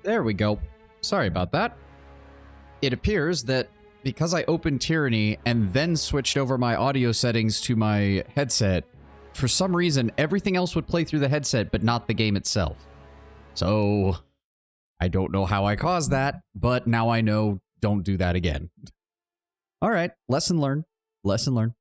There we go. Sorry about that. It appears that because I opened Tyranny and then switched over my audio settings to my headset, for some reason, everything else would play through the headset, but not the game itself. So, I don't know how I caused that, but now I know don't do that again. Alright, lesson learned. Lesson learned.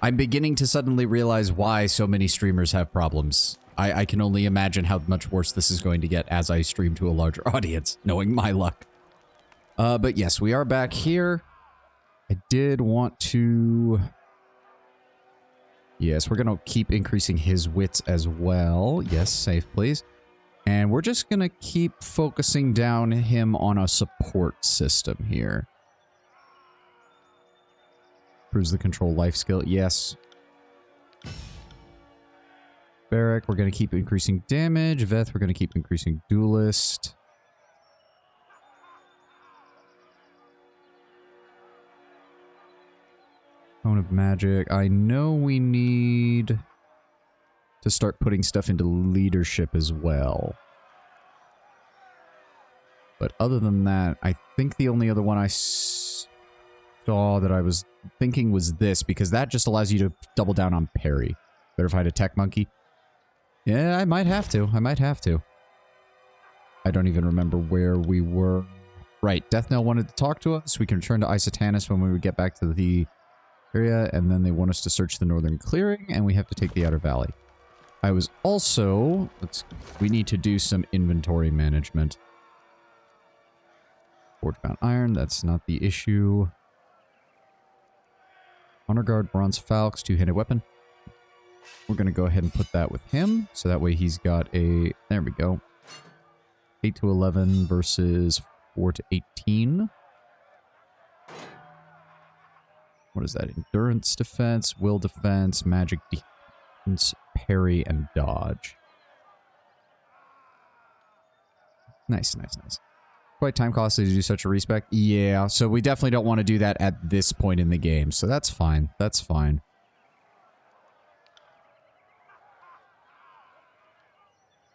I'm beginning to suddenly realize why so many streamers have problems. I can only imagine how much worse this is going to get as I stream to a larger audience, knowing my luck. But yes, we are back here. I did want to... Yes, we're going to keep increasing his wits as well. Yes, save, please. And we're just going to keep focusing down him on a support system here. Improves the control life skill. Yes. Barrack, we're going to keep increasing damage. Veth, we're going to keep increasing duelist. Cone of Magic. I know we need to start putting stuff into leadership as well. But other than that, I think the only other one I saw that I was thinking was this, because that just allows you to double down on parry. Better find a tech monkey. Yeah, I might have to. I might have to. I don't even remember where we were. Right, Death Knell wanted to talk to us. We can return to Isotanus when we get back to the area, and then they want us to search the northern clearing, and we have to take the outer valley. I was also... we need to do some inventory management. Forge-bound iron, that's not the issue. Honor Guard, Bronze Falx, two-handed weapon. We're going to go ahead and put that with him, so that way he's got a... There we go. 8 to 11 versus 4 to 18. What is that? Endurance defense, will defense, magic defense, parry, and dodge. Nice, nice, nice. Quite time costly to do such a respec. Yeah, so we definitely don't want to do that at this point in the game, so that's fine. That's fine.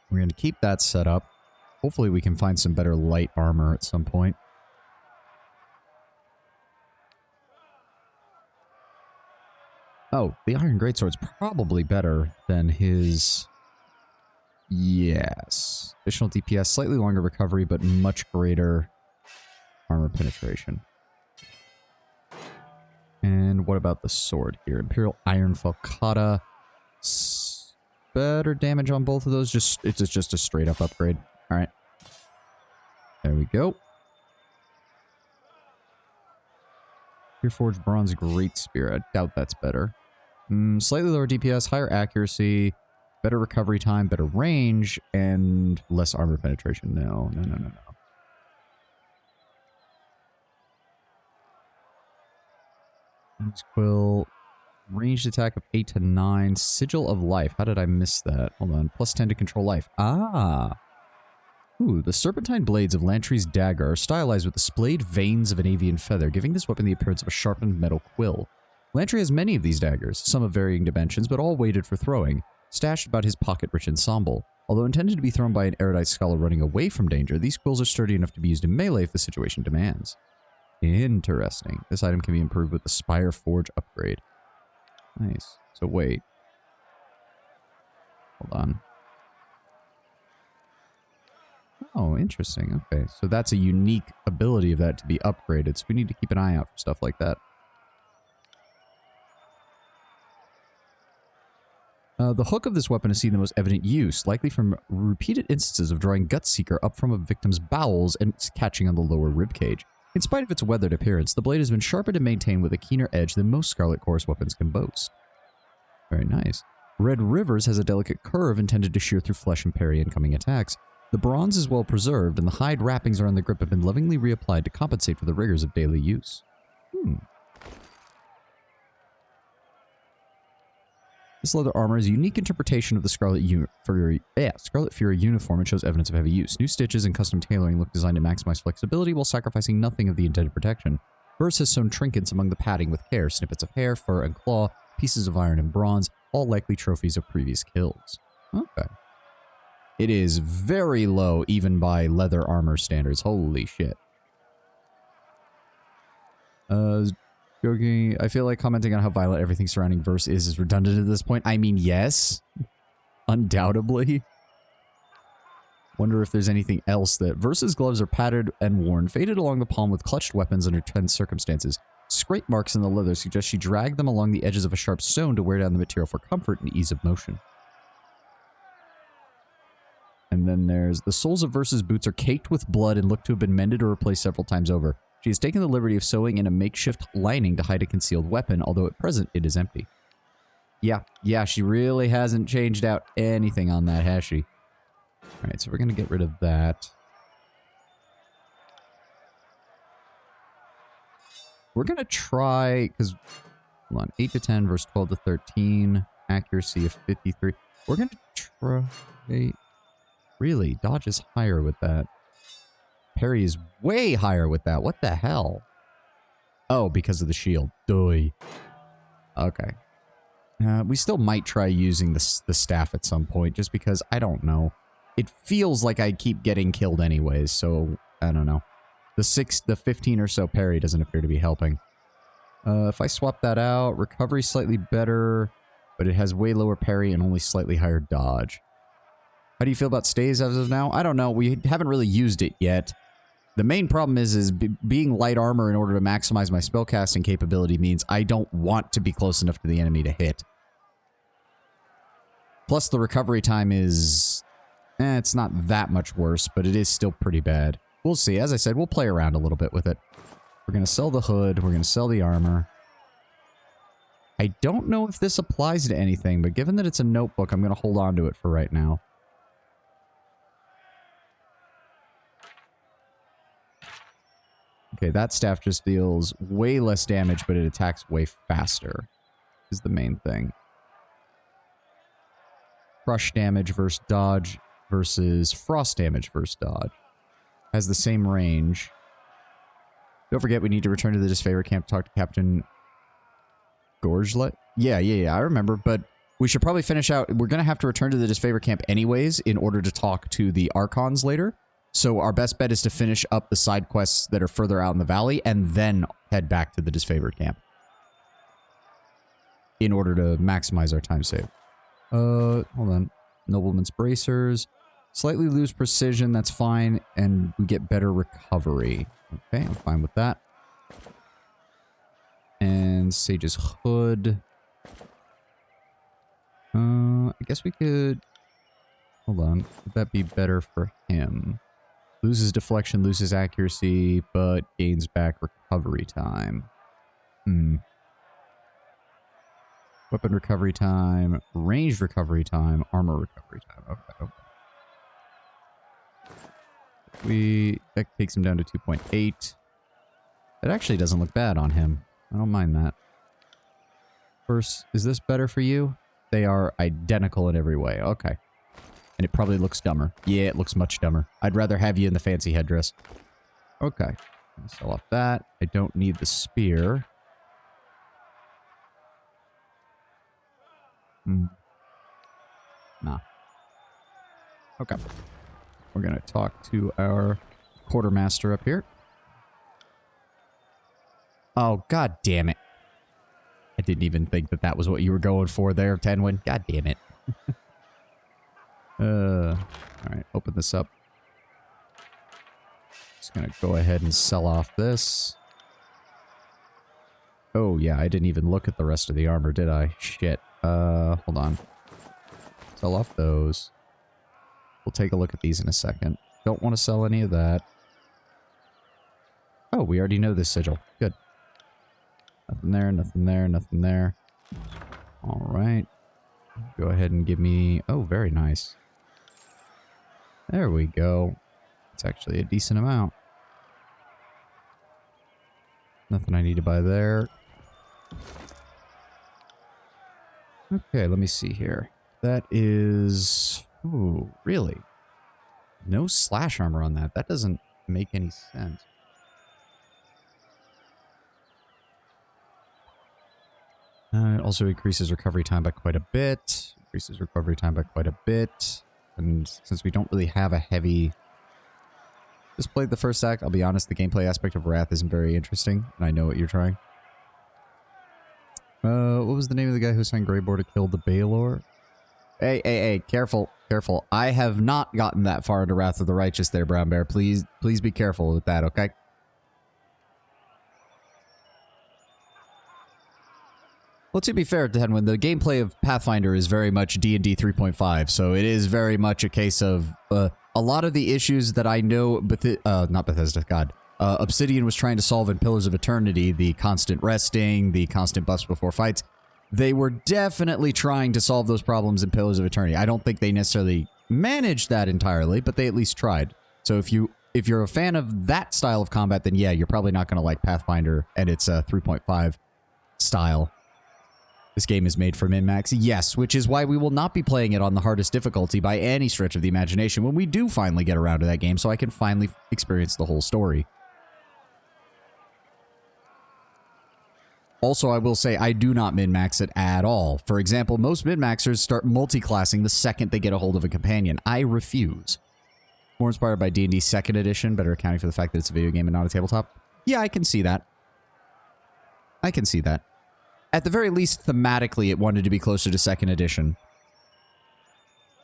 We're going to keep that set up. Hopefully we can find some better light armor at some point. Oh, the Iron Greatsword's probably better than his... Yes. Additional DPS, slightly longer recovery, but much greater armor penetration. And what about the sword here? Imperial Iron Falcata. Better damage on both of those. It's just a straight up upgrade. Alright. There we go. Forged Bronze Great Spear. I doubt that's better. Slightly lower DPS, higher accuracy, better recovery time, better range, and less armor penetration. No, no, no, no, no. Quill. Ranged attack of 8 to 9. Sigil of Life. How did I miss that? Hold on. Plus 10 to control life. Ah! Ooh, the serpentine blades of Lantry's dagger are stylized with the splayed veins of an avian feather, giving this weapon the appearance of a sharpened metal quill. Lantry has many of these daggers, some of varying dimensions, but all weighted for throwing, stashed about his pocket-rich ensemble. Although intended to be thrown by an erudite scholar running away from danger, these quills are sturdy enough to be used in melee if the situation demands. Interesting. This item can be improved with the Spire Forge upgrade. Nice. So wait. Hold on. Oh, interesting. Okay, so that's a unique ability of that to be upgraded, so we need to keep an eye out for stuff like that. The hook of this weapon has seen the most evident use, likely from repeated instances of drawing Gutseeker up from a victim's bowels and catching on the lower ribcage. In spite of its weathered appearance, the blade has been sharpened and maintained with a keener edge than most Scarlet Chorus weapons can boast. Very nice. Red Rivers has a delicate curve intended to shear through flesh and parry incoming attacks. The bronze is well preserved, and the hide wrappings around the grip have been lovingly reapplied to compensate for the rigors of daily use. This leather armor is a unique interpretation of the Scarlet Fury uniform and shows evidence of heavy use. New stitches and custom tailoring look designed to maximize flexibility while sacrificing nothing of the intended protection. Verse has sewn trinkets among the padding with care, snippets of hair, fur, and claw, pieces of iron and bronze, all likely trophies of previous kills. Okay. It is very low, even by leather armor standards. Holy shit. Joking. I feel like commenting on how violent everything surrounding Verse is redundant at this point. I mean, yes. Undoubtedly. Wonder if there's anything else that... Verse's gloves are padded and worn, faded along the palm with clutched weapons under tense circumstances. Scrape marks in the leather suggest she dragged them along the edges of a sharp stone to wear down the material for comfort and ease of motion. And then there's... The soles of Verse's boots are caked with blood and look to have been mended or replaced several times over. She has taken the liberty of sewing in a makeshift lining to hide a concealed weapon, although at present it is empty. Yeah, she really hasn't changed out anything on that, has she? Alright, so we're going to get rid of that. We're going to try, because, hold on, 8 to 10 versus 12 to 13, accuracy of 53. We're going to try... Really, dodge is higher with that. Parry is way higher with that. What the hell? Oh, because of the shield. Doy. Okay. We still might try using the staff at some point, just because, I don't know. It feels like I keep getting killed anyways, so, I don't know. The 15 or so parry doesn't appear to be helping. If I swap that out, recovery's slightly better, but it has way lower parry and only slightly higher dodge. How do you feel about stays as of now? I don't know. We haven't really used it yet. The main problem is being light armor in order to maximize my spellcasting capability means I don't want to be close enough to the enemy to hit. Plus the recovery time is... it's not that much worse, but it is still pretty bad. We'll see. As I said, we'll play around a little bit with it. We're going to sell the hood. We're going to sell the armor. I don't know if this applies to anything, but given that it's a notebook, I'm going to hold on to it for right now. Okay, that staff just deals way less damage, but it attacks way faster, is the main thing. Crush damage versus dodge versus frost damage versus dodge. Has the same range. Don't forget, we need to return to the disfavor camp to talk to Captain Gorgelet. Yeah, I remember, but we should probably finish out... We're going to have to return to the disfavor camp anyways in order to talk to the Archons later. So our best bet is to finish up the side quests that are further out in the valley and then head back to the disfavored camp. In order to maximize our time save. Hold on. Nobleman's bracers. Slightly lose precision, that's fine. And we get better recovery. Okay, I'm fine with that. And Sage's hood. I guess we could... Hold on. Would that be better for him? Loses deflection, loses accuracy, but gains back recovery time. Weapon recovery time, ranged recovery time, armor recovery time. Okay. That takes him down to 2.8. That actually doesn't look bad on him. I don't mind that. First, is this better for you? They are identical in every way. Okay. And it probably looks dumber. Yeah, it looks much dumber. I'd rather have you in the fancy headdress. Okay. Sell off that. I don't need the spear. Nah. Okay. We're gonna talk to our quartermaster up here. Oh, god damn it. I didn't even think that that was what you were going for there, Tenwin. God damn it. Alright, open this up. Just gonna go ahead and sell off this. Oh, yeah, I didn't even look at the rest of the armor, did I? Shit. Hold on. Sell off those. We'll take a look at these in a second. Don't want to sell any of that. Oh, we already know this sigil. Good. Nothing there, nothing there, nothing there. Alright. Go ahead and give me... Oh, very nice. There we go. It's actually a decent amount. Nothing I need to buy there. Okay, let me see here. That is... Ooh, really? No slash armor on that. That doesn't make any sense. It also increases recovery time by quite a bit. Increases recovery time by quite a bit. And since we don't really have a heavy... Just played the first act. I'll be honest, the gameplay aspect of Wrath isn't very interesting, and I know what you're trying. What was the name of the guy who signed Greyboard to kill the Baelor? Hey, careful, careful. I have not gotten that far into Wrath of the Righteous there, Brown Bear. Please be careful with that, okay? Well, to be fair, Tenwin, the gameplay of Pathfinder is very much D&D 3.5, so it is very much a case of a lot of the issues that I know, not Bethesda, God, Obsidian was trying to solve in Pillars of Eternity, the constant resting, the constant buffs before fights. They were definitely trying to solve those problems in Pillars of Eternity. I don't think they necessarily managed that entirely, but they at least tried. So if you're a fan of that style of combat, then yeah, you're probably not going to like Pathfinder and its 3.5 style. This game is made for min-max, yes, which is why we will not be playing it on the hardest difficulty by any stretch of the imagination when we do finally get around to that game, so I can finally experience the whole story. Also, I will say I do not min-max it at all. For example, most min-maxers start multi-classing the second they get a hold of a companion. I refuse. More inspired by D&D 2nd edition, better accounting for the fact that it's a video game and not a tabletop. Yeah, I can see that. I can see that. At the very least, thematically, it wanted to be closer to 2nd edition.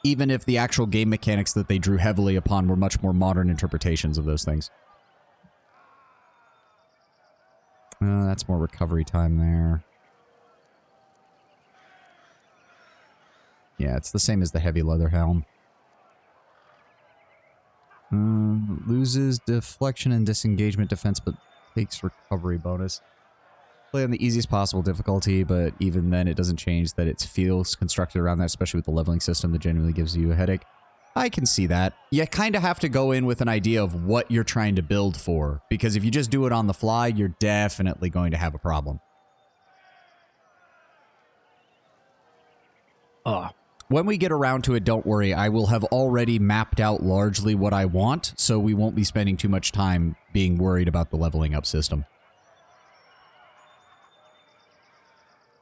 Even if the actual game mechanics that they drew heavily upon were much more modern interpretations of those things. That's more recovery time there. Yeah, it's the same as the heavy leather helm. Loses deflection and disengagement defense, but takes recovery bonus. Play on the easiest possible difficulty, but even then it doesn't change that it feels constructed around that, especially with the leveling system that genuinely gives you a headache. I can see that. You kind of have to go in with an idea of what you're trying to build for, because if you just do it on the fly, you're definitely going to have a problem. When we get around to it, don't worry, I will have already mapped out largely what I want, so we won't be spending too much time being worried about the leveling up system.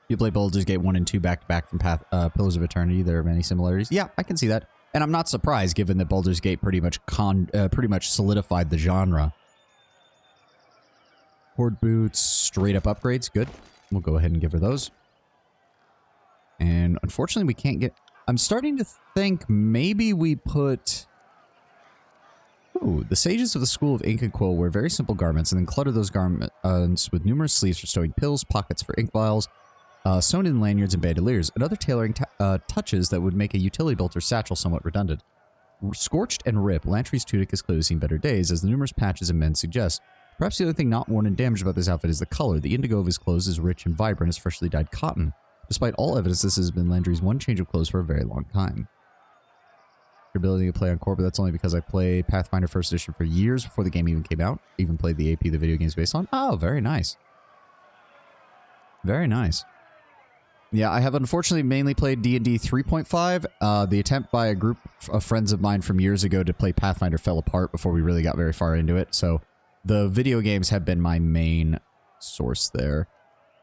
You play Baldur's Gate 1 and 2 back-to-back from Pillars of Eternity. There are many similarities. Yeah, I can see that. And I'm not surprised, given that Baldur's Gate pretty much solidified the genre. Horde boots, straight-up upgrades. Good. We'll go ahead and give her those. And unfortunately, we can't get... I'm starting to think maybe we put... Ooh, the sages of the School of Ink and Quill wear very simple garments and then clutter those garments with numerous sleeves for stowing pills, pockets for ink vials, sewn in lanyards and bandoliers, and other tailoring touches that would make a utility belt or satchel somewhat redundant. Scorched and ripped, Lantry's tunic has clearly seen better days, as the numerous patches and mends suggest. Perhaps the only thing not worn and damaged about this outfit is the color. The indigo of his clothes is rich and vibrant as freshly dyed cotton. Despite all evidence, this has been Landry's one change of clothes for a very long time. Your ability to play on core, but that's only because I played Pathfinder 1st Edition for years before the game even came out. Even played the AP the video game's based on. Oh, very nice. Very nice. Yeah, I have unfortunately mainly played D&D 3.5. The attempt by a group of friends of mine from years ago to play Pathfinder fell apart before we really got very far into it. So the video games have been my main source there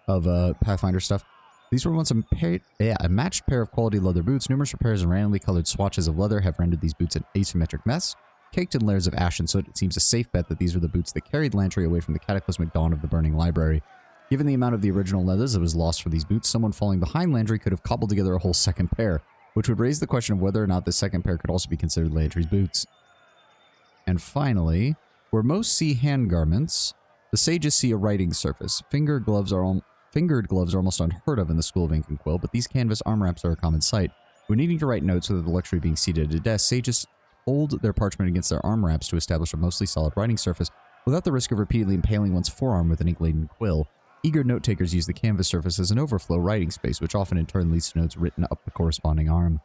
of Pathfinder stuff. These were once a matched pair of quality leather boots. Numerous repairs and randomly colored swatches of leather have rendered these boots an asymmetric mess. Caked in layers of ash and soot, it seems a safe bet that these were the boots that carried Lantry away from the cataclysmic dawn of the Burning Library. Given the amount of the original leathers that was lost for these boots, someone falling behind Landry could have cobbled together a whole second pair, which would raise the question of whether or not this second pair could also be considered Landry's boots. And finally, where most see hand garments, the sages see a writing surface. Fingered gloves are almost unheard of in the School of Ink and Quill, but these canvas arm wraps are a common sight. When needing to write notes without the luxury of being seated at a desk, sages hold their parchment against their arm wraps to establish a mostly solid writing surface without the risk of repeatedly impaling one's forearm with an ink-laden quill. Eager note-takers use the canvas surface as an overflow writing space, which often in turn leads to notes written up the corresponding arm.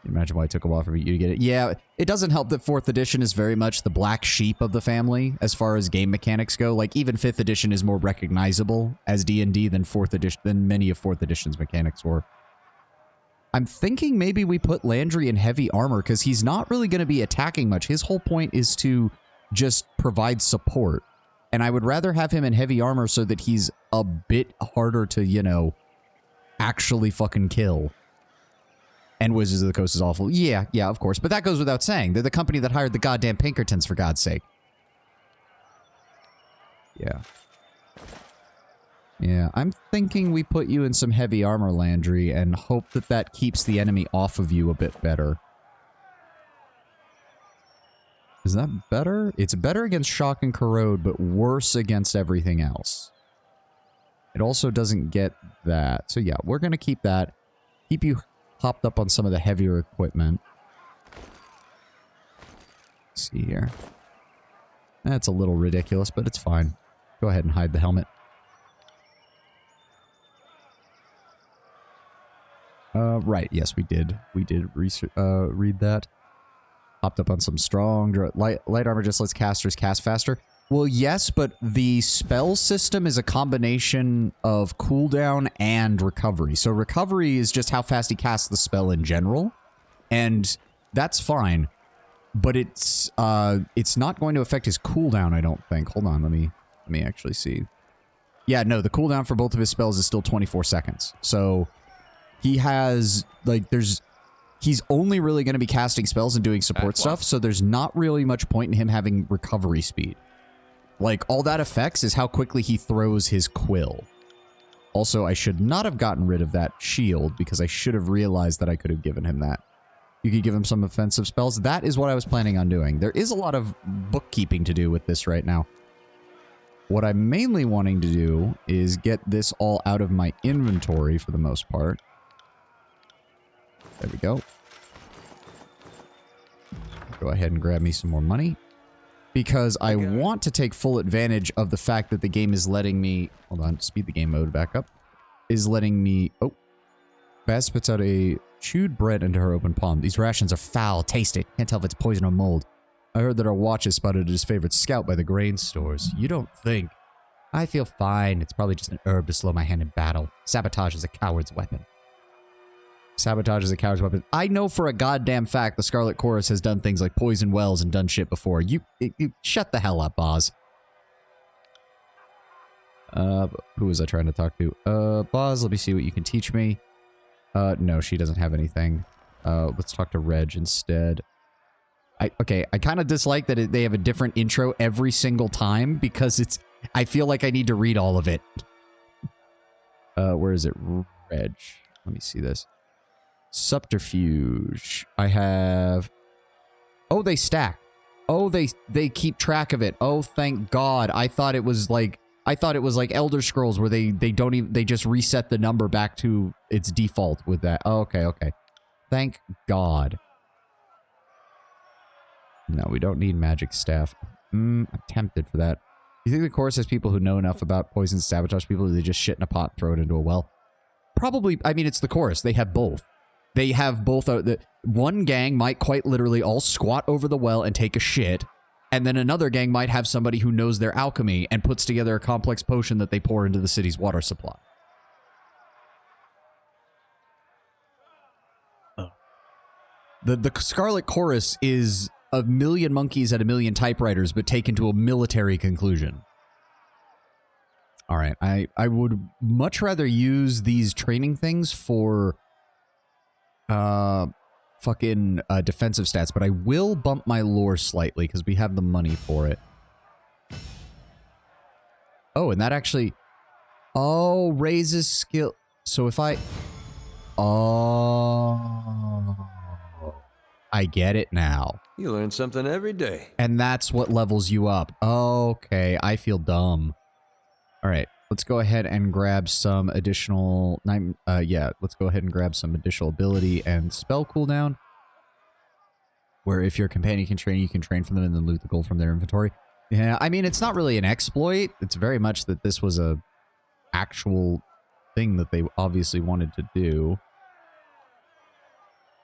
Imagine why it took a while for you to get it. Yeah, it doesn't help that 4th edition is very much the black sheep of the family as far as game mechanics go. Like, even 5th edition is more recognizable as D&D than 4th edition, than many of 4th edition's mechanics were. I'm thinking maybe we put Landry in heavy armor, because he's not really going to be attacking much. His whole point is to just provide support. And I would rather have him in heavy armor so that he's a bit harder to, you know, actually fucking kill. And Wizards of the Coast is awful. Yeah, of course. But that goes without saying. They're the company that hired the goddamn Pinkertons, for God's sake. Yeah. Yeah, I'm thinking we put you in some heavy armor, Landry, and hope that that keeps the enemy off of you a bit better. Is that better? It's better against shock and corrode, but worse against everything else. It also doesn't get that. So yeah, we're going to keep that. Keep you hopped up on some of the heavier equipment. Let's see here. That's a little ridiculous, but it's fine. Go ahead and hide the helmet. Right. Yes, we did. We did read that. Hopped up on some strong... Light armor just lets casters cast faster. Well, yes, but the spell system is a combination of cooldown and recovery. So recovery is just how fast he casts the spell in general. And that's fine. But it's not going to affect his cooldown, I don't think. Hold on, let me actually see. Yeah, no, the cooldown for both of his spells is still 24 seconds. So... he has, like, he's only really going to be casting spells and doing support stuff, so there's not really much point in him having recovery speed. Like, all that affects is how quickly he throws his quill. Also, I should not have gotten rid of that shield, because I should have realized that I could have given him that. You could give him some offensive spells. That is what I was planning on doing. There is a lot of bookkeeping to do with this right now. What I'm mainly wanting to do is get this all out of my inventory for the most part. There we go. Go ahead and grab me some more money. Because I want to take full advantage of the fact that the game is letting me... Hold on, speed the game mode back up. Is letting me... Oh. Baz spits out a chewed bread into her open palm. These rations are foul. Taste it. Can't tell if it's poison or mold. I heard that our watch is spotted at his favorite scout by the grain stores. You don't think... I feel fine. It's probably just an herb to slow my hand in battle. Sabotage is a coward's weapon. Sabotage is a coward's weapon. I know for a goddamn fact the Scarlet Chorus has done things like poison wells and done shit before. You shut the hell up, Boz. Who was I trying to talk to? Boz, let me see what you can teach me. No, she doesn't have anything. Let's talk to Reg instead. Okay, I kind of dislike that they have a different intro every single time because it's... I feel like I need to read all of it. Where is it? Reg. Let me see this. Subterfuge. I have... Oh, they stack. Oh, they keep track of it. Oh, thank God. I thought it was like Elder Scrolls where they don't even... They just reset the number back to its default with that. Oh, okay, okay. Thank God. No, we don't need magic staff. I'm tempted for that. You think the chorus has people who know enough about poison to sabotage people, or they just shit in a pot and throw it into a well? Probably. I mean, it's the chorus. They have both. They have both. One gang might quite literally all squat over the well and take a shit, and then another gang might have somebody who knows their alchemy and puts together a complex potion that they pour into the city's water supply. The Scarlet Chorus is a million monkeys at a million typewriters, but taken to a military conclusion. All right, I would much rather use these training things for fucking defensive stats, but I will bump my lore slightly because we have the money for it. Oh, and that actually... Oh, raises skill... So if I... Oh... I get it now. You learn something every day. And that's what levels you up. Okay, I feel dumb. Alright, let's go ahead and grab some additional... yeah, let's go ahead and grab some additional ability and spell cooldown. Where if your companion can train, you can train from them and then loot the gold from their inventory. Yeah, I mean, it's not really an exploit. It's very much that this was a actual thing that they obviously wanted to do.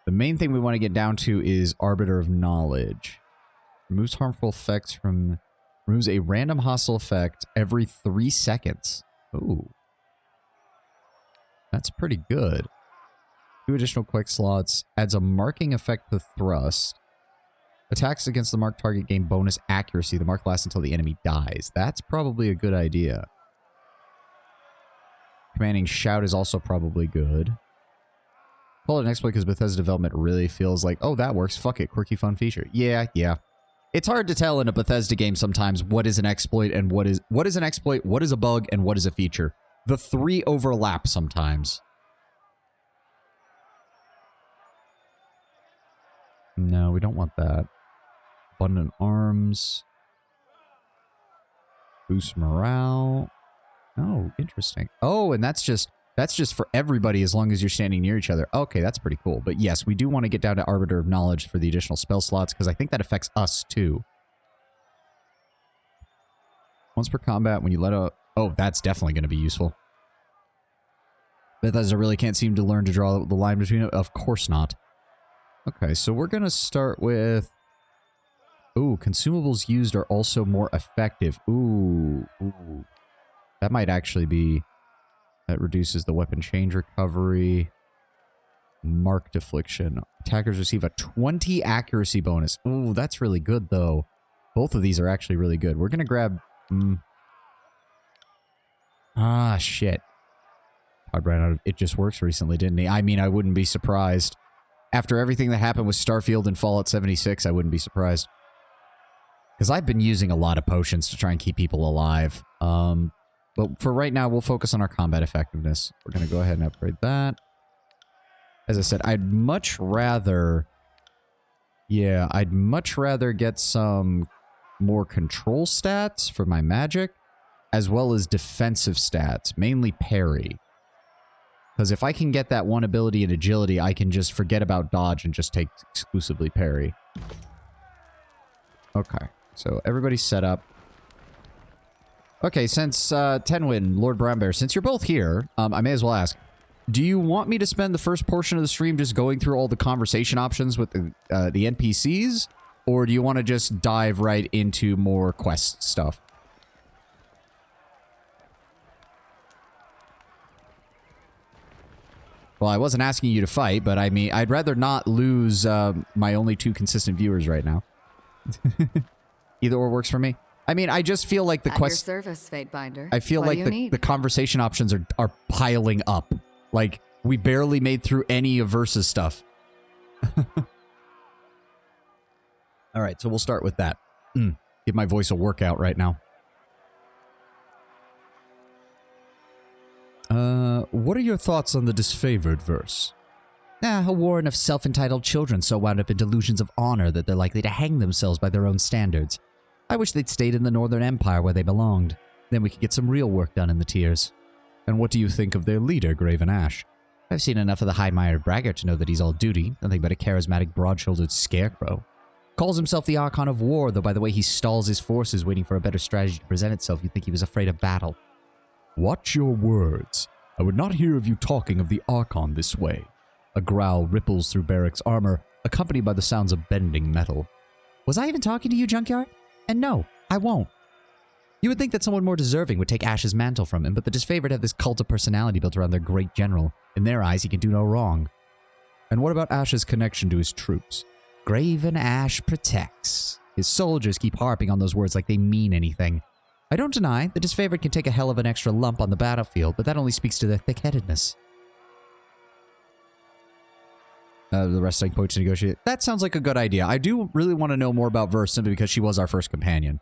The main thing we want to get down to is Arbiter of Knowledge. Removes harmful effects from... Removes a random hostile effect every 3 seconds. Ooh. That's pretty good. 2 additional quick slots. Adds a marking effect to thrust. Attacks against the marked target gain bonus accuracy. The mark lasts until the enemy dies. That's probably a good idea. Commanding Shout is also probably good. Call it an exploit because Bethesda development really feels like, oh, that works. Fuck it. Quirky, fun feature. Yeah. It's hard to tell in a Bethesda game sometimes what is an exploit and what is an exploit, what is a bug, and what is a feature. The three overlap sometimes. No, we don't want that. Abundant arms. Boost morale. Oh, interesting. Oh, and that's just for everybody as long as you're standing near each other. Okay, that's pretty cool. But yes, we do want to get down to Arbiter of Knowledge for the additional spell slots because I think that affects us too. Once per combat, when you let out... Oh, that's definitely going to be useful. Bethesda really can't seem to learn to draw the line between it. Of course not. Okay, so we're going to start with... Ooh, consumables used are also more effective. Ooh. That might actually be... That reduces the weapon change recovery. Marked affliction. Attackers receive a 20 accuracy bonus. Ooh, that's really good, though. Both of these are actually really good. We're going to grab... Ah, shit. Todd ran out of It Just Works recently, didn't he? I mean, I wouldn't be surprised. After everything that happened with Starfield and Fallout 76, I wouldn't be surprised. Because I've been using a lot of potions to try and keep people alive. But for right now, we'll focus on our combat effectiveness. We're going to go ahead and upgrade that. As I said, I'd much rather... Yeah, I'd much rather get some more control stats for my magic, as well as defensive stats, mainly parry. Because if I can get that one ability in agility, I can just forget about dodge and just take exclusively parry. Okay, so everybody's set up. Okay, since Tenwin, Lord Brownbear, since you're both here, I may as well ask, do you want me to spend the first portion of the stream just going through all the conversation options with the NPCs? Or do you want to just dive right into more quest stuff? Well, I wasn't asking you to fight, but I mean, I'd rather not lose my only two consistent viewers right now. Either or works for me. I mean, I just feel like the quest... At your service, Fatebinder. I feel like the conversation options are piling up. Like, we barely made through any of Versus stuff. Alright, so we'll start with that. Give my voice a workout right now. What are your thoughts on the disfavored verse? A warren of self-entitled children so wound up in delusions of honor that they're likely to hang themselves by their own standards. I wish they'd stayed in the Northern Empire where they belonged. Then we could get some real work done in the tiers. And what do you think of their leader, Graven Ash? I've seen enough of the high-mired braggart to know that he's all duty, nothing but a charismatic, broad-shouldered scarecrow. Calls himself the Archon of War, though by the way he stalls his forces waiting for a better strategy to present itself, you'd think he was afraid of battle. Watch your words. I would not hear of you talking of the Archon this way. A growl ripples through Barrick's armor, accompanied by the sounds of bending metal. Was I even talking to you, Junkyard? And no, I won't. You would think that someone more deserving would take Ash's mantle from him, but the disfavored have this cult of personality built around their great general. In their eyes, he can do no wrong. And what about Ash's connection to his troops? Graven Ash protects. His soldiers keep harping on those words like they mean anything. I don't deny the disfavored can take a hell of an extra lump on the battlefield, but that only speaks to their thick-headedness. The wrestling point to negotiate. That sounds like a good idea. I do really want to know more about Verse simply because she was our first companion.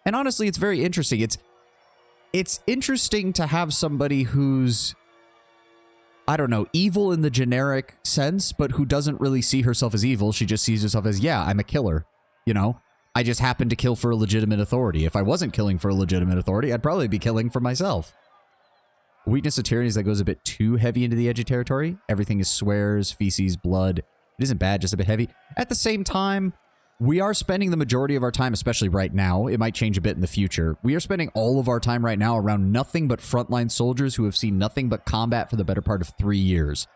And honestly, it's very interesting. It's interesting to have somebody who's, I don't know, evil in the generic sense, but who doesn't really see herself as evil. She just sees herself as, yeah, I'm a killer. You know? I just happen to kill for a legitimate authority. If I wasn't killing for a legitimate authority, I'd probably be killing for myself. Weakness of tyranny is that goes a bit too heavy into the edgy territory. Everything is swears, feces, blood. It isn't bad, just a bit heavy. At the same time, we are spending the majority of our time, especially right now, it might change a bit in the future. We are spending all of our time right now around nothing but frontline soldiers who have seen nothing but combat for the better part of 3 years.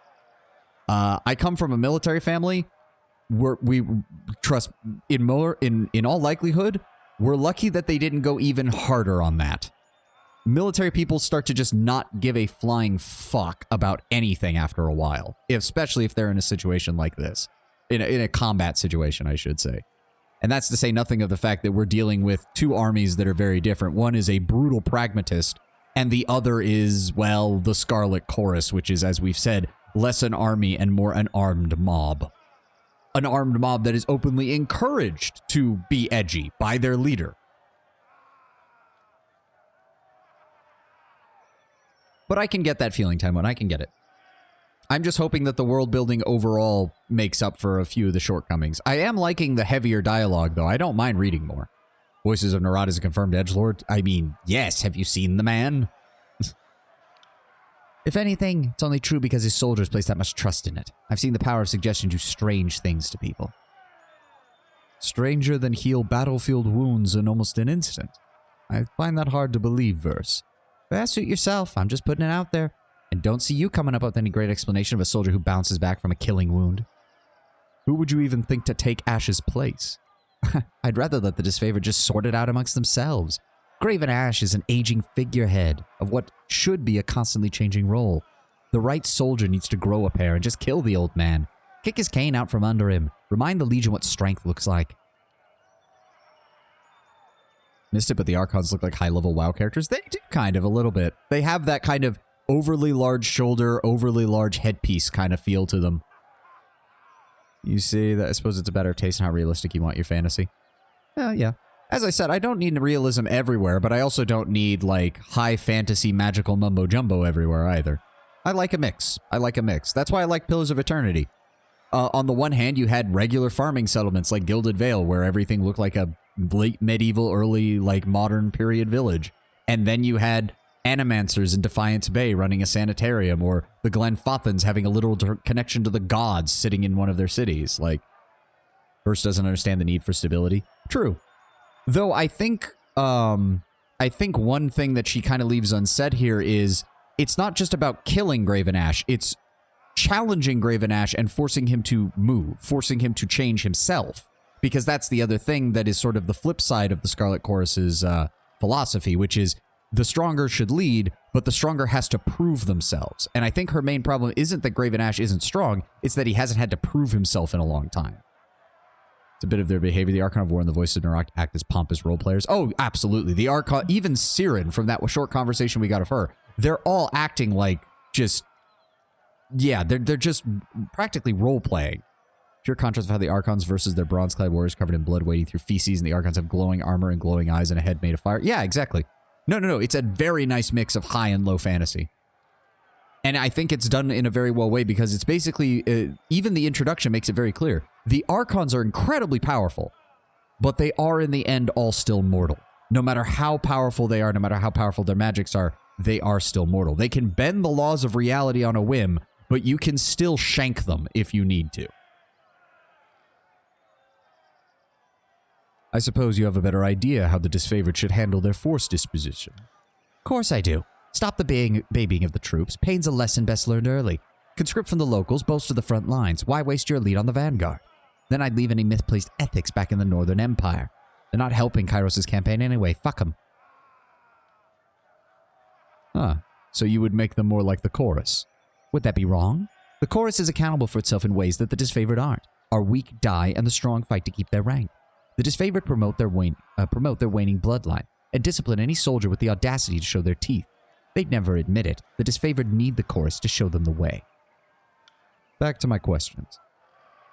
I come from a military family where we trust, in all likelihood, we're lucky that they didn't go even harder on that. Military people start to just not give a flying fuck about anything after a while, especially if they're in a situation like this. In a combat situation, I should say. And that's to say nothing of the fact that we're dealing with two armies that are very different. One is a brutal pragmatist, and the other is, well, the Scarlet Chorus, which is, as we've said, less an army and more an armed mob. An armed mob that is openly encouraged to be edgy by their leader. But I can get that feeling, Taiwan. I can get it. I'm just hoping that the world building overall makes up for a few of the shortcomings. I am liking the heavier dialogue, though. I don't mind reading more. Voices of Narad is a confirmed edgelord. I mean, yes, have you seen the man? If anything, it's only true because his soldiers place that much trust in it. I've seen the power of suggestion do strange things to people. Stranger than heal battlefield wounds in almost an instant. I find that hard to believe, verse. But suit yourself, I'm just putting it out there. And don't see you coming up with any great explanation of a soldier who bounces back from a killing wound. Who would you even think to take Ash's place? I'd rather let the disfavored just sort it out amongst themselves. Graven Ash is an aging figurehead of what should be a constantly changing role. The right soldier needs to grow a pair and just kill the old man. Kick his cane out from under him. Remind the Legion what strength looks like. Missed it, but the Archons look like high-level WoW characters. They do kind of, a little bit. They have that kind of overly large shoulder, overly large headpiece kind of feel to them. You see, that I suppose it's a better taste in how realistic you want your fantasy. Yeah. As I said, I don't need realism everywhere, but I also don't need, like, high fantasy magical mumbo-jumbo everywhere either. I like a mix. That's why I like Pillars of Eternity. On the one hand, you had regular farming settlements like Gilded Vale, where everything looked like a late medieval, early, like, modern period village. And then you had Animancers in Defiance Bay running a sanitarium, or the Glenfothans having a literal connection to the gods sitting in one of their cities. Like, Verse doesn't understand the need for stability. True. Though I think one thing that she kind of leaves unsaid here is it's not just about killing Graven Ash, it's challenging Graven Ash and forcing him to move, forcing him to change himself. Because that's the other thing that is sort of the flip side of the Scarlet Chorus's philosophy, which is the stronger should lead, but the stronger has to prove themselves. And I think her main problem isn't that Graven Ash isn't strong, it's that he hasn't had to prove himself in a long time. It's a bit of their behavior. The Archon of War and the Voice of Narak act as pompous role players. Oh, absolutely. The Archon, even Siren, from that short conversation we got of her, they're all acting like just, yeah, they're just practically role-playing. Pure contrast of how the Archons versus their bronze-clad warriors covered in blood wading through feces, and the Archons have glowing armor and glowing eyes and a head made of fire. Yeah, exactly. No. It's a very nice mix of high and low fantasy. And I think it's done in a very well way because it's basically, even the introduction makes it very clear. The Archons are incredibly powerful, but they are in the end all still mortal. No matter how powerful they are, no matter how powerful their magics are, they are still mortal. They can bend the laws of reality on a whim, but you can still shank them if you need to. I suppose you have a better idea how the disfavored should handle their force disposition. Of course I do. Stop the babying of the troops. Pain's a lesson best learned early. Conscript from the locals, bolster the front lines. Why waste your lead on the vanguard? Then I'd leave any misplaced ethics back in the Northern Empire. They're not helping Kairos' campaign anyway. Fuck them. Huh. So you would make them more like the chorus. Would that be wrong? The chorus is accountable for itself in ways that the disfavored aren't. Our weak die and the strong fight to keep their rank. The disfavored promote their waning bloodline and discipline any soldier with the audacity to show their teeth. They'd never admit it. The disfavored need the chorus to show them the way. Back to my questions.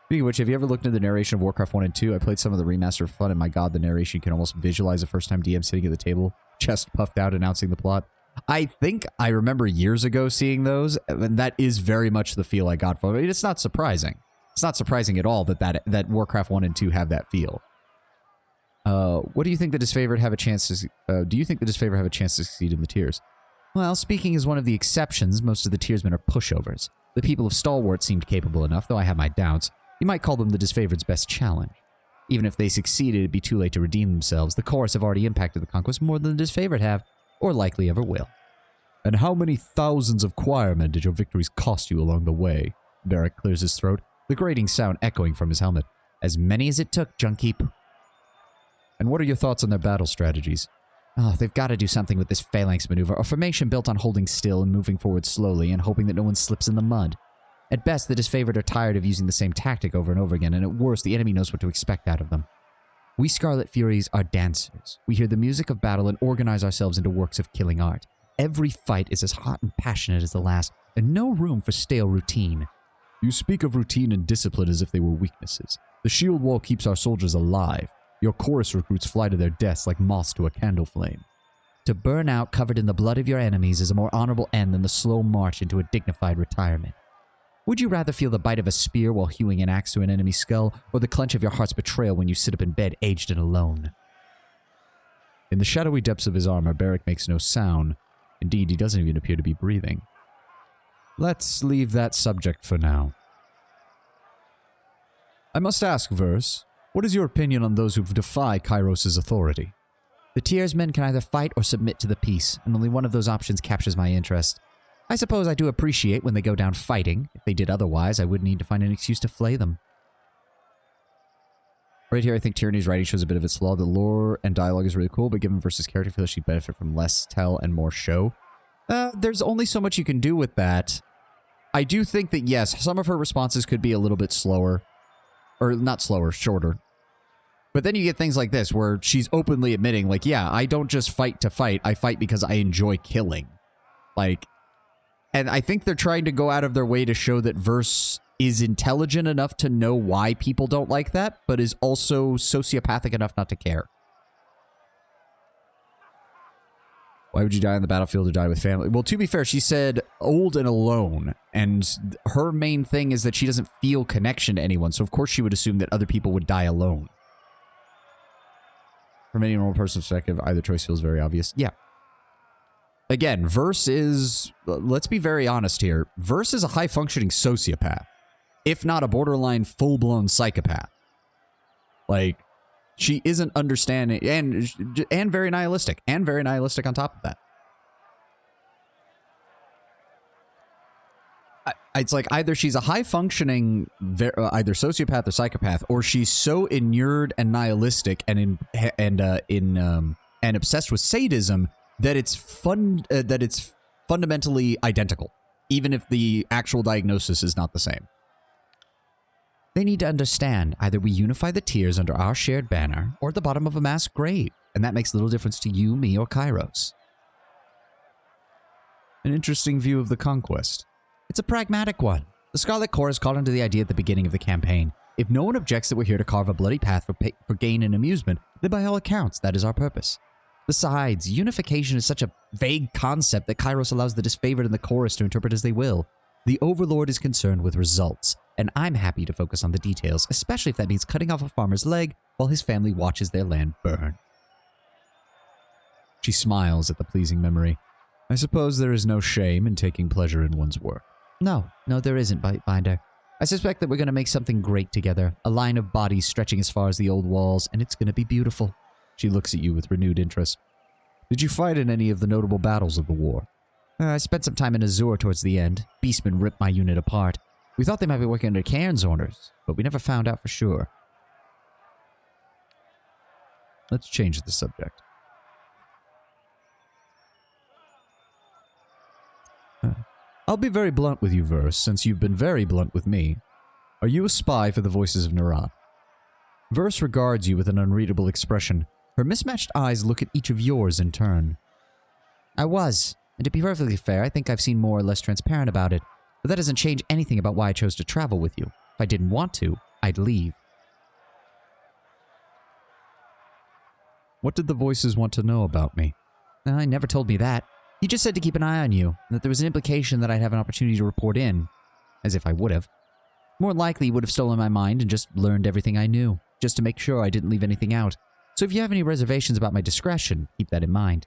Speaking of which, have you ever looked into the narration of Warcraft 1 and 2? I played some of the remaster for fun, and my god, the narration can almost visualize a first-time DM sitting at the table, chest puffed out, announcing the plot. I think I remember years ago seeing those, and that is very much the feel I got from it. It's not surprising. It's not surprising at all that Warcraft 1 and 2 have that feel. What do you think the disfavored have a chance to... do you think the disfavored have a chance to succeed in the tiers? Well, speaking as one of the exceptions, most of the tiersmen are pushovers. The people of Stalwart seemed capable enough, though I have my doubts. You might call them the disfavored's best challenge. Even if they succeeded, it'd be too late to redeem themselves. The chorus have already impacted the conquest more than the disfavored have, or likely ever will. And how many thousands of choirmen did your victories cost you along the way? Barrack clears his throat, the grating sound echoing from his helmet. As many as it took, Junkeep. And what are your thoughts on their battle strategies? Oh, they've got to do something with this phalanx maneuver, a formation built on holding still and moving forward slowly and hoping that no one slips in the mud. At best, the disfavored are tired of using the same tactic over and over again, and at worst, the enemy knows what to expect out of them. We Scarlet Furies are dancers. We hear the music of battle and organize ourselves into works of killing art. every fight is as hot and passionate as the last, and no room for stale routine. You speak of routine and discipline as if they were weaknesses. The shield wall keeps our soldiers alive. Your chorus recruits fly to their deaths like moths to a candle flame. To burn out covered in the blood of your enemies is a more honorable end than the slow march into a dignified retirement. Would you rather feel the bite of a spear while hewing an axe to an enemy's skull, or the clench of your heart's betrayal when you sit up in bed aged and alone? In the shadowy depths of his armor, Barrick makes no sound. Indeed, he doesn't even appear to be breathing. Let's leave that subject for now. I must ask, Verse, what is your opinion on those who defy Kairos' authority? The Tier's men can either fight or submit to the peace, and only one of those options captures my interest. I suppose I do appreciate when they go down fighting. If they did otherwise, I would need to find an excuse to flay them. Right here, I think Tyranny's writing shows a bit of its flaw. The lore and dialogue is really cool, but given Verse's character, I feel she'd benefit from less tell and more show. There's only so much you can do with that. I do think that, yes, some of her responses could be a little bit slower. Or not slower, shorter. But then you get things like this, where she's openly admitting, like, yeah, I don't just fight to fight, I fight because I enjoy killing. Like, and I think they're trying to go out of their way to show that Verse is intelligent enough to know why people don't like that, but is also sociopathic enough not to care. Why would you die on the battlefield or die with family? Well, to be fair, she said old and alone, and her main thing is that she doesn't feel connection to anyone, so of course she would assume that other people would die alone. From any normal person's perspective, either choice feels very obvious. Yeah. Again, Verse is, let's be very honest here, Verse is a high-functioning sociopath, if not a borderline full-blown psychopath. Like, she isn't understanding, and very nihilistic on top of that. It's like either she's a high-functioning, either sociopath or psychopath, or she's so inured and nihilistic and obsessed with sadism that it's fundamentally identical, even if the actual diagnosis is not the same. They need to understand, either we unify the Tiers under our shared banner, or at the bottom of a mass grave, and that makes little difference to you, me, or Kairos. An interesting view of the conquest. It's a pragmatic one. The Scarlet Chorus caught onto the idea at the beginning of the campaign. If no one objects that we're here to carve a bloody path for gain and amusement, then by all accounts, that is our purpose. Besides, unification is such a vague concept that Kairos allows the disfavored in the chorus to interpret as they will. The Overlord is concerned with results, and I'm happy to focus on the details, especially if that means cutting off a farmer's leg while his family watches their land burn. She smiles at the pleasing memory. I suppose there is no shame in taking pleasure in one's work. No, there isn't, Binder. I suspect that we're going to make something great together, a line of bodies stretching as far as the old walls, and it's going to be beautiful. She looks at you with renewed interest. Did you fight in any of the notable battles of the war? I spent some time in Azure towards the end. Beastmen ripped my unit apart. We thought they might be working under Cairn's orders, but we never found out for sure. Let's change the subject. I'll be very blunt with you, Verse, since you've been very blunt with me. Are you a spy for the voices of Nerat? Verse regards you with an unreadable expression. Her mismatched eyes look at each of yours in turn. I was, and to be perfectly fair, I think I've seen more or less transparent about it, but that doesn't change anything about why I chose to travel with you. If I didn't want to, I'd leave. What did the voices want to know about me? He never told me that. He just said to keep an eye on you, and that there was an implication that I'd have an opportunity to report in. As if I would have. More likely, he would have stolen my mind and just learned everything I knew, just to make sure I didn't leave anything out. So if you have any reservations about my discretion, keep that in mind.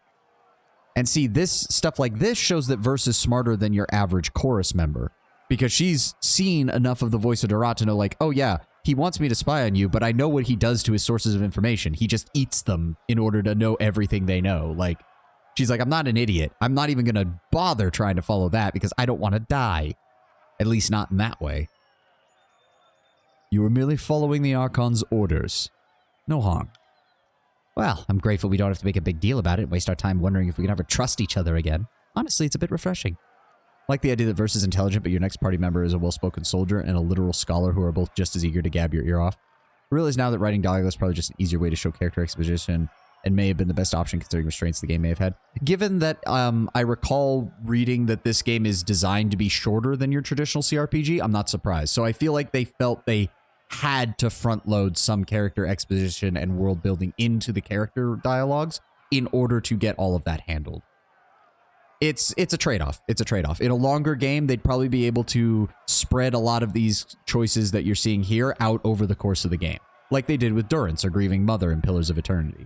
And see, this stuff like this shows that Verse is smarter than your average chorus member. Because she's seen enough of the voice of Nerat to know, like, oh yeah, he wants me to spy on you, but I know what he does to his sources of information. He just eats them in order to know everything they know. Like, she's like, I'm not an idiot. I'm not even going to bother trying to follow that because I don't want to die. At least not in that way. You were merely following the Archon's orders. No harm. Well, I'm grateful we don't have to make a big deal about it and waste our time wondering if we can ever trust each other again. Honestly, it's a bit refreshing. I like the idea that Verse is intelligent, but your next party member is a well-spoken soldier and a literal scholar who are both just as eager to gab your ear off. I realize now that writing dialogue is probably just an easier way to show character exposition and may have been the best option considering restraints the game may have had. Given that I recall reading that this game is designed to be shorter than your traditional CRPG, I'm not surprised. So I feel like they felt they had to front load some character exposition and world building into the character dialogues in order to get all of that handled. It's a trade-off. It's a trade-off. In a longer game, they'd probably be able to spread a lot of these choices that you're seeing here out over the course of the game, like they did with Durance or Grieving Mother in Pillars of Eternity.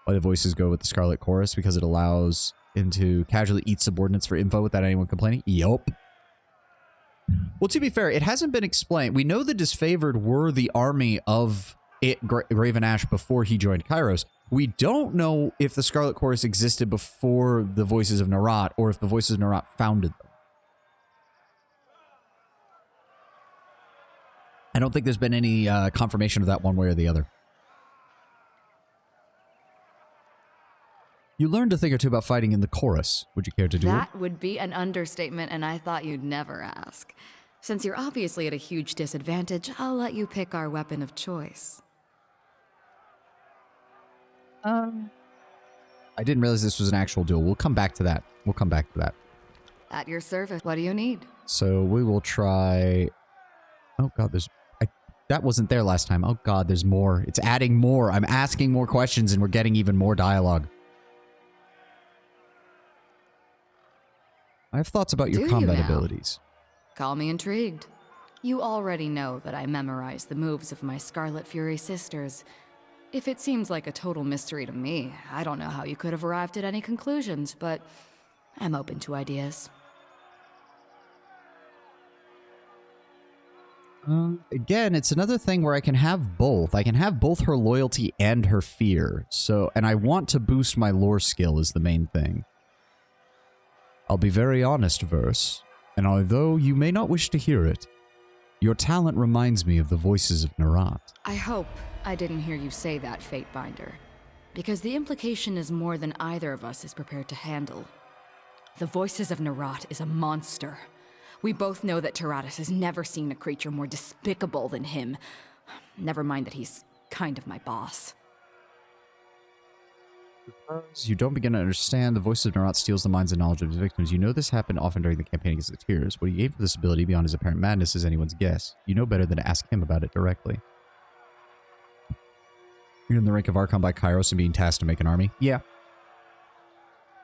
Why the voices go with the Scarlet Chorus? Because it allows him to casually eat subordinates for info without anyone complaining? Yup. Well, to be fair, it hasn't been explained. We know the Disfavored were the army of Graven Ash before he joined Kairos. We don't know if the Scarlet Chorus existed before the Voices of Narat, or if the Voices of Narat founded them. I don't think there's been any confirmation of that one way or the other. You learned a thing or two about fighting in the chorus. Would you care to do it? That would be an understatement, and I thought you'd never ask. Since you're obviously at a huge disadvantage, I'll let you pick our weapon of choice. I didn't realize this was an actual duel. We'll come back to that. We'll come back to that. At your service. What do you need? So we will try... Oh, God, there's... That wasn't there last time. Oh, God, there's more. It's adding more. I'm asking more questions, and we're getting even more dialogue. I have thoughts about your combat abilities. Call me intrigued. You already know that I memorize the moves of my Scarlet Fury sisters. If it seems like a total mystery to me, I don't know how you could have arrived at any conclusions, but I'm open to ideas. Again, it's another thing where I can have both. I can have both her loyalty and her fear. And I want to boost my lore skill is the main thing. I'll be very honest, Verse, and although you may not wish to hear it, your talent reminds me of the Voices of Narat. I hope I didn't hear you say that, Fatebinder, because the implication is more than either of us is prepared to handle. The Voices of Narat is a monster. We both know that Taratus has never seen a creature more despicable than him. Never mind that he's kind of my boss. You don't begin to understand. The Voices of Narat steals the minds and knowledge of his victims. You know this happened often during the campaign against the Tears. What he gave for this ability beyond his apparent madness is anyone's guess. You know better than to ask him about it directly. You're in the rank of Archon by Kairos and being tasked to make an army? Yeah.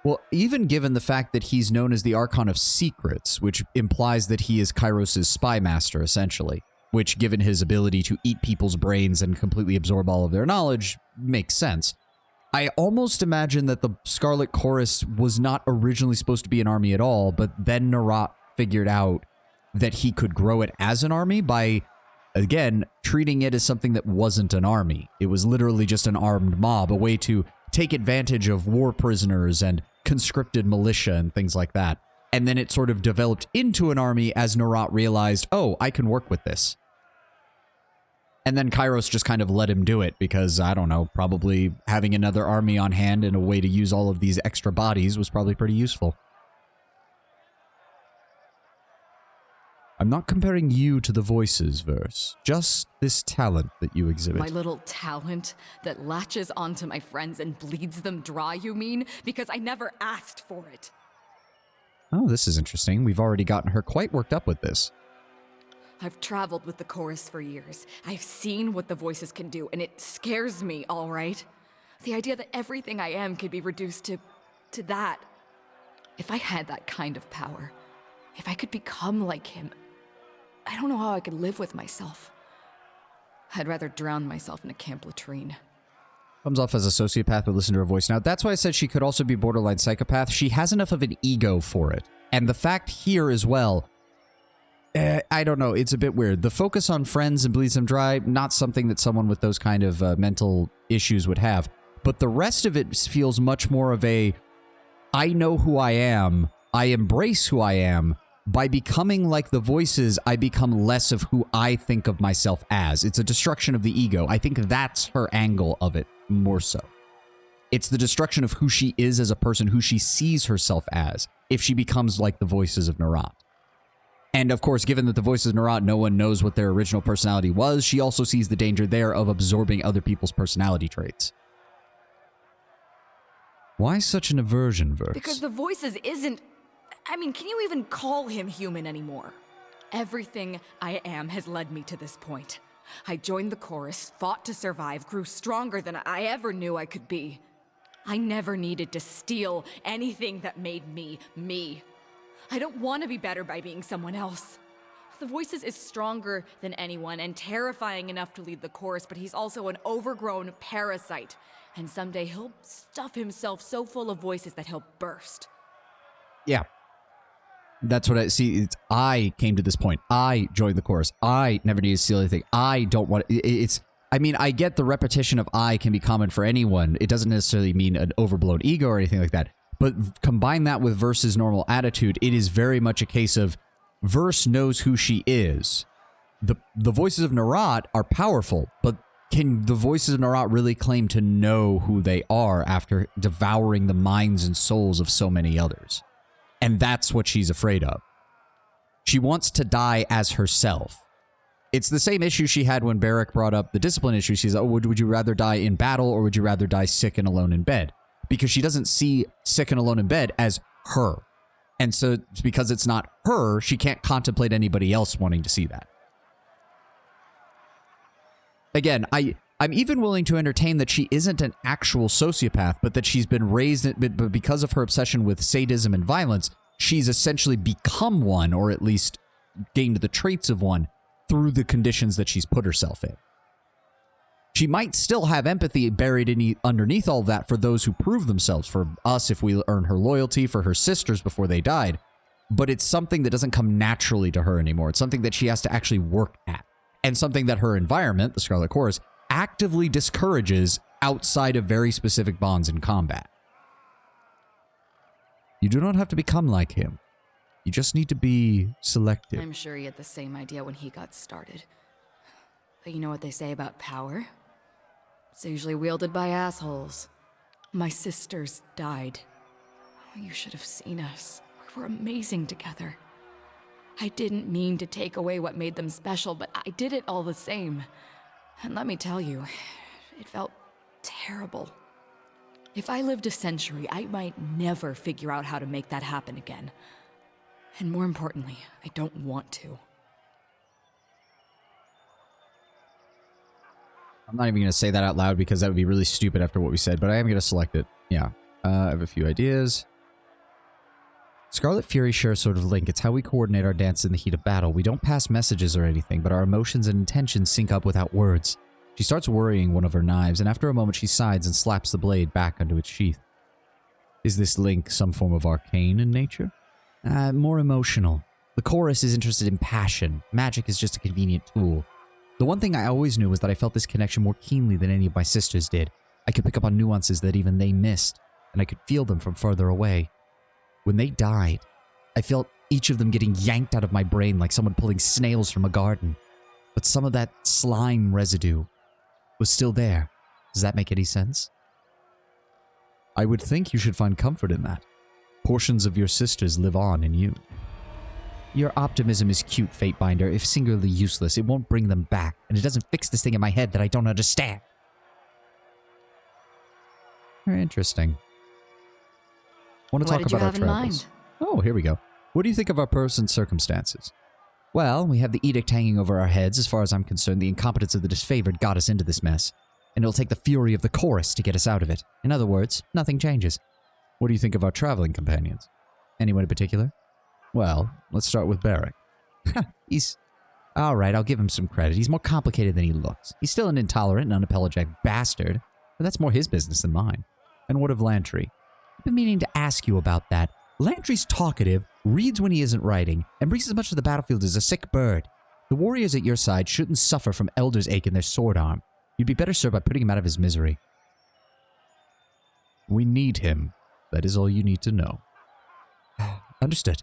Well, even given the fact that he's known as the Archon of Secrets, which implies that he is Kairos' spy master, essentially, which, given his ability to eat people's brains and completely absorb all of their knowledge, makes sense. I almost imagine that the Scarlet Chorus was not originally supposed to be an army at all, but then Narat figured out that he could grow it as an army by, again, treating it as something that wasn't an army. It was literally just an armed mob, a way to take advantage of war prisoners and conscripted militia and things like that. And then it sort of developed into an army as Narat realized, oh, I can work with this. And then Kairos just kind of let him do it because, I don't know, probably having another army on hand and a way to use all of these extra bodies was probably pretty useful. I'm not comparing you to the Voices, Verse. Just this talent that you exhibit. My little talent that latches onto my friends and bleeds them dry, you mean? Because I never asked for it. Oh, this is interesting. We've already gotten her quite worked up with this. I've traveled with the chorus for years. I've seen what the Voices can do, and it scares me, all right? The idea that everything I am could be reduced to that. If I had that kind of power, if I could become like him, I don't know how I could live with myself. I'd rather drown myself in a camp latrine. Comes off as a sociopath, but listen to her voice. Now, that's why I said she could also be borderline psychopath. She has enough of an ego for it. And the fact here as well, I don't know, it's a bit weird. The focus on friends and bleeds them dry, not something that someone with those kind of mental issues would have. But the rest of it feels much more of a, I know who I am, I embrace who I am. By becoming like the Voices, I become less of who I think of myself as. It's a destruction of the ego. I think that's her angle of it, more so. It's the destruction of who she is as a person, who she sees herself as, if she becomes like the Voices of Narat. And of course, given that the Voices of Narat, no one knows what their original personality was, she also sees the danger there of absorbing other people's personality traits. Why such an aversion, Verse? Because the Voices isn't... I mean, can you even call him human anymore? Everything I am has led me to this point. I joined the chorus, fought to survive, grew stronger than I ever knew I could be. I never needed to steal anything that made me, me. I don't want to be better by being someone else. The Voices is stronger than anyone and terrifying enough to lead the chorus, but he's also an overgrown parasite. And someday he'll stuff himself so full of voices that he'll burst. Yeah. That's what I see. I came to this point. I joined the chorus. I never needed to steal anything. I don't want it's. I mean, I get the repetition of I can be common for anyone. It doesn't necessarily mean an overblown ego or anything like that. But combine that with Verse's normal attitude, it is very much a case of Verse knows who she is. The voices of Narat are powerful, but can the voices of Narat really claim to know who they are after devouring the minds and souls of so many others? And that's what she's afraid of. She wants to die as herself. It's the same issue she had when Barrack brought up the discipline issue. She's like, oh, would you rather die in battle or would you rather die sick and alone in bed? Because she doesn't see sick and alone in bed as her. And so because it's not her, she can't contemplate anybody else wanting to see that. Again, I'm even willing to entertain that she isn't an actual sociopath, but that she's been raised, but because of her obsession with sadism and violence, she's essentially become one, or at least gained the traits of one, through the conditions that she's put herself in. She might still have empathy buried underneath all of that for those who prove themselves, for us if we earn her loyalty, for her sisters before they died, but it's something that doesn't come naturally to her anymore. It's something that she has to actually work at, and something that her environment, the Scarlet Chorus, actively discourages outside of very specific bonds in combat. You do not have to become like him. You just need to be selective. I'm sure he had the same idea when he got started. But you know what they say about power? It's usually wielded by assholes. My sisters died. Oh, you should have seen us. We were amazing together. I didn't mean to take away what made them special, but I did it all the same. And let me tell you, it felt terrible. If I lived a century, I might never figure out how to make that happen again. And more importantly, I don't want to. I'm not even going to say that out loud because that would be really stupid after what we said, but I am going to select it. Yeah. I have a few ideas. Scarlet Fury shares sort of link. It's how we coordinate our dance in the heat of battle. We don't pass messages or anything, but our emotions and intentions sync up without words. She starts worrying one of her knives, and after a moment she sighs and slaps the blade back onto its sheath. Is this link some form of arcane in nature? More emotional. The chorus is interested in passion. Magic is just a convenient tool. The one thing I always knew was that I felt this connection more keenly than any of my sisters did. I could pick up on nuances that even they missed, and I could feel them from further away. When they died, I felt each of them getting yanked out of my brain like someone pulling snails from a garden. But some of that slime residue was still there. Does that make any sense? I would think you should find comfort in that. Portions of your sisters live on in you. Your optimism is cute, Fatebinder. If singularly useless, it won't bring them back, and it doesn't fix this thing in my head that I don't understand. Very interesting. Want to talk about our travels? Oh, here we go. What do you think of our person's circumstances? Well, we have the edict hanging over our heads. As far as I'm concerned, the incompetence of the disfavored got us into this mess, and it'll take the fury of the chorus to get us out of it. In other words, nothing changes. What do you think of our traveling companions? Anyone in particular? Well, let's start with Barrack. He's... Alright, I'll give him some credit. He's more complicated than he looks. He's still an intolerant and unapologetic bastard, but that's more his business than mine. And what of Lantry? I've been meaning to ask you about that. Lantry's talkative, reads when he isn't writing, and brings as much to the battlefield as a sick bird. The warriors at your side shouldn't suffer from elder's ache in their sword arm. You'd be better served by putting him out of his misery. We need him. That is all you need to know. Understood.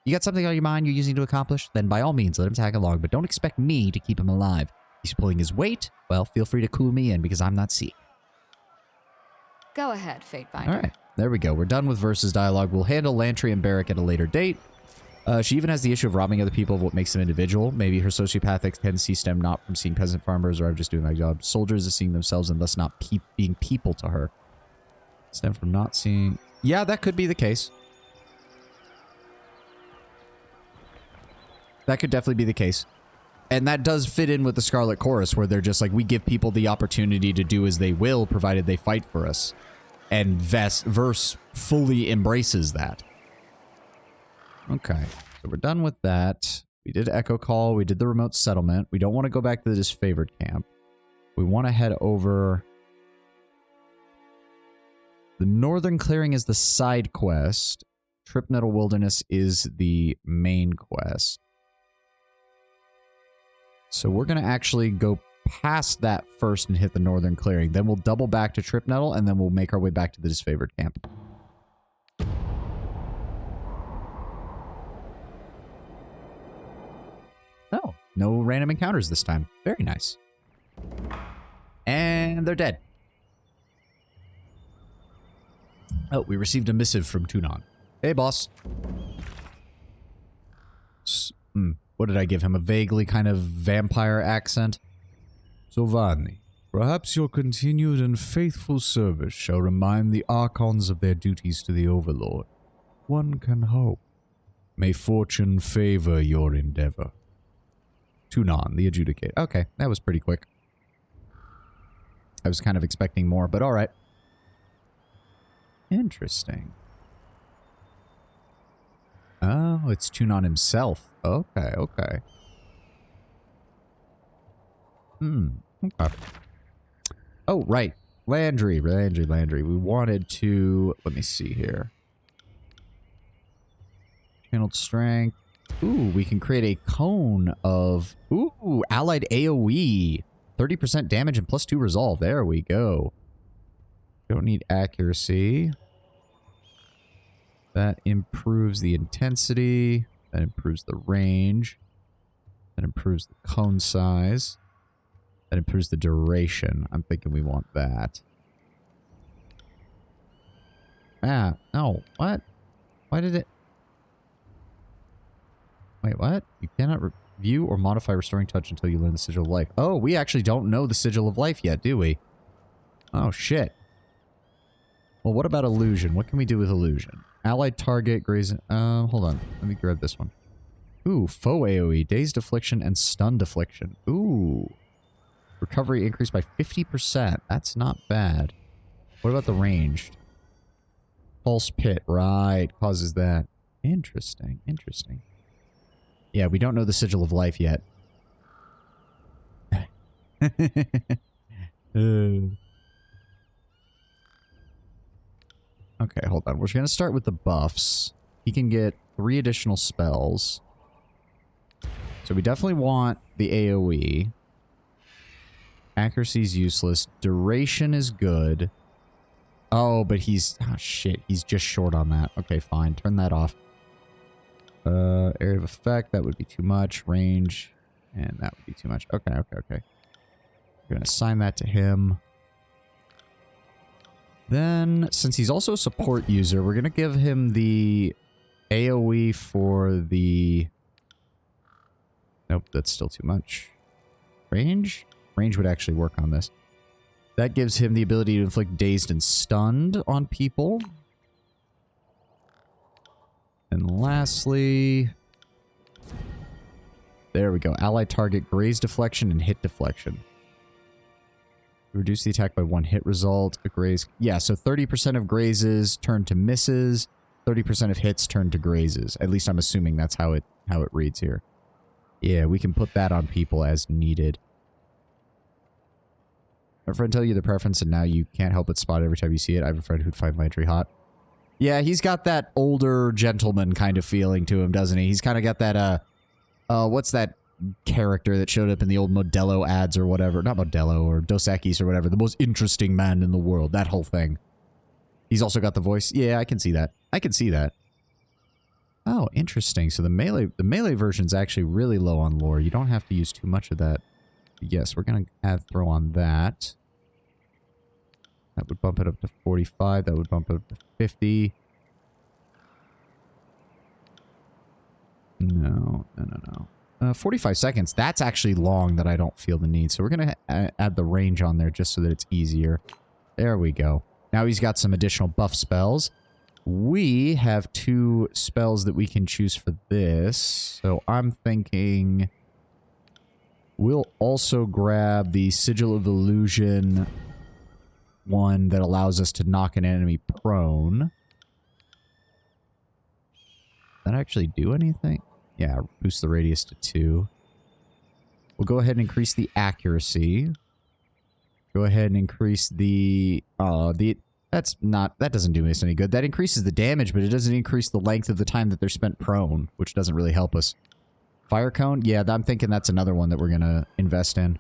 You got something on your mind you're using to accomplish? Then by all means, let him tag along, but don't expect me to keep him alive. He's pulling his weight? Well, feel free to clue me in, because I'm not seeing. Go ahead, Fatebinder. Alright, there we go. We're done with Versus dialogue. We'll handle Lantry and Barrack at a later date. She even has the issue of robbing other people of what makes them individual. Maybe her sociopathic tendencies stem not from seeing peasant farmers, or I'm just doing my job. Soldiers are seeing themselves and thus not being people to her. Stem from not seeing... Yeah, that could be the case. That could definitely be the case. And that does fit in with the Scarlet Chorus, where they're just like, we give people the opportunity to do as they will, provided they fight for us. And Verse fully embraces that. Okay, so we're done with that. We did Echo Call, we did the remote settlement. We don't want to go back to the disfavored camp. We want to head over... The Northern Clearing is the side quest. Trip Nettle Wilderness is the main quest. So we're going to actually go past that first and hit the Northern Clearing. Then we'll double back to Trip Nettle, and then we'll make our way back to the disfavored camp. Oh, no random encounters this time. Very nice. And they're dead. Oh, we received a missive from Tunon. Hey, boss. What did I give him? A vaguely kind of vampire accent? Sovani, perhaps your continued and faithful service shall remind the Archons of their duties to the Overlord. One can hope. May fortune favor your endeavor. Tunon, the Adjudicate. Okay, that was pretty quick. I was kind of expecting more, but alright. Interesting. Oh, it's Tunon himself. Okay, okay. Okay. Oh, right. Landry. We wanted to... Let me see here. Channeled Strength. Ooh, we can create a cone of... Ooh, allied AoE. 30% damage and +2 resolve. There we go. Don't need accuracy. That improves the intensity. That improves the range. That improves the cone size. That improves the duration. I'm thinking we want that. Ah, no. What? Why did it... Wait, what? You cannot review or modify Restoring Touch until you learn the Sigil of Life. Oh, we actually don't know the Sigil of Life yet, do we? Oh, shit. Well, what about Illusion? What can we do with Illusion? Allied target, graze... hold on. Let me grab this one. Ooh, Foe AoE, Dazed Affliction, and Stunned Affliction. Ooh. Recovery increased by 50%. That's not bad. What about the ranged? Pulse Pit, right. Causes that. Interesting, interesting. Yeah, we don't know the Sigil of Life yet. Okay, hold on. We're going to start with the buffs. He can get 3 additional spells. So we definitely want the AoE. Accuracy is useless. Duration is good. Oh, but he's... Oh, shit. He's just short on that. Okay, fine. Turn that off. Area of effect. That would be too much. Range. And that would be too much. Okay, okay, okay. We're going to assign that to him. Then, since he's also a support user, we're going to give him the AoE for the... Nope, that's still too much. Range? Range would actually work on this. That gives him the ability to inflict dazed and stunned on people. And lastly... There we go. Allied target, graze deflection, and hit deflection. Reduce the attack by 1 hit result. A graze... Yeah, so 30% of grazes turn to misses. 30% of hits turn to grazes. At least I'm assuming that's how it reads here. Yeah, we can put that on people as needed. My friend tell you the preference and now you can't help but spot it every time you see it. I have a friend who'd find my entry hot. Yeah, he's got that older gentleman kind of feeling to him, doesn't he? He's kind of got that, what's that character that showed up in the old Modelo ads or whatever? Not Modelo, or Dos Equis or whatever. The most interesting man in the world. That whole thing. He's also got the voice. Yeah, I can see that. I can see that. Oh, interesting. So the melee version's actually really low on lore. You don't have to use too much of that. Yes, we're going to throw on that. That would bump it up to 45. That would bump it up to 50. No. 45 seconds. That's actually long that I don't feel the need. So we're going to add the range on there just so that it's easier. There we go. Now he's got some additional buff spells. We have 2 spells that we can choose for this. So I'm thinking we'll also grab the Sigil of Illusion one that allows us to knock an enemy prone. Does that actually do anything? Yeah, boost the radius to 2. We'll go ahead and increase the accuracy. Go ahead and increase that doesn't do us any good. That increases the damage, but it doesn't increase the length of the time that they're spent prone, which doesn't really help us. Fire cone? Yeah, I'm thinking that's another one that we're going to invest in.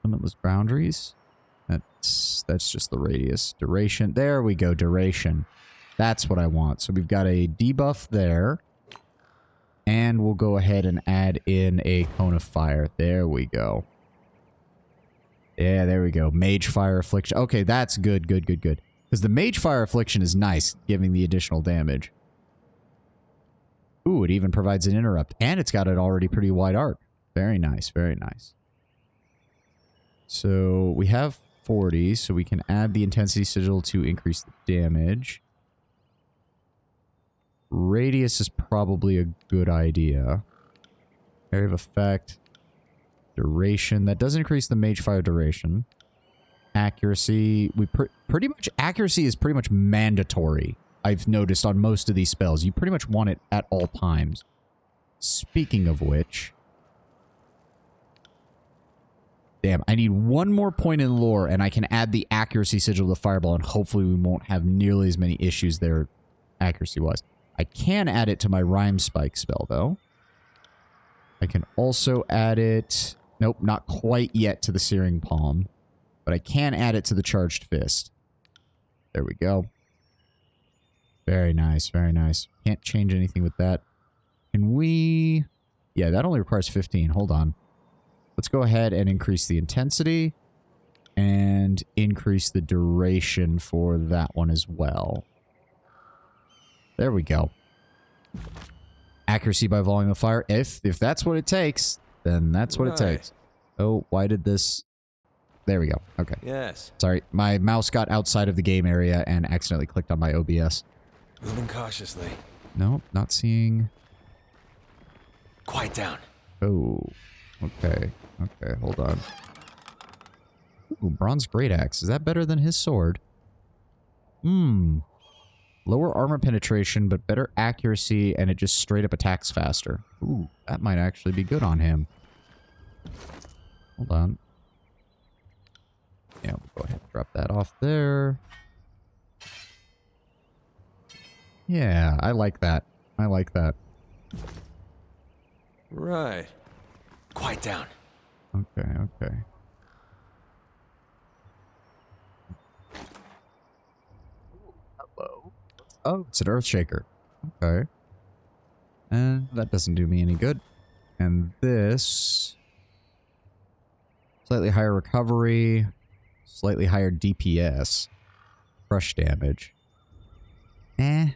Limitless boundaries? That's just the radius. Duration. There we go, duration. That's what I want. So we've got a debuff there. And we'll go ahead and add in a cone of fire. There we go. Yeah, there we go. Mage Fire Affliction. Okay, that's good, good, good, good. Because the Mage Fire Affliction is nice, giving the additional damage. Ooh, it even provides an interrupt. And it's got an already pretty wide arc. Very nice, very nice. So, we have 40, so we can add the Intensity Sigil to increase the damage. Radius is probably a good idea. Area of Effect. Duration. That does increase the Mage Fire duration. Accuracy. Pretty much accuracy is pretty much mandatory. I've noticed on most of these spells. You pretty much want it at all times. Speaking of which. Damn, I need one more point in lore and I can add the accuracy sigil to the fireball and hopefully we won't have nearly as many issues there accuracy-wise. I can add it to my Rhyme Spike spell though. I can also add it... Nope, not quite yet to the Searing Palm. But I can add it to the Charged Fist. There we go. Very nice, very nice. Can't change anything with that. Can we... Yeah, that only requires 15. Hold on. Let's go ahead and increase the intensity. And increase the duration for that one as well. There we go. Accuracy by volume of fire. If that's what it takes, then that's what it takes. Oh, why did this... There we go. Okay. Yes. Sorry, my mouse got outside of the game area and accidentally clicked on my OBS. Moving cautiously. Nope, not seeing... Quiet down. Oh, okay. Okay, hold on. Ooh, bronze great axe. Is that better than his sword? Lower armor penetration, but better accuracy, and it just straight up attacks faster. Ooh, that might actually be good on him. Hold on. Yeah, we'll go ahead and drop that off there. Yeah, I like that. I like that. Right. Quiet down. Okay, okay. Hello. Oh, it's an Earthshaker. Okay. And that doesn't do me any good. And this... Slightly higher recovery. Slightly higher DPS. Crush damage. I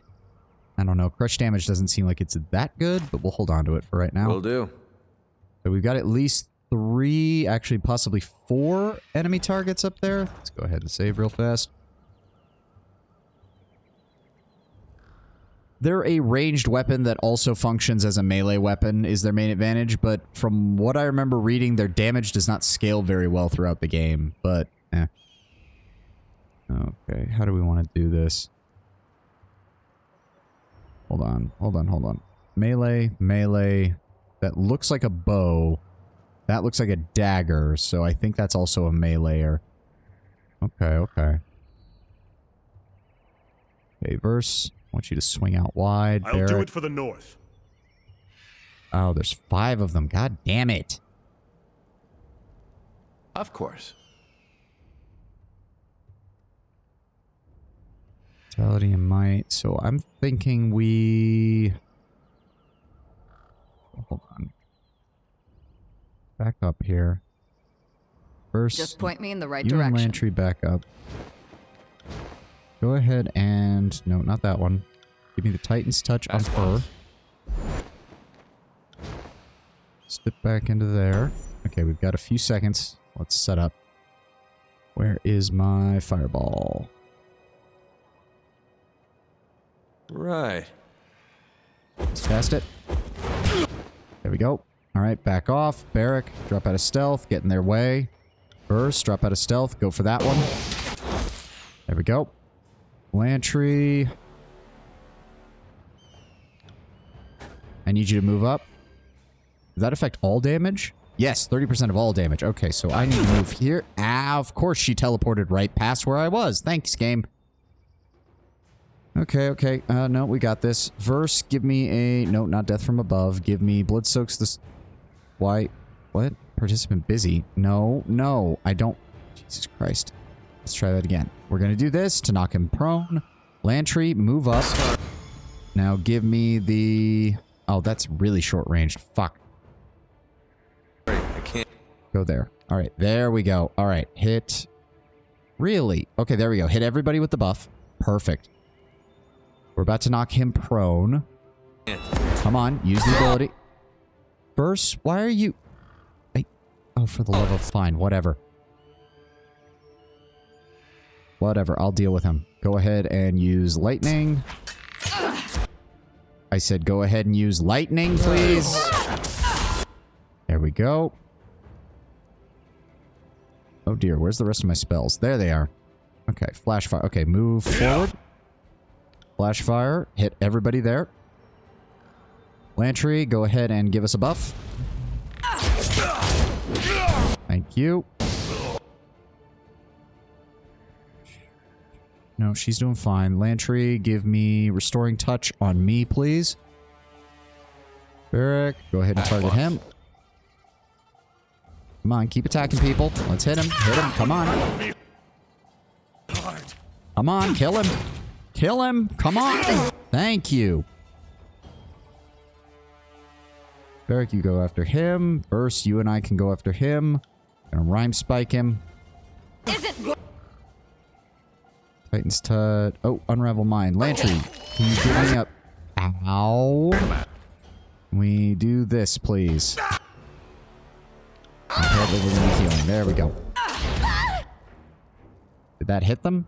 don't know. Crush damage doesn't seem like it's that good, but we'll hold on to it for right now. Will do. So we've got at least 3, actually possibly 4 enemy targets up there. Let's go ahead and save real fast. They're a ranged weapon that also functions as a melee weapon is their main advantage, but from what I remember reading, their damage does not scale very well throughout the game, but Okay, how do we want to do this? Hold on, hold on, hold on. Melee, melee. That looks like a bow. That looks like a dagger, so I think that's also a meleeer. Okay, okay. Okay, verse. I want you to swing out wide. I'll do it for the north. Oh, there's 5 of them. God damn it. Of course. Vitality and might. So I'm thinking we... Hold on. Back up here. First, Just point me in the right you and direction. Lantry back up. Go ahead and... No, not that one. Give me the Titan's Touch on her. Step back into there. Okay, we've got a few seconds. Let's set up. Where is my fireball? Right. Let's cast it. There we go. Alright, back off. Barrack, drop out of stealth, get in their way. Burst, drop out of stealth, go for that one. There we go. Lantry. I need you to move up. Does that affect all damage? Yes, 30% of all damage. Okay, so I need to move here. Ah, of course she teleported right past where I was. Thanks, game. Okay, okay. No, we got this. Verse, give me a... No, not Death from Above. Give me Blood Soaks this... Why? What? Participant busy. No, no. I don't... Jesus Christ. Let's try that again. We're gonna do this to knock him prone. Lantry, move up. Now give me the... Oh, that's really short range. Fuck. I can't. Go there. Alright, there we go. Alright, hit... Really? Okay, there we go. Hit everybody with the buff. Perfect. We're about to knock him prone. Come on, use the ability. Burst, why are you... Oh, for the love of... Fine, whatever. Whatever, I'll deal with him. Go ahead and use lightning. I said go ahead and use lightning, please. There we go. Oh dear, where's the rest of my spells? There they are. Okay, flash fire. Okay, move forward. Flash fire, hit everybody there. Lantry, go ahead and give us a buff. Thank you. No, she's doing fine. Lantry, give me Restoring Touch on me, please. Barrack, go ahead and target him. Come on, keep attacking people. Let's hit him. Hit him. Come on. Come on, kill him. Kill him. Come on. Thank you. Barrack, you go after him. Verse, you and I can go after him. Gonna rhyme spike him. Titan's Tut. Oh, Unravel Mind. Lantry, can you give me up? Ow. Can we do this, please? Healing. There we go. Did that hit them?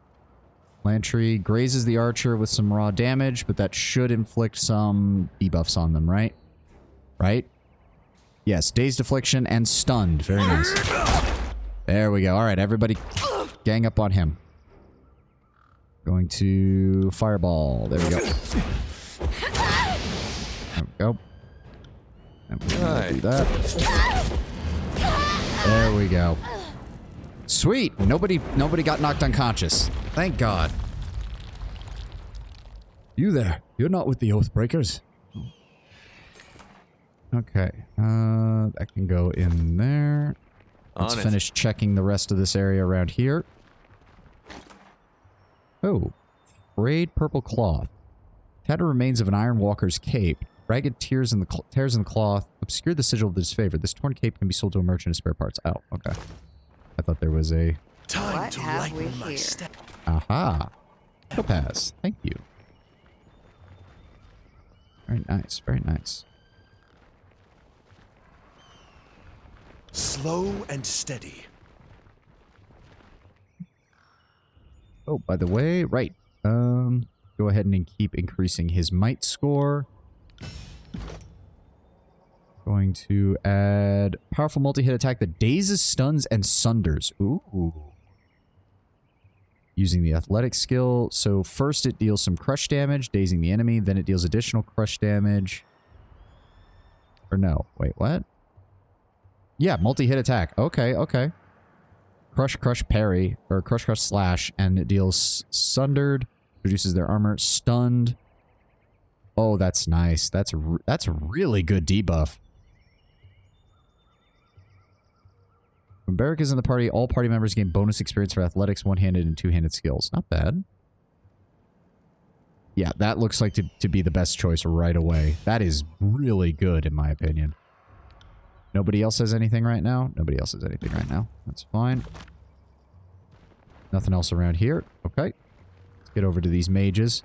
Lantry grazes the archer with some raw damage, but that should inflict some debuffs on them, right? Right? Yes, Dazed Affliction and Stunned. Very nice. There we go. Alright, everybody gang up on him. Going to Fireball. There we go. There we go. And we're gonna do that. There we go. Sweet! Nobody got knocked unconscious. Thank God. You there. You're not with the Oathbreakers. Okay. That can go in there. Let's finish checking the rest of this area around here. Oh. Frayed purple cloth. Tattered remains of an Iron Walker's cape. Ragged tears in the cloth obscure the sigil of the disfavored. This torn cape can be sold to a merchant as spare parts. Oh, okay. I thought there was a... What have we here? Aha. Topaz. Thank you. Very nice. Very nice. Slow and steady. Oh, by the way, right. Go ahead and keep increasing his might score. Going to add powerful multi-hit attack that dazes, stuns, and sunders. Ooh. Using the athletic skill. So first it deals some crush damage, dazing the enemy. Then it deals additional crush damage. Or no. Wait, what? Yeah, multi-hit attack. Okay, okay. Crush, crush, parry. Or crush, crush, slash. And it deals sundered. Reduces their armor. Stunned. Oh, that's nice. That's a really good debuff. When Barrack is in the party, all party members gain bonus experience for athletics, one-handed, and two-handed skills. Not bad. Yeah, that looks like to be the best choice right away. That is really good, in my opinion. Nobody else has anything right now? Nobody else has anything right now. That's fine. Nothing else around here. Okay. Let's get over to these mages.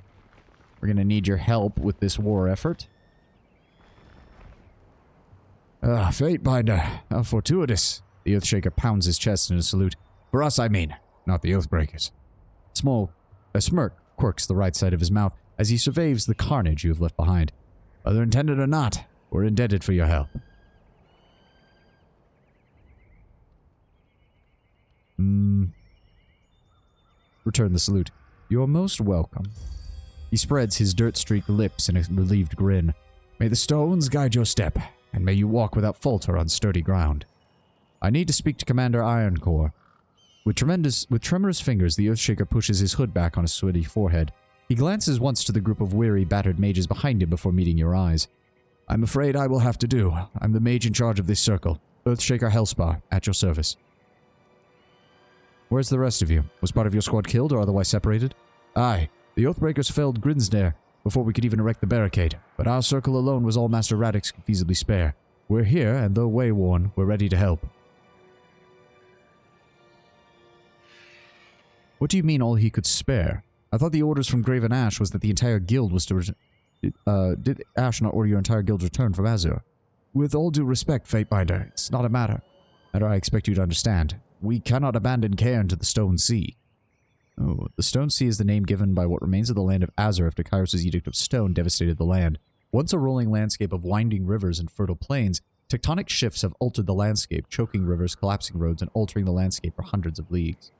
We're going to need your help with this war effort. Fatebinder. How fortuitous. The Earthshaker pounds his chest in a salute. For us, I mean. not the Oathbreakers. A smirk quirks the right side of his mouth as he surveys the carnage you have left behind. Whether intended or not, we're indebted for your help. Return the salute. You're most welcome. He spreads his dirt-streaked lips in a relieved grin. May the stones guide your step, and may you walk without falter on sturdy ground. I need to speak to Commander Ironcore. With tremorous fingers, the Earthshaker pushes his hood back on his sweaty forehead. He glances once to the group of weary, battered mages behind him before meeting your eyes. I'm afraid I will have to do. I'm the mage in charge of this circle. Earthshaker Hellspar, at your service. Where's the rest of you? Was part of your squad killed or otherwise separated? Aye, the Oathbreakers felled Grinsnare before we could even erect the barricade, but our circle alone was all Master Radix could feasibly spare. We're here, and though wayworn, we're ready to help. What do you mean all he could spare? I thought the orders from Graven Ash was that the entire guild was to did Ash not order your entire guild's return from Azure? With all due respect, Fatebinder, it's not a matter. Matter I expect you to understand. We cannot abandon Cairn to the Stone Sea. Oh, the Stone Sea is the name given by what remains of the land of Azure after Kairos' Edict of Stone devastated the land. Once a rolling landscape of winding rivers and fertile plains, tectonic shifts have altered the landscape, choking rivers, collapsing roads, and altering the landscape for hundreds of leagues.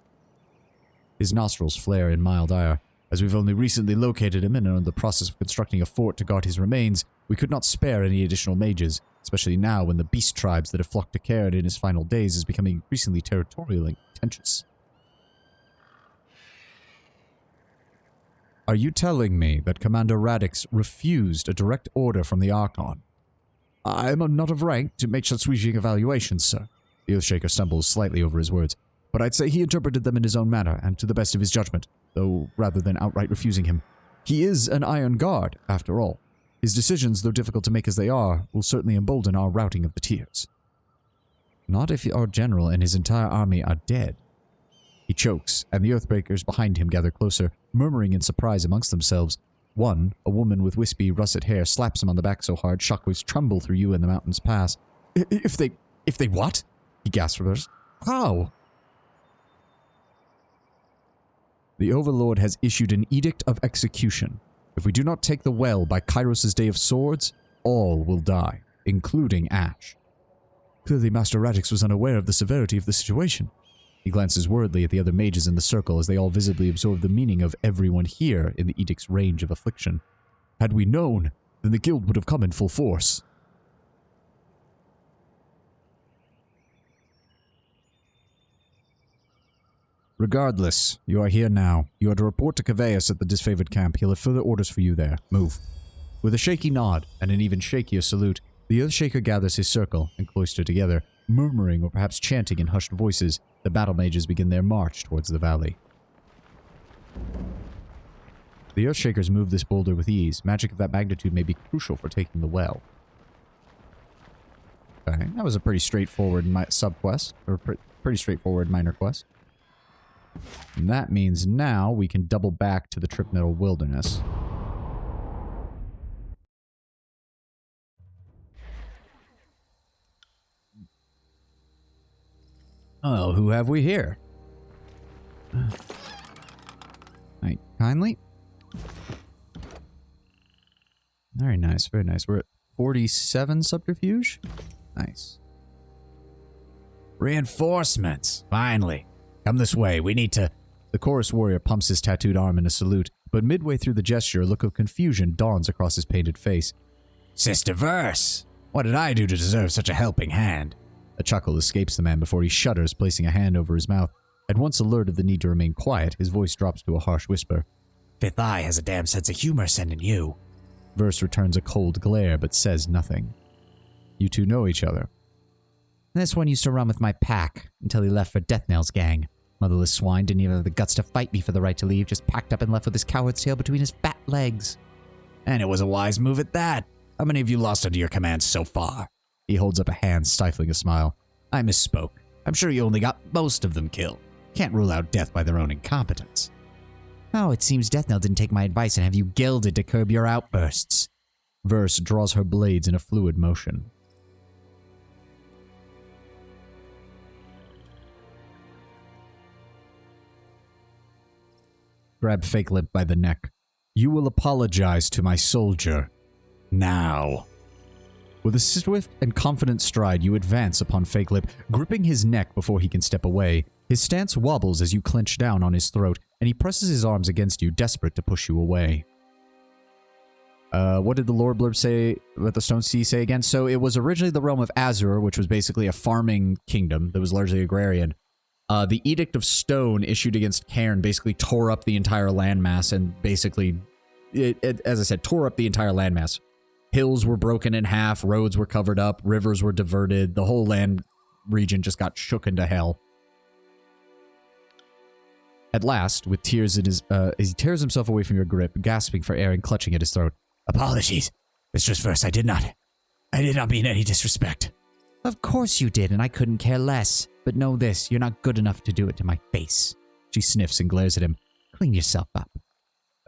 His nostrils flare in mild ire. As we've only recently located him and are in the process of constructing a fort to guard his remains, we could not spare any additional mages, especially now when the beast tribes that have flocked to Cairn in his final days is becoming increasingly territorial and contentious. Are you telling me that Commander Radix refused a direct order from the Archon? I am not of rank to make such sweeping evaluations, sir. The Earthshaker stumbles slightly over his words, but I'd say he interpreted them in his own manner and to the best of his judgment, though rather than outright refusing him. He is an Iron Guard, after all. His decisions, though difficult to make as they are, will certainly embolden our routing of the tiers. Not if our general and his entire army are dead. He chokes, and the Earthbreakers behind him gather closer, murmuring in surprise amongst themselves. One, a woman with wispy, russet hair, slaps him on the back so hard shockwaves tremble through you and the mountains pass. If they what? He gasps. How? The Overlord has issued an edict of execution. If we do not take the well by Kairos' Day of Swords, all will die, including Ash. Clearly Master Radix was unaware of the severity of the situation. He glances worriedly at the other mages in the circle as they all visibly absorb the meaning of everyone here in the edict's range of affliction. Had we known, then the guild would have come in full force. Regardless, you are here now. You are to report to Caveus at the disfavored camp. He'll have further orders for you there. Move. With a shaky nod and an even shakier salute, the Earthshaker gathers his circle and cloister together, murmuring or perhaps chanting in hushed voices. The battle mages begin their march towards the valley. The Earthshakers move this boulder with ease. Magic of that magnitude may be crucial for taking the well. Okay, that was a pretty straightforward sub-quest, or pretty straightforward minor quest. And that means now we can double back to the Tripmetal Wilderness. Oh, who have we here? Right, kindly. Very nice, very nice. We're at 47 subterfuge? Nice. Reinforcements! Finally! Come this way, we need to... The chorus warrior pumps his tattooed arm in a salute, but midway through the gesture, a look of confusion dawns across his painted face. Sister Verse! What did I do to deserve such a helping hand? A chuckle escapes the man before he shudders, placing a hand over his mouth. At once alert of the need to remain quiet, his voice drops to a harsh whisper. Fifth Eye has a damn sense of humor sending you. Verse returns a cold glare, but says nothing. You two know each other. This one used to run with my pack, until he left for Deathnail's gang. Motherless swine didn't even have the guts to fight me for the right to leave, just packed up and left with his coward's tail between his fat legs. And it was a wise move at that. How many of you lost under your command so far? He holds up a hand, stifling a smile. I misspoke. I'm sure you only got most of them killed. Can't rule out death by their own incompetence. Oh, it seems Deathnail didn't take my advice and have you gilded to curb your outbursts. Verse draws her blades in a fluid motion. grab Fake Lip by the neck. You will apologize to my soldier. Now. With a swift and confident stride, you advance upon Fake Lip, gripping his neck before he can step away. His stance wobbles as you clench down on his throat, and he presses his arms against you, desperate to push you away. What did the lore blurb say, what the Stone Sea say again? So it was originally the realm of Azur, which was basically a farming kingdom that was largely agrarian. The Edict of Stone issued against Cairn basically tore up the entire landmass and basically, as I said, tore up the entire landmass. Hills were broken in half, roads were covered up, rivers were diverted, the whole land region just got shook into hell. At last, with tears in his, as he tears himself away from your grip, gasping for air and clutching at his throat. Apologies. Mistress Verse, I did not mean any disrespect. Of course you did, and I couldn't care less. But know this, you're not good enough to do it to my face. She sniffs and glares at him. Clean yourself up.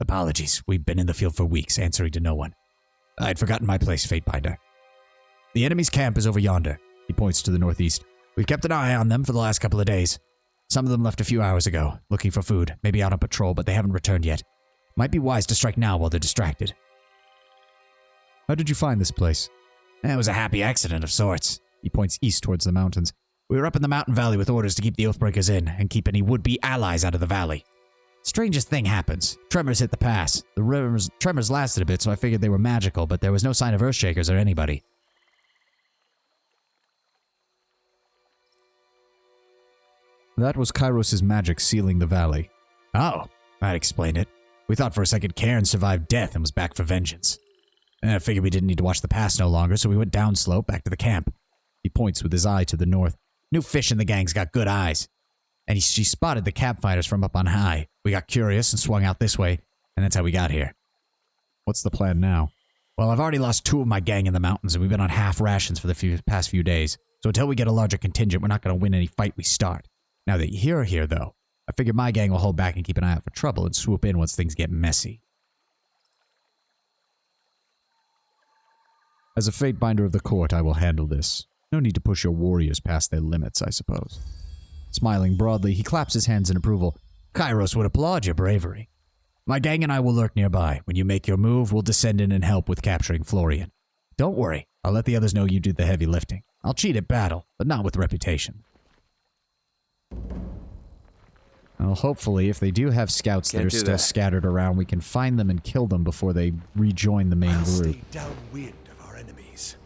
Apologies. We've been in the field for weeks, answering to no one. I'd forgotten my place, Fatebinder. The enemy's camp is over yonder. He points to the northeast. We've kept an eye on them for the last couple of days. Some of them left a few hours ago, looking for food, maybe out on patrol, but they haven't returned yet. Might be wise to strike now while they're distracted. How did you find this place? It was a happy accident of sorts. He points east towards the mountains. We were up in the mountain valley with orders to keep the Oathbreakers in and keep any would-be allies out of the valley. Strangest thing happens. Tremors hit the pass. The tremors lasted a bit, so I figured they were magical, but there was no sign of Earthshakers or anybody. That was Kairos' magic sealing the valley. Oh, that explained it. We thought for a second Cairn survived death and was back for vengeance. I figured we didn't need to watch the pass no longer, so we went downslope back to the camp. He points with his eye to the north. New fish in the gang's got good eyes. And she spotted the campfighters from up on high. We got curious and swung out this way, and that's how we got here. What's the plan now? Well, I've already lost 2 of my gang in the mountains, and we've been on half rations for the past few days. So until we get a larger contingent, we're not going to win any fight we start. Now that you're here, though, I figure my gang will hold back and keep an eye out for trouble and swoop in once things get messy. As a Fatebinder of the court, I will handle this. No need to push your warriors past their limits, I suppose. Smiling broadly, he claps his hands in approval. Kairos would applaud your bravery. My gang and I will lurk nearby. When you make your move, we'll descend in and help with capturing Florian. Don't worry, I'll let the others know you did the heavy lifting. I'll cheat at battle, but not with reputation. Well, hopefully, if they do have scouts that are still scattered around, we can find them and kill them before they rejoin the main group. Stay downwind of our enemies.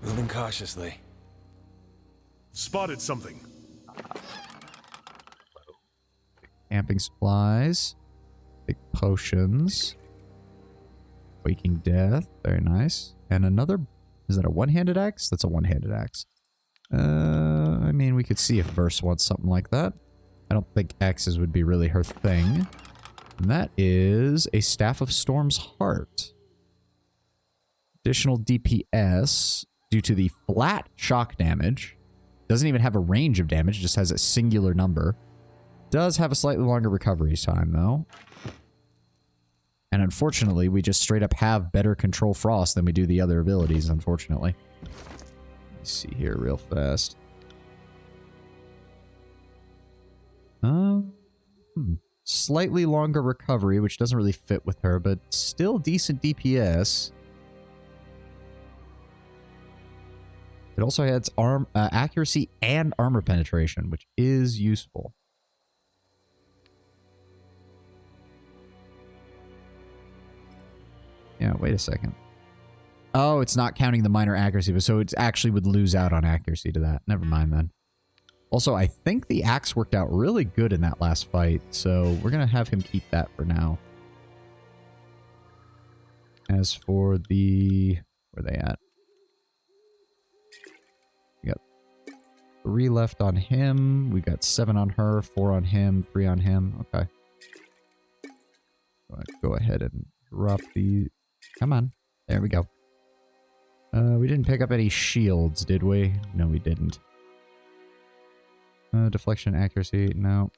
Moving cautiously. Spotted something. Camping supplies. Big potions. Waking Death. Very nice. And another... Is that a one-handed axe? That's a one-handed axe. I mean, we could see if Verse wants something like that. I don't think axes would be really her thing. And that is a Staff of Storm's Heart. Additional DPS due to the flat shock damage. Doesn't even have a range of damage, just has a singular number. Does have a slightly longer recovery time, though. And unfortunately, we just straight up have better control frost than we do the other abilities, unfortunately. Let's see here real fast. Slightly longer recovery, which doesn't really fit with her, but still decent DPS. It also has accuracy and armor penetration, which is useful. Yeah, wait a second. Oh, it's not counting the minor accuracy, but so it actually would lose out on accuracy to that. Never mind then. Also, I think the axe worked out really good in that last fight, so we're going to have him keep that for now. As for the... Where are they at? We got 3 left on him. We got 7 on her, 4 on him, 3 on him. Okay. Go ahead and drop the... Come on. There we go. We didn't pick up any shields, did we? No, we didn't. Deflection, accuracy, no.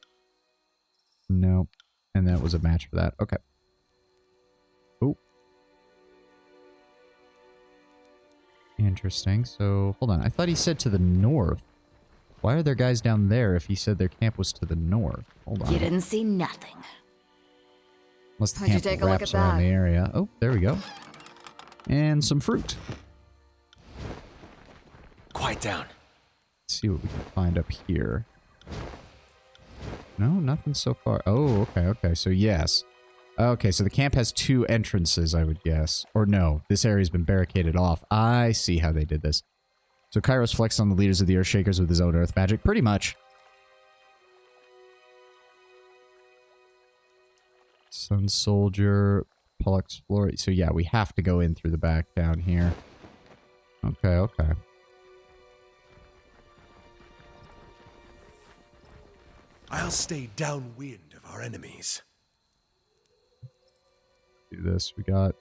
No. And that was a match for that. Okay. Oh. Interesting. So, hold on. I thought he said to the north. Why are there guys down there if he said their camp was to the north? Hold on. You didn't see nothing. Unless the How'd you camp take a look wraps at around that? the area. Oh, there we go. And some fruit. Quiet down. Let's see what we can find up here. No, nothing so far. Oh, okay. So yes. Okay, so the camp has 2 entrances, I would guess. Or no, this area's been barricaded off. I see how they did this. So Kairos flexed on the leaders of the Earthshakers with his own earth magic, pretty much. Sun Soldier, Pollux Floor. So yeah, we have to go in through the back down here. Okay. I'll stay downwind of our enemies. Do this. We got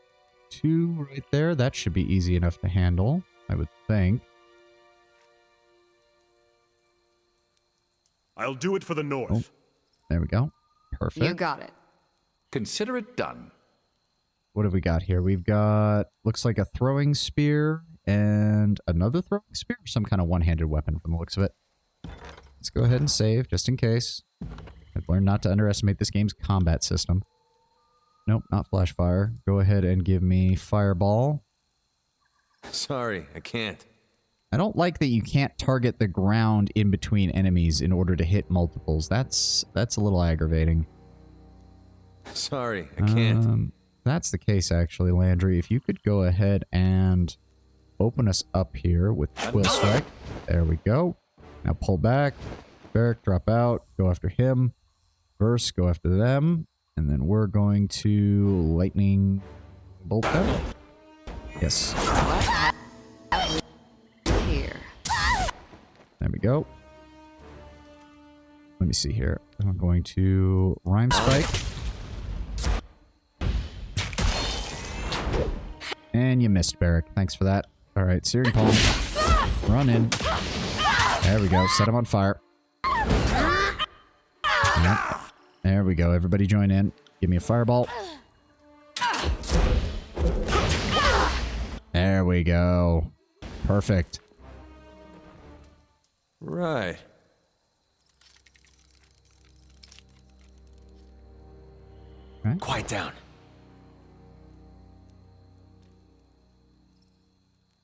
2 right there. That should be easy enough to handle, I would think. I'll do it for the north. Oh, there we go. Perfect. You got it. Consider it done. What have we got here? We've got, looks like a throwing spear and another throwing spear. Some kind of one-handed weapon from the looks of it. Let's go ahead and save, just in case. I've learned not to underestimate this game's combat system. Nope, not flash fire. Go ahead and give me fireball. Sorry, I can't. I don't like that you can't target the ground in between enemies in order to hit multiples. That's a little aggravating. Sorry, I can't. That's the case, actually, Landry. If you could go ahead and open us up here with Quill Strike. There we go. Now pull back. Barrack, drop out. Go after him. Verse, go after them. And then we're going to lightning bolt them. Yes. What have we here? There we go. Let me see here. I'm going to Rhyme Spike. And you missed, Barrack. Thanks for that. All right, Searing Palm. Run in. There we go. Set him on fire. Yep. There we go. Everybody join in. Give me a fireball. There we go. Perfect. Right. Okay. Quiet down.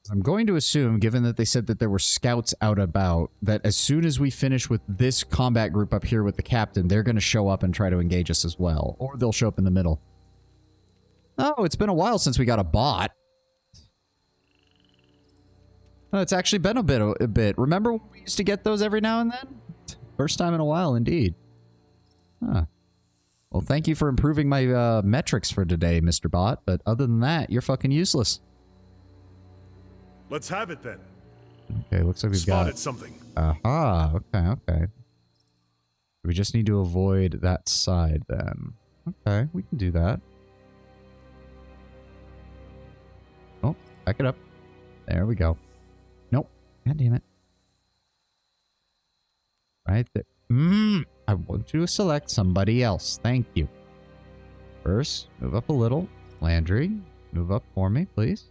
I'm going to assume, given that they said that there were scouts out about, that as soon as we finish with this combat group up here with the captain, they're going to show up and try to engage us as well. Or they'll show up in the middle. Oh, it's been a while since we got a bot. Oh, it's actually been a bit. Remember when we used to get those every now and then? First time in a while, indeed. Huh. Well, thank you for improving my metrics for today, Mr. Bot. But other than that, you're fucking useless. Let's have it then. Okay, looks like we've Spotted got... something. Aha, okay. We just need to avoid that side then. Okay, we can do that. Oh, back it up. There we go. Nope. God damn it. Right there. I want you to select somebody else. Thank you. First, move up a little. Landry, move up for me, please.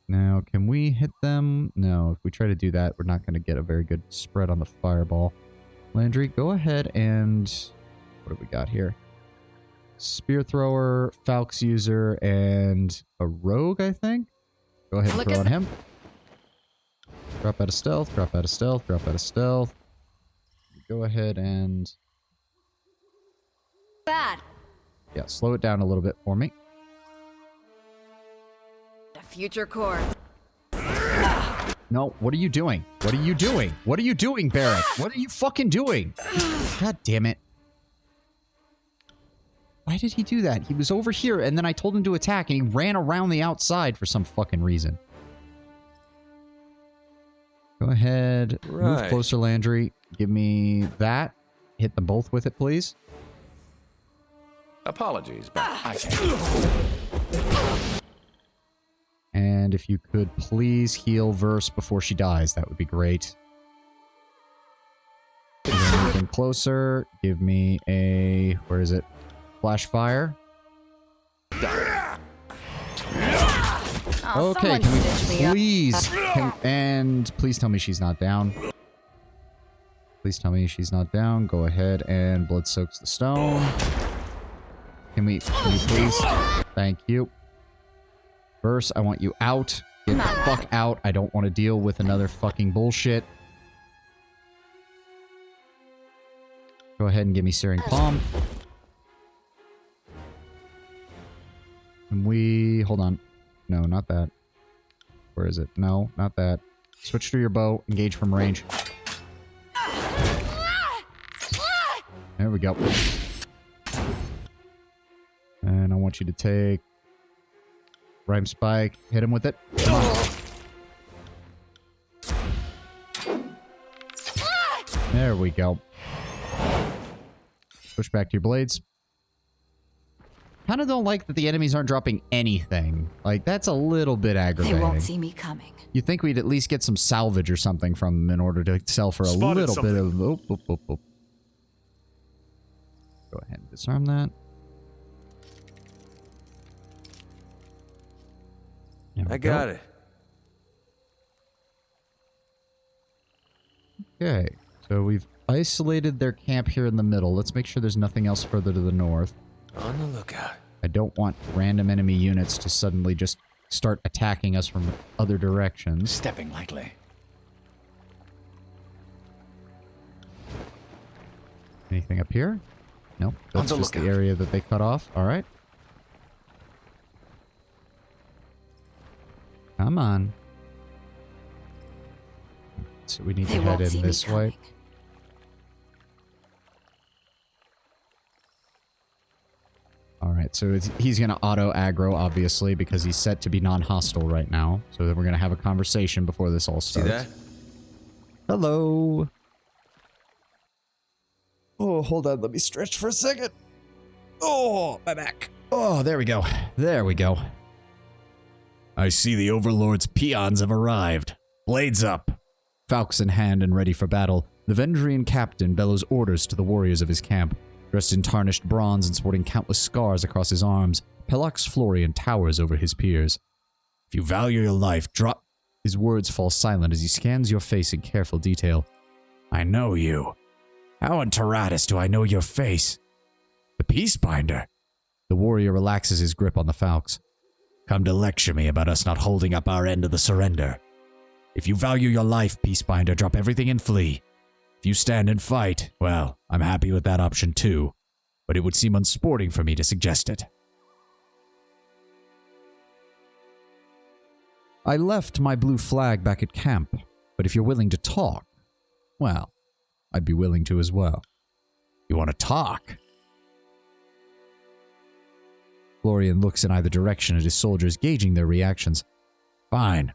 Now, can we hit them? No, if we try to do that, we're not going to get a very good spread on the fireball. Landry, go ahead and... What have we got here? Spear thrower, Falx user, and a rogue, I think? Go ahead and throw on him. Drop out of stealth, drop out of stealth, drop out of stealth. Go ahead and... Bad. Yeah, slow it down a little bit for me. Future core. No, what are you doing? What are you doing? What are you doing, Barrack? What are you fucking doing? God damn it. Why did he do that? He was over here, and then I told him to attack, and he ran around the outside for some fucking reason. Go ahead. Move closer, Landry. Give me that. Hit them both with it, please. Apologies, but I can't. And if you could please heal Verse before she dies, that would be great. Moving closer. Give me a... Where is it? Flash fire. Oh, Okay, can we please... and please tell me she's not down. Please tell me she's not down. Go ahead and Blood Soaks the Stone. Can you please? Thank you. First, I want you out. Get the fuck out. I don't want to deal with another fucking bullshit. Go ahead and give me Searing Palm. Can we... Hold on. No, not that. Where is it? No, not that. Switch to your bow. Engage from range. There we go. And I want you to take... Rhyme Spike. Hit him with it. Come on. There we go. Push back to your blades. Kind of don't like that the enemies aren't dropping anything. Like, that's a little bit aggravating. They won't see me coming. You'd think we'd at least get some salvage or something from them in order to sell for a Spotted little bit something. of... Go ahead and disarm that. There we I got it. Okay, so we've isolated their camp here in the middle. Let's make sure there's nothing else further to the north. On the lookout. I don't want random enemy units to suddenly just start attacking us from other directions. Stepping lightly. Anything up here? Nope, that's the just the lookout. area that they cut off. All right. Come on. So we need They to head won't see in me this way. coming. Alright, so he's going to auto-aggro, obviously, because he's set to be non-hostile right now. So then we're going to have a conversation before this all See starts. that? Hello! Oh, hold on, let me stretch for a second. Oh, my back. Oh, there we go. There we go. I see the Overlord's peons have arrived. Blades up. Falcons in hand and ready for battle, the Vendrian captain bellows orders to the warriors of his camp. Dressed in tarnished bronze and sporting countless scars across his arms, Pelox Florian towers over his peers. If you value your life, drop... His words fall silent as he scans your face in careful detail. I know you. How in Taratus do I know your face? The Peacebinder. The warrior relaxes his grip on the Falx. Come to lecture me about us not holding up our end of the surrender. If you value your life, Peacebinder, drop everything and flee. If you stand and fight, well, I'm happy with that option too, but it would seem unsporting for me to suggest it. I left my blue flag back at camp, but if you're willing to talk, well, I'd be willing to as well. You want to talk? Florian looks in either direction at his soldiers, gauging their reactions. Fine.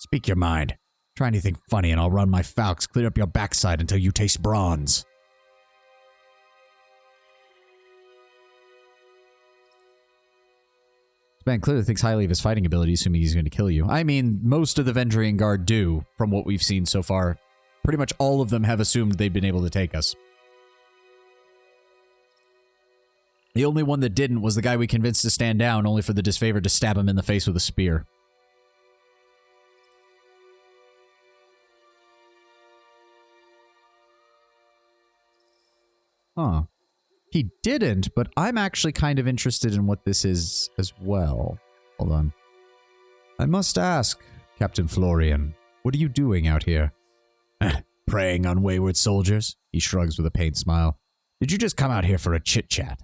Speak your mind. Try anything funny and I'll run my Falx clear up your backside until you taste bronze. This man clearly thinks highly of his fighting ability, assuming he's going to kill you. I mean, most of the Vendrian Guard do, from what we've seen so far. Pretty much all of them have assumed they've been able to take us. The only one that didn't was the guy we convinced to stand down, only for the disfavored to stab him in the face with a spear. Huh. He didn't, but I'm actually kind of interested in what this is as well. Hold on. I must ask, Captain Florian, what are you doing out here? Preying on wayward soldiers? He shrugs with a pained smile. Did you just come out here for a chit-chat?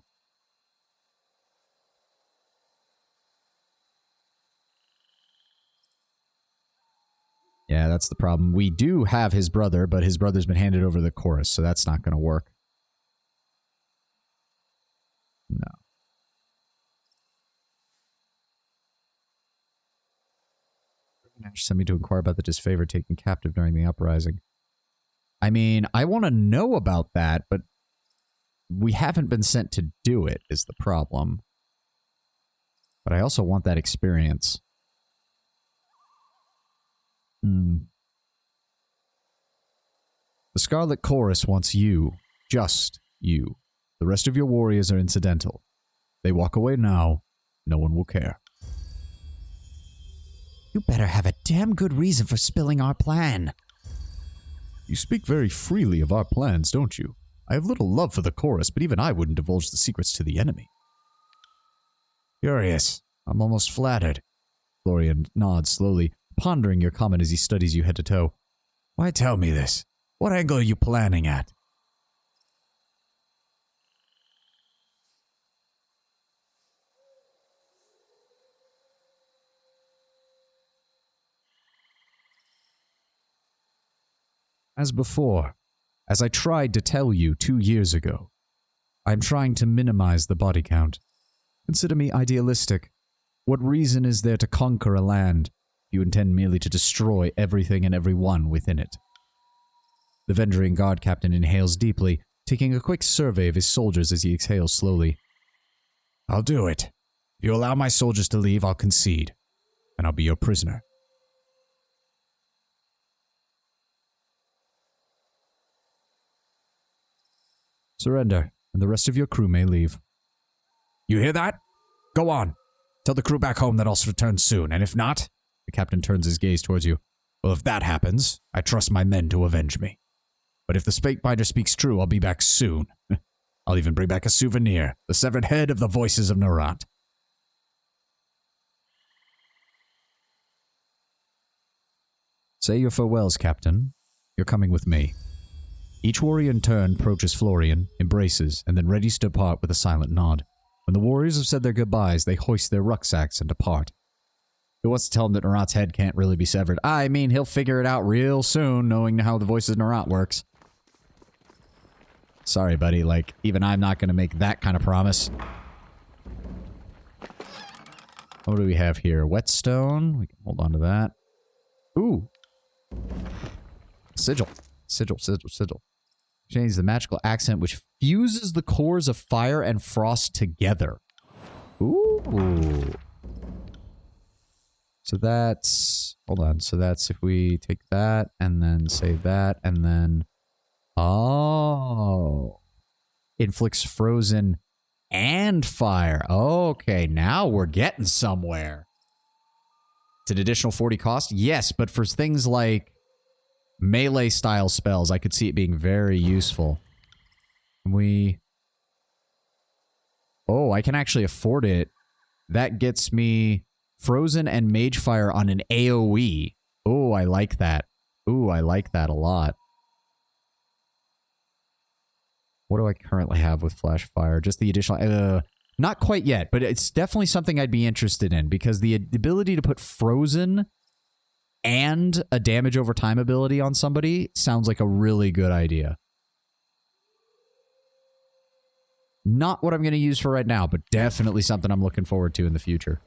Yeah, that's the problem. We do have his brother, but his brother's been handed over to the chorus, so that's not going to work. No. Sent me to inquire about the disfavor taken captive during the uprising. I mean, I want to know about that, but we haven't been sent to do it, is the problem. But I also want that experience. The Scarlet Chorus wants you. Just you. The rest of your warriors are incidental. They walk away now. No one will care. You better have a damn good reason for spilling our plan. You speak very freely of our plans, don't you? I have little love for the chorus, but even I wouldn't divulge the secrets to the enemy. Curious. I'm almost flattered. Florian nods slowly, pondering your comment as he studies you head to toe. Why tell me this? What angle are you planning at? As before, as I tried to tell you 2 years ago, I'm trying to minimize the body count. Consider me idealistic. What reason is there to conquer a land if you intend merely to destroy everything and everyone within it? The Vendrian guard captain inhales deeply, taking a quick survey of his soldiers as he exhales slowly. I'll do it. If you allow my soldiers to leave, I'll concede, and I'll be your prisoner. Surrender, and the rest of your crew may leave. You hear that? Go on. Tell the crew back home that I'll return soon, and if not, the captain turns his gaze towards you. Well, if that happens, I trust my men to avenge me. But if the Spakebinder speaks true, I'll be back soon. I'll even bring back a souvenir, the severed head of the voices of Narat. Say your farewells, Captain. You're coming with me. Each warrior in turn approaches Florian, embraces, and then readies to depart with a silent nod. When the warriors have said their goodbyes, they hoist their rucksacks and depart. Who wants to tell him that Narat's head can't really be severed? I mean, he'll figure it out real soon, knowing how the voices of Narat works. Sorry, buddy, like, even I'm not going to make that kind of promise. What do we have here? Whetstone. We can hold on to that. Ooh. Sigil. Sigil. Change the magical accent which fuses the cores of fire and frost together. Ooh. So that's... Hold on. So that's if we take that and then save that and then... Oh. Inflicts frozen and fire. Okay, now we're getting somewhere. It's an additional 40 cost? Yes, but for things like melee style spells, I could see it being very useful. Oh, I can actually afford it. That gets me frozen and mage fire on an AoE. Oh, I like that. Ooh, I like that a lot. What do I currently have with flash fire? Just the additional... not quite yet, but it's definitely something I'd be interested in, because the ability to put frozen and a damage over time ability on somebody sounds like a really good idea. Not what I'm going to use for right now, but definitely something I'm looking forward to in the future.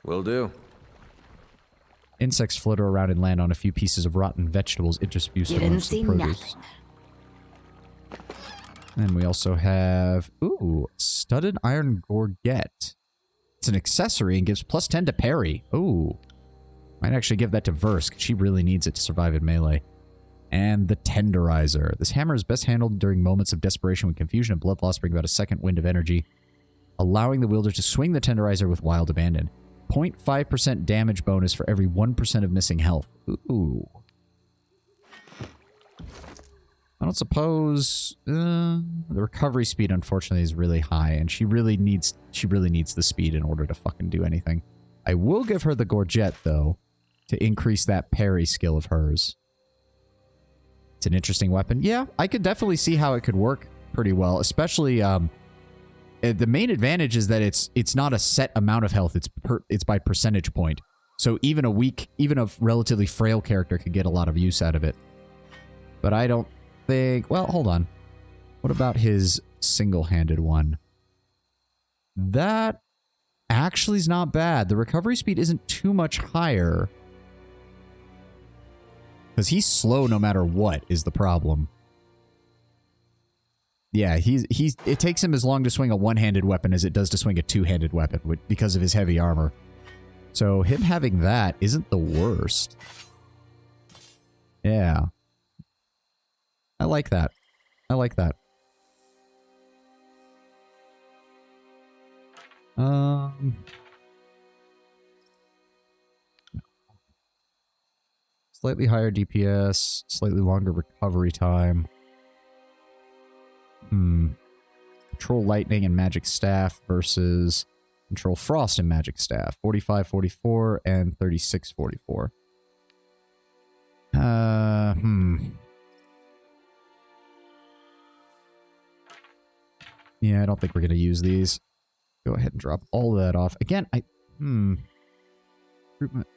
Will do. Insects flutter around and land on a few pieces of rotten vegetables interspersed You didn't amongst the see produce. nothing. And we also have, ooh, studded iron gorget. It's an accessory and gives plus 10 to parry. Ooh. Might actually give that to Verse, 'cause she really needs it to survive in melee. And the tenderizer. This hammer is best handled during moments of desperation when confusion and blood loss bring about a second wind of energy, allowing the wielder to swing the tenderizer with wild abandon. 0.5% damage bonus for every 1% of missing health. Ooh. I don't suppose the recovery speed unfortunately is really high, and she really needs the speed in order to fucking do anything. I will give her the Gorget though to increase that parry skill of hers. It's an interesting weapon. Yeah, I could definitely see how it could work pretty well, especially the main advantage is that it's not a set amount of health, it's by percentage point. So even a relatively frail character could get a lot of use out of it. But I don't think... Well, hold on. What about his single-handed one? That actually is not bad. The recovery speed isn't too much higher. Because he's slow no matter what is the problem. Yeah, it takes him as long to swing a one-handed weapon as it does to swing a two-handed weapon because of his heavy armor. So him having that isn't the worst. Yeah. I like that. I like that. Slightly higher DPS, slightly longer recovery time. Control lightning and magic staff versus Control Frost and Magic Staff. 45-44 and 36-44. Yeah, I don't think we're going to use these. Go ahead and drop all of that off. Again, Recruitment.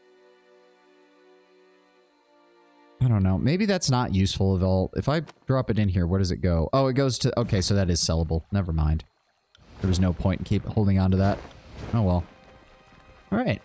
I don't know. Maybe that's not useful at all. If I drop it in here, where does it go? Oh, it goes to... Okay, so that is sellable. Never mind. There was no point in keep holding on to that. Oh, well. All right.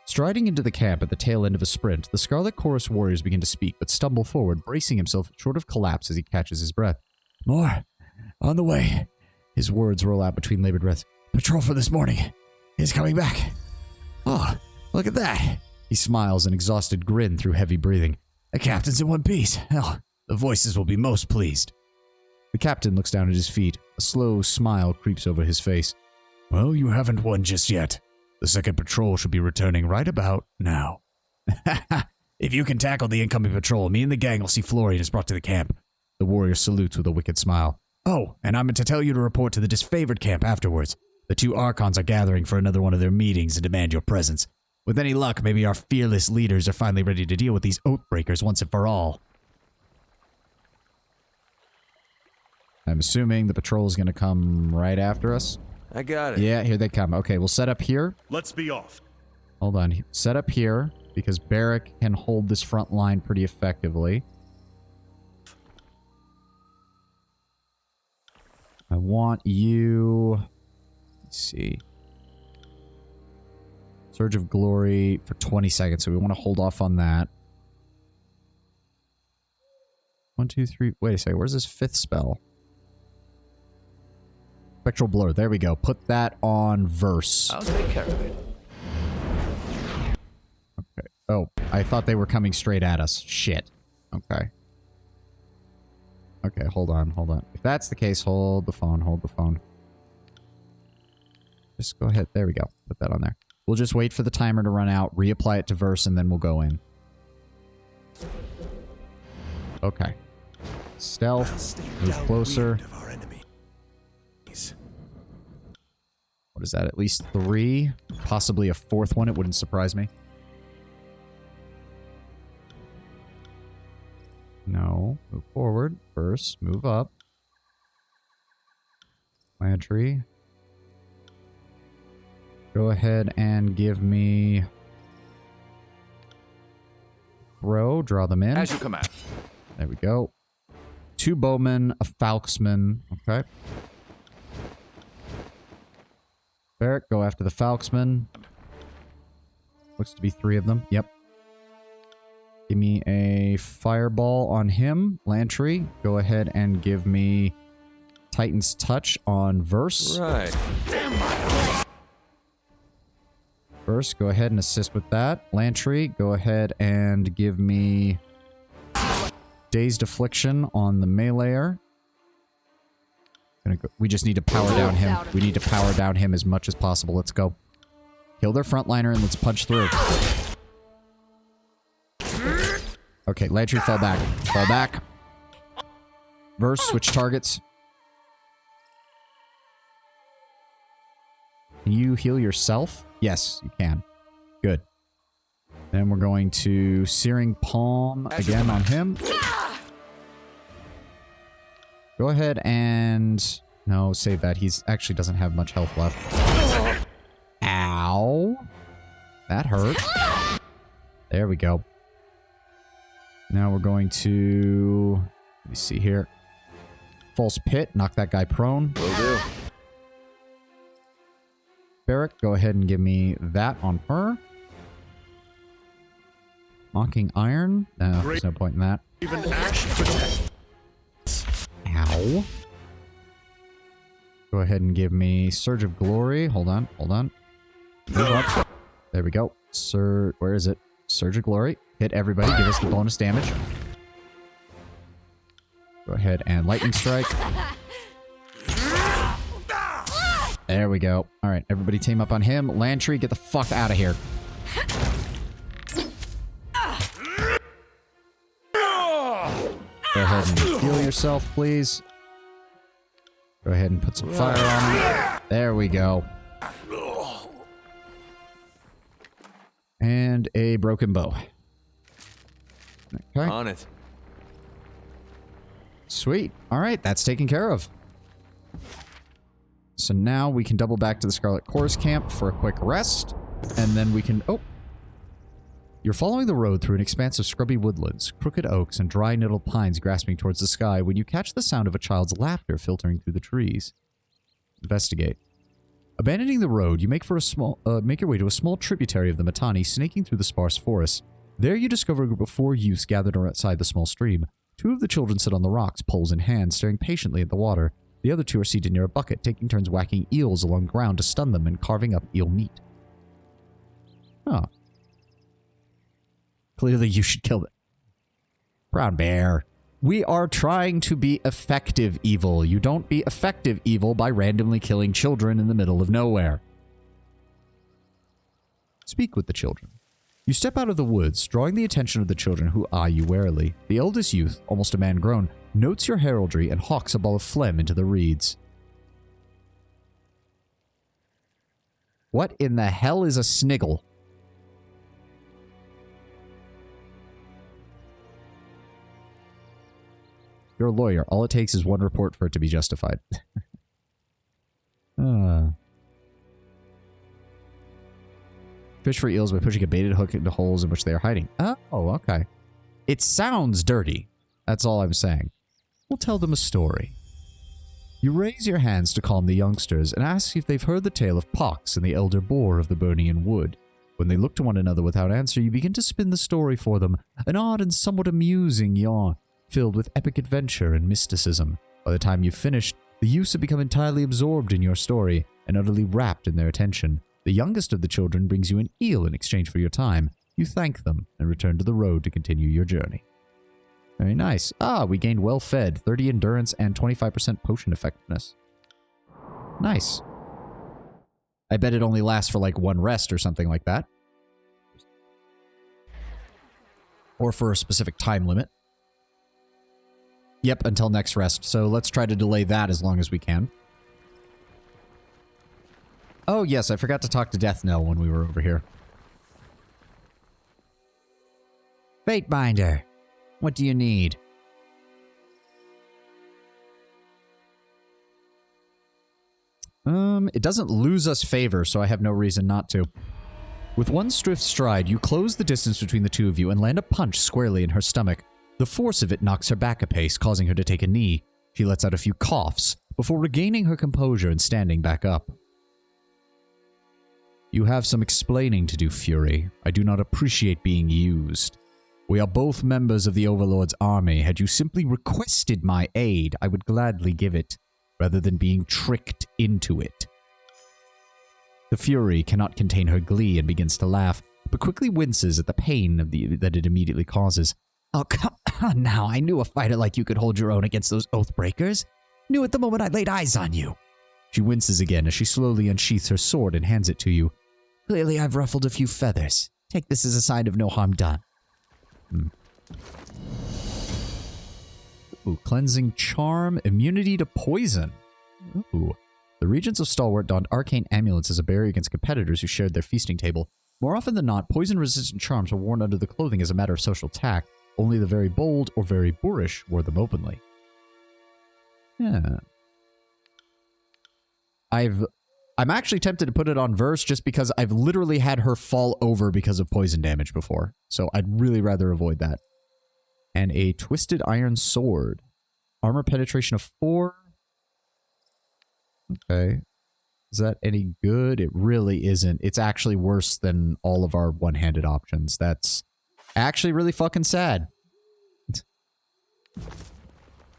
Striding into the camp at the tail end of a sprint, the Scarlet Chorus warriors begin to speak, but stumble forward, bracing himself short of collapse as he catches his breath. More. On the way. His words roll out between labored breaths. Patrol for this morning. He's coming back. Oh, look at that. He smiles, an exhausted grin through heavy breathing. The captain's in one piece. Hell, the voices will be most pleased. The captain looks down at his feet. A slow smile creeps over his face. Well, you haven't won just yet. The second patrol should be returning right about now. If you can tackle the incoming patrol, me and the gang will see Florian is brought to the camp. The warrior salutes with a wicked smile. Oh, and I'm to tell you to report to the disfavored camp afterwards. The two Archons are gathering for another one of their meetings and demand your presence. With any luck, maybe our fearless leaders are finally ready to deal with these Oathbreakers once and for all. I'm assuming the patrol is going to come right after us. I got it. Yeah, here they come. Okay, we'll set up here. Let's be off. Hold on. Set up here, because Barrack can hold this front line pretty effectively. I want you... Let's see. Surge of Glory for 20 seconds, so we want to hold off on that. 1, 2, 3... Wait a second, where's this fifth spell? Spectral Blur, there we go. Put that on Verse. I'll take care of it. Okay. Oh, I thought they were coming straight at us. Shit. Okay. Okay, hold on, hold on. If that's the case, hold the phone, hold the phone. Just go ahead. There we go. Put that on there. We'll just wait for the timer to run out, reapply it to Verse, and then we'll go in. Okay. Stealth. Move closer. What is that? At least 3? Possibly a 4th one. It wouldn't surprise me. No. Move forward. First. Move up. Lantry. Go ahead and give me... Throw. Draw them in. As you command. There we go. 2 bowmen, a falxman. Okay. Barrack, go after the falxman. Looks to be 3 of them. Yep. Give me a fireball on him. Lantry, go ahead and give me Titan's Touch on Verse. Right. Verse, go ahead and assist with that. Lantry, go ahead and give me Dazed Affliction on the meleeer. We just need to power down him. We need to power down him as much as possible. Let's go. Kill their frontliner and let's punch through. Okay, Lantry, fall back. Fall back. Verse, switch targets. Can you heal yourself? Yes, you can. Good. Then we're going to Searing Palm again on him. Go ahead and... No, save that. He's actually doesn't have much health left. Ow. That hurt. There we go. Now we're going to... Let me see here. False Pit. Knock that guy prone. Will do. Barrack, go ahead and give me that on her. Mocking Iron. No, there's no point in that. Even ash protect. Ow. Go ahead and give me Surge of Glory. Hold on, hold on. Move up. There we go. Where is it? Surge of Glory. Hit everybody. Give us the bonus damage. Go ahead and Lightning Strike. There we go. All right, everybody team up on him. Lantry, get the fuck out of here. yourself, please. Go ahead and put some fire on him. There we go. And a broken bow. Okay. On it. Sweet. All right, that's taken care of. So now we can double back to the Scarlet Chorus camp for a quick rest, and then we can... Oh! You're following the road through an expanse of scrubby woodlands, crooked oaks, and dry-nettled pines grasping towards the sky when you catch the sound of a child's laughter filtering through the trees. Investigate. Abandoning the road, you make your way to a small tributary of the Mittani, snaking through the sparse forest. There you discover a group of 4 youths gathered outside the small stream. 2 of the children sit on the rocks, poles in hand, staring patiently at the water. The other 2 are seated near a bucket, taking turns whacking eels along the ground to stun them and carving up eel meat. Oh. Clearly you should kill them. Brown bear. We are trying to be effective evil. You don't be effective evil by randomly killing children in the middle of nowhere. Speak with the children. You step out of the woods, drawing the attention of the children who eye you warily. The eldest youth, almost a man grown, notes your heraldry and hawks a ball of phlegm into the reeds. What in the hell is a sniggle? You're a lawyer. All it takes is one report for it to be justified. Fish for eels by pushing a baited hook into holes in which they are hiding. Oh, okay. It sounds dirty. That's all I'm saying. We'll tell them a story. You raise your hands to calm the youngsters and ask if they've heard the tale of Pox and the elder boar of the Burning Wood. When they look to one another without answer, you begin to spin the story for them, an odd and somewhat amusing yarn, filled with epic adventure and mysticism. By the time you've finished, the youths have become entirely absorbed in your story and utterly wrapped in their attention. The youngest of the children brings you an eel in exchange for your time. You thank them and return to the road to continue your journey. Very nice. We gained well-fed, 30 endurance and 25% potion effectiveness. Nice. I bet it only lasts for like 1 rest or something like that. Or for a specific time limit. Yep, until next rest. So let's try to delay that as long as we can. Oh, yes, I forgot to talk to Death Knell when we were over here. Fatebinder, what do you need? It doesn't lose us favor, so I have no reason not to. With one swift stride, you close the distance between the two of you and land a punch squarely in her stomach. The force of it knocks her back a pace, causing her to take a knee. She lets out a few coughs, before regaining her composure and standing back up. You have some explaining to do, Fury. I do not appreciate being used. We are both members of the Overlord's army. Had you simply requested my aid, I would gladly give it, rather than being tricked into it. The Fury cannot contain her glee and begins to laugh, but quickly winces at the pain that it immediately causes. Oh, come on now. I knew a fighter like you could hold your own against those Oathbreakers. Knew it the moment I laid eyes on you. She winces again as she slowly unsheaths her sword and hands it to you. Clearly I've ruffled a few feathers. Take this as a sign of no harm done. Ooh, cleansing charm, immunity to poison. Ooh. The Regents of Stalwart donned arcane amulets as a barrier against competitors who shared their feasting table. More often than not, poison-resistant charms were worn under the clothing as a matter of social tact. Only the very bold or very boorish wore them openly. Yeah. I'm actually tempted to put it on Verse just because I've literally had her fall over because of poison damage before. So I'd really rather avoid that. And a Twisted Iron Sword. Armor penetration of 4. Okay. Is that any good? It really isn't. It's actually worse than all of our one-handed options. That's actually really fucking sad.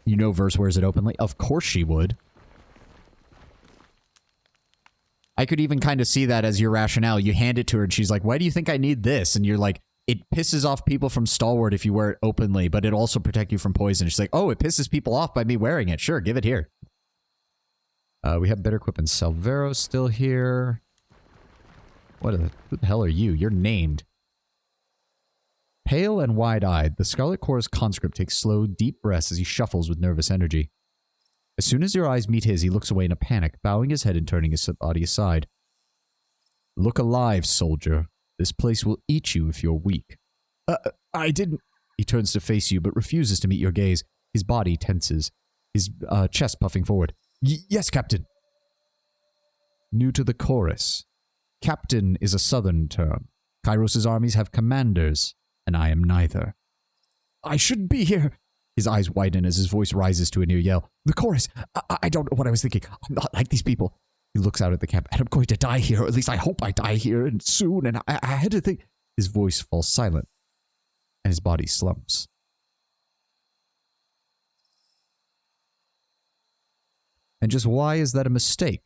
You know Verse wears it openly? Of course she would. I could even kind of see that as your rationale. You hand it to her and she's like, why do you think I need this? And you're like, it pisses off people from Stalwart if you wear it openly, but it also protects you from poison. She's like, oh, it pisses people off by me wearing it. Sure, give it here. We have Bitterquip and Salvero still here. Who the hell are you? You're named. Pale and wide-eyed, the Scarlet Chorus conscript takes slow, deep breaths as he shuffles with nervous energy. As soon as your eyes meet his, he looks away in a panic, bowing his head and turning his body aside. Look alive, soldier. This place will eat you if you're weak. I didn't... He turns to face you, but refuses to meet your gaze. His body tenses, his chest puffing forward. Yes, Captain. New to the chorus. Captain is a southern term. Kairos' armies have commanders, and I am neither. I shouldn't be here. His eyes widen as his voice rises to a near yell. The chorus! I don't know what I was thinking. I'm not like these people. He looks out at the camp, and I'm going to die here, or at least I hope I die here, and soon, and I had to think... His voice falls silent, and his body slumps. And just why is that a mistake?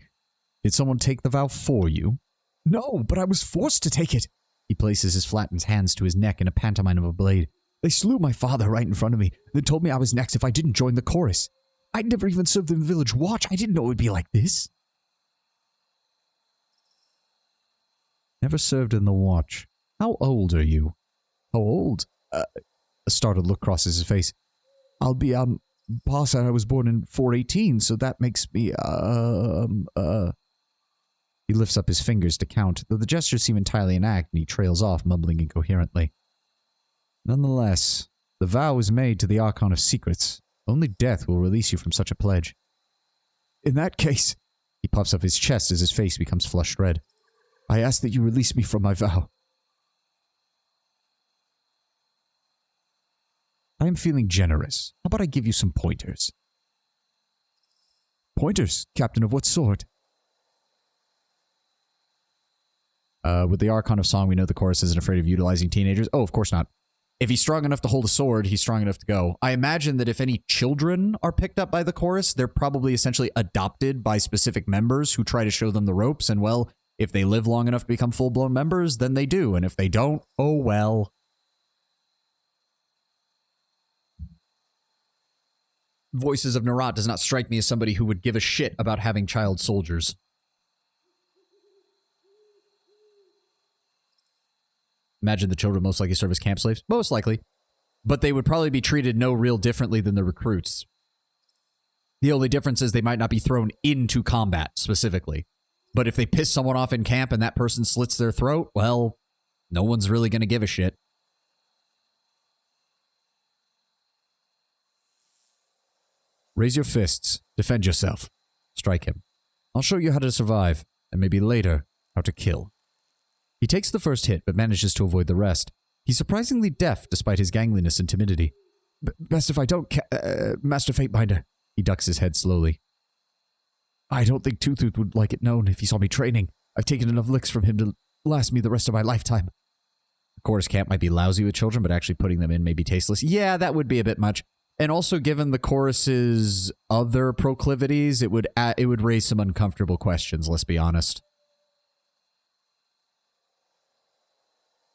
Did someone take the vow for you? No, but I was forced to take it. He places his flattened hands to his neck in a pantomime of a blade. They slew my father right in front of me, then told me I was next if I didn't join the chorus. I'd never even served in the village watch. I didn't know it would be like this. Never served in the watch. How old are you? How old? A startled look crosses his face. I'll be, Pa said I was born in 418, so that makes me, He lifts up his fingers to count, though the gestures seem entirely an act, and he trails off, mumbling incoherently. Nonetheless, the vow is made to the Archon of Secrets. Only death will release you from such a pledge. In that case, he puffs up his chest as his face becomes flushed red. I ask that you release me from my vow. I am feeling generous. How about I give you some pointers? Pointers? Captain of what sort? With the Archon of Song, we know the chorus isn't afraid of utilizing teenagers. Oh, of course not. If he's strong enough to hold a sword, he's strong enough to go. I imagine that if any children are picked up by the chorus, they're probably essentially adopted by specific members who try to show them the ropes, and well, if they live long enough to become full-blown members, then they do, and if they don't, oh well. Voices of Narat does not strike me as somebody who would give a shit about having child soldiers. Imagine the children most likely serve as camp slaves. Most likely. But they would probably be treated no real differently than the recruits. The only difference is they might not be thrown into combat, specifically. But if they piss someone off in camp and that person slits their throat, well, no one's really going to give a shit. Raise your fists. Defend yourself. Strike him. I'll show you how to survive, and maybe later, how to kill. He takes the first hit, but manages to avoid the rest. He's surprisingly deaf, despite his gangliness and timidity. Best if I don't Master Fatebinder. He ducks his head slowly. I don't think Toothtooth would like it known if he saw me training. I've taken enough licks from him to last me the rest of my lifetime. The chorus camp might be lousy with children, but actually putting them in may be tasteless. Yeah, that would be a bit much. And also, given the chorus's other proclivities, it would raise some uncomfortable questions, let's be honest.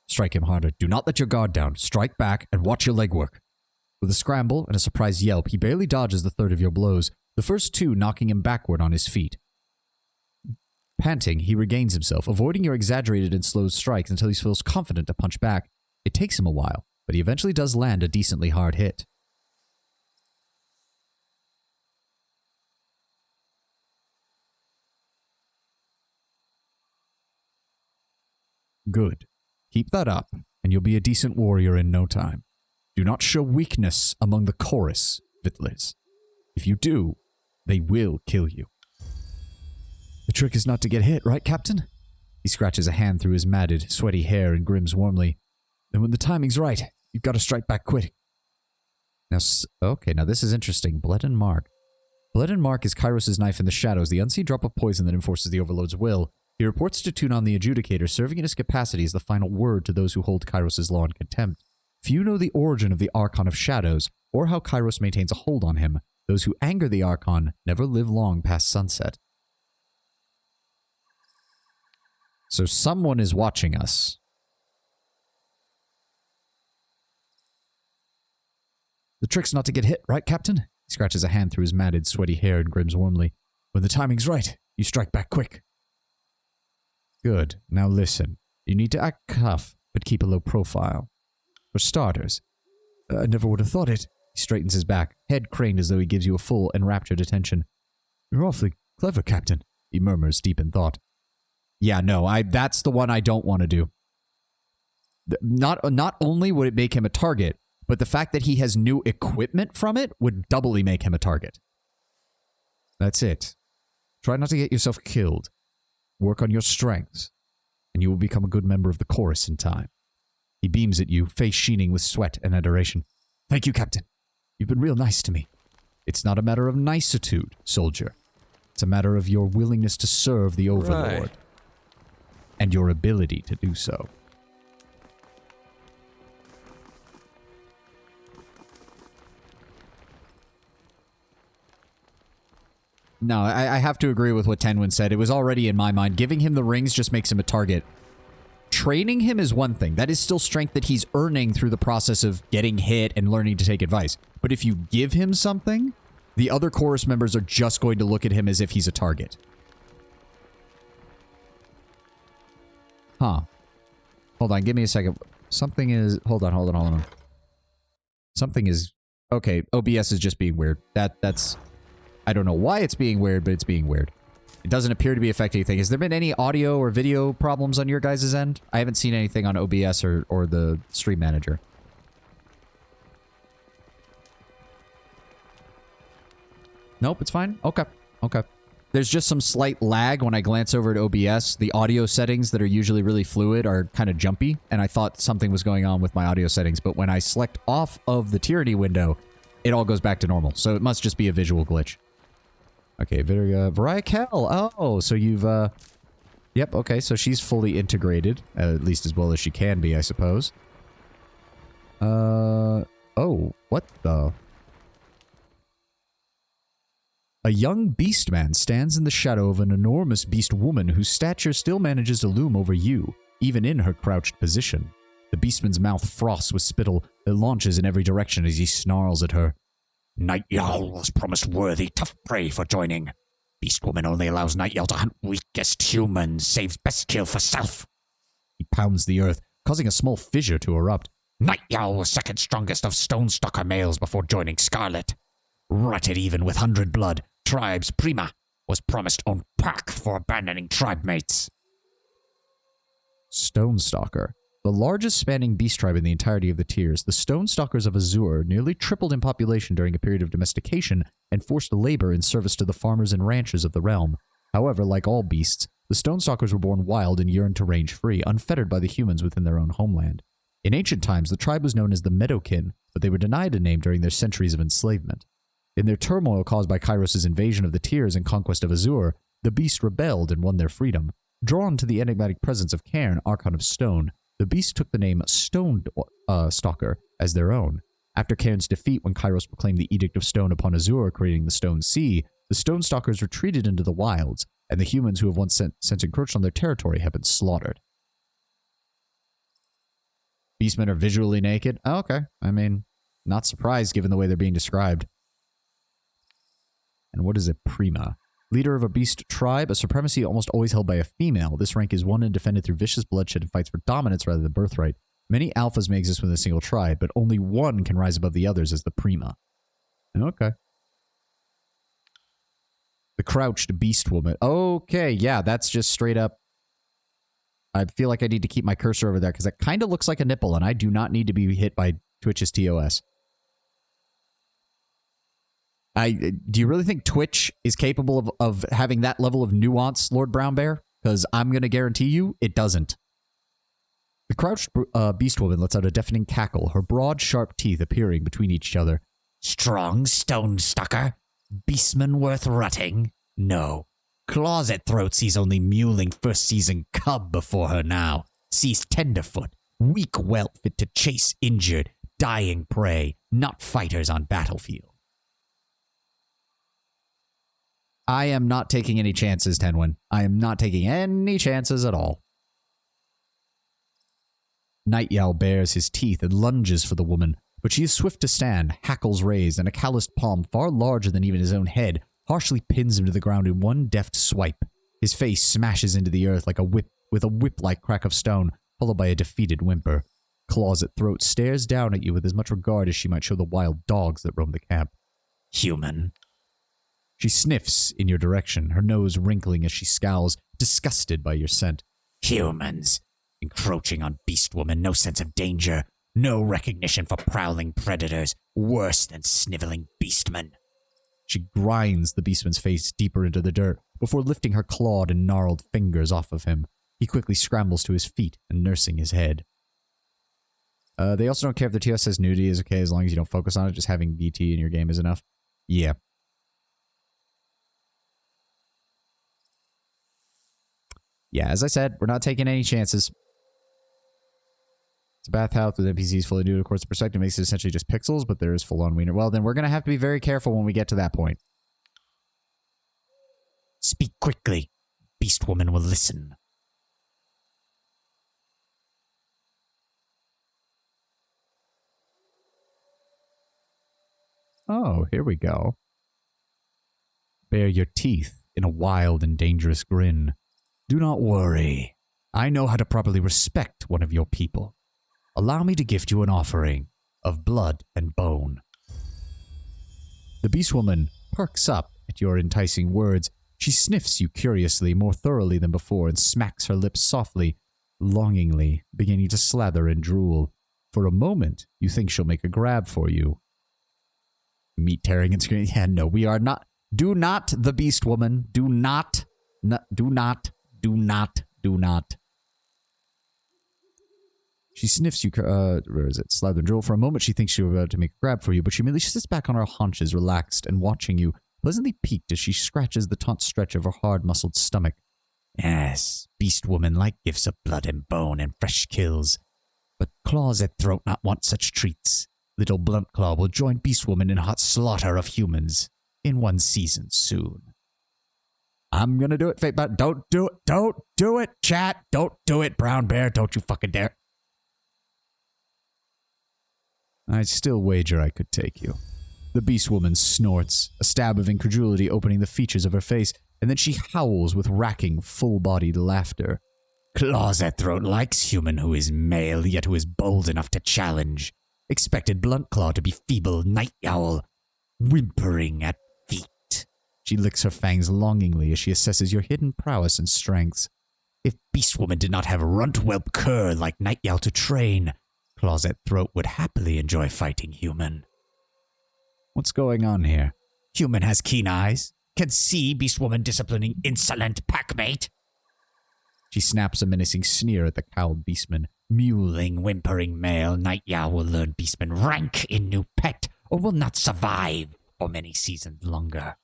Strike him harder. Do not let your guard down. Strike back and watch your legwork. With a scramble and a surprised yelp, he barely dodges the third of your blows, the first two knocking him backward on his feet. Panting, he regains himself, avoiding your exaggerated and slow strikes until he feels confident to punch back. It takes him a while, but he eventually does land a decently hard hit. Good. Keep that up, and you'll be a decent warrior in no time. Do not show weakness among the chorus, Vittlers. If you do, they will kill you. The trick is not to get hit, right, Captain? He scratches a hand through his matted, sweaty hair and grins warmly. Then when the timing's right, you've got to strike back quick. Now, now this is interesting. Bled and Mark. Bled and Mark is Kairos' knife in the shadows, the unseen drop of poison that enforces the Overlord's will. He reports to Tunon the Adjudicator, serving in his capacity as the final word to those who hold Kairos' law in contempt. Few know the origin of the Archon of Shadows, or how Kairos maintains a hold on him. Those who anger the Archon never live long past sunset. So someone is watching us. The trick's not to get hit, right, Captain? He scratches a hand through his matted, sweaty hair and grins warmly. When the timing's right, you strike back quick. Good. Now listen. You need to act tough, but keep a low profile. For starters, I never would have thought it. He straightens his back, head craned as though he gives you a full, enraptured attention. You're awfully clever, Captain, he murmurs deep in thought. Yeah, no, that's the one I don't want to do. Not only would it make him a target, but the fact that he has new equipment from it would doubly make him a target. That's it. Try not to get yourself killed. Work on your strengths, and you will become a good member of the chorus in time. He beams at you, face sheening with sweat and adoration. Thank you, Captain. You've been real nice to me. It's not a matter of nicitude, soldier. It's a matter of your willingness to serve the Overlord. Right. And your ability to do so. No, I have to agree with what Tenwin said. It was already in my mind. Giving him the rings just makes him a target. Training him is one thing. That is still strength that he's earning through the process of getting hit and learning to take advice. But if you give him something, the other chorus members are just going to look at him as if he's a target. Huh. Hold on, give me a second. Something is... Hold on. Something is... Okay, OBS is just being weird. That's... I don't know why it's being weird, but it's being weird. It doesn't appear to be affecting anything. Has there been any audio or video problems on your guys' end? I haven't seen anything on OBS or the stream manager. Nope, it's fine. Okay. There's just some slight lag when I glance over at OBS. The audio settings that are usually really fluid are kind of jumpy, and I thought something was going on with my audio settings. But when I select off of the tyranny window, it all goes back to normal. So it must just be a visual glitch. Okay, Variah Kell. Oh, so you've, Yep, okay, so she's fully integrated, at least as well as she can be, I suppose. Oh, what the... A young beast man stands in the shadow of an enormous beast woman whose stature still manages to loom over you, even in her crouched position. The beastman's mouth froths with spittle that launches in every direction as he snarls at her. Night Owl was promised worthy, tough prey for joining. Beast woman only allows Night Owl to hunt weakest humans, saves best kill for self. He pounds the earth, causing a small fissure to erupt. Night Owl was second strongest of Stonestalker males before joining Scarlet. Rutted even with 100 blood, Tribe's Prima was promised own pack for abandoning tribe mates. Stonestalker. The largest spanning beast tribe in the entirety of the tiers, the Stonestalkers of Azure nearly tripled in population during a period of domestication and forced labor in service to the farmers and ranchers of the realm. However, like all beasts, the Stonestalkers were born wild and yearned to range free, unfettered by the humans within their own homeland. In ancient times, the tribe was known as the Meadowkin, but they were denied a name during their centuries of enslavement. In their turmoil caused by Kairos' invasion of the tiers and conquest of Azure, the beasts rebelled and won their freedom. Drawn to the enigmatic presence of Cairn, Archon of Stone, the beasts took the name Stonestalker as their own. After Cairn's defeat when Kairos proclaimed the Edict of Stone upon Azure, creating the Stone Sea, the Stonestalkers retreated into the wilds, and the humans who have once since encroached on their territory have been slaughtered. Beastmen are visually naked? Oh, okay. I mean, not surprised given the way they're being described. And what is a Prima? Leader of a beast tribe, a supremacy almost always held by a female. This rank is won and defended through vicious bloodshed and fights for dominance rather than birthright. Many alphas may exist within a single tribe, but only one can rise above the others as the Prima. Okay. The crouched beast woman. Okay, yeah, that's just straight up. I feel like I need to keep my cursor over there because it kind of looks like a nipple, and I do not need to be hit by Twitch's TOS. Do you really think Twitch is capable of having that level of nuance, Lord Brown Bear? Because I'm going to guarantee you it doesn't. The crouched beast woman lets out a deafening cackle, her broad, sharp teeth appearing between each other. Strong Stonestalker? Beastman worth rutting? No. Closet Throat sees only mewling first-season cub before her now. Sees tenderfoot, weak whelp fit to chase injured, dying prey, not fighters on battlefield. I am not taking any chances, Tenwin. I am not taking any chances at all. Night Owl bares his teeth and lunges for the woman, but she is swift to stand, hackles raised, and a calloused palm far larger than even his own head harshly pins him to the ground in one deft swipe. His face smashes into the earth like a whip with a whip-like crack of stone, followed by a defeated whimper. Claws at throat stares down at you with as much regard as she might show the wild dogs that roam the camp. Human. She sniffs in your direction, her nose wrinkling as she scowls, disgusted by your scent. Humans. Encroaching on beast woman, no sense of danger, no recognition for prowling predators, worse than sniveling beastmen. She grinds the beastman's face deeper into the dirt before lifting her clawed and gnarled fingers off of him. He quickly scrambles to his feet and nursing his head. They also don't care if the TOS says nudity is okay as long as you don't focus on it. Just having BT in your game is enough. Yeah. Yeah, as I said, we're not taking any chances. It's a bathhouse with NPCs fully nude. Of course, the perspective makes it essentially just pixels, but there is full-on wiener. Well, then we're going to have to be very careful when we get to that point. Speak quickly. Beast woman will listen. Oh, here we go. Bare your teeth in a wild and dangerous grin. Do not worry. I know how to properly respect one of your people. Allow me to gift you an offering of blood and bone. The beast woman perks up at your enticing words. She sniffs you curiously, more thoroughly than before, and smacks her lips softly, longingly, beginning to slather and drool. For a moment, you think she'll make a grab for you. Meat tearing and screaming. Yeah, no, we are not. Do not, the beast woman. Do not. Do not. Do not. Do not. She sniffs you, where is it? Slather and drool. For a moment, she thinks she's about to make a grab for you, but she merely sits back on her haunches, relaxed and watching you, pleasantly piqued as she scratches the taut stretch of her hard-muscled stomach. Yes, beast woman like gifts of blood and bone and fresh kills. But claws at throat not want such treats. Little Blunt Claw will join beast woman in hot slaughter of humans in one season soon. I'm gonna do it, Fate, but don't do it. Don't do it, chat. Don't do it, Brown Bear. Don't you fucking dare. I'd still wager I could take you. The beast woman snorts, a stab of incredulity opening the features of her face, and then she howls with racking, full-bodied laughter. Claws at throat likes human who is male, yet who is bold enough to challenge. Expected Blunt Claw to be feeble night owl, whimpering at feet. She licks her fangs longingly as she assesses your hidden prowess and strengths. If beast woman did not have runt whelp cur like night owl to train, Claws at throat would happily enjoy fighting human. What's going on here? Human has keen eyes. Can see beast woman disciplining insolent packmate. She snaps a menacing sneer at the cowled beastman. Mewling, whimpering male night owl will learn beastman rank in new pet, or will not survive for many seasons longer.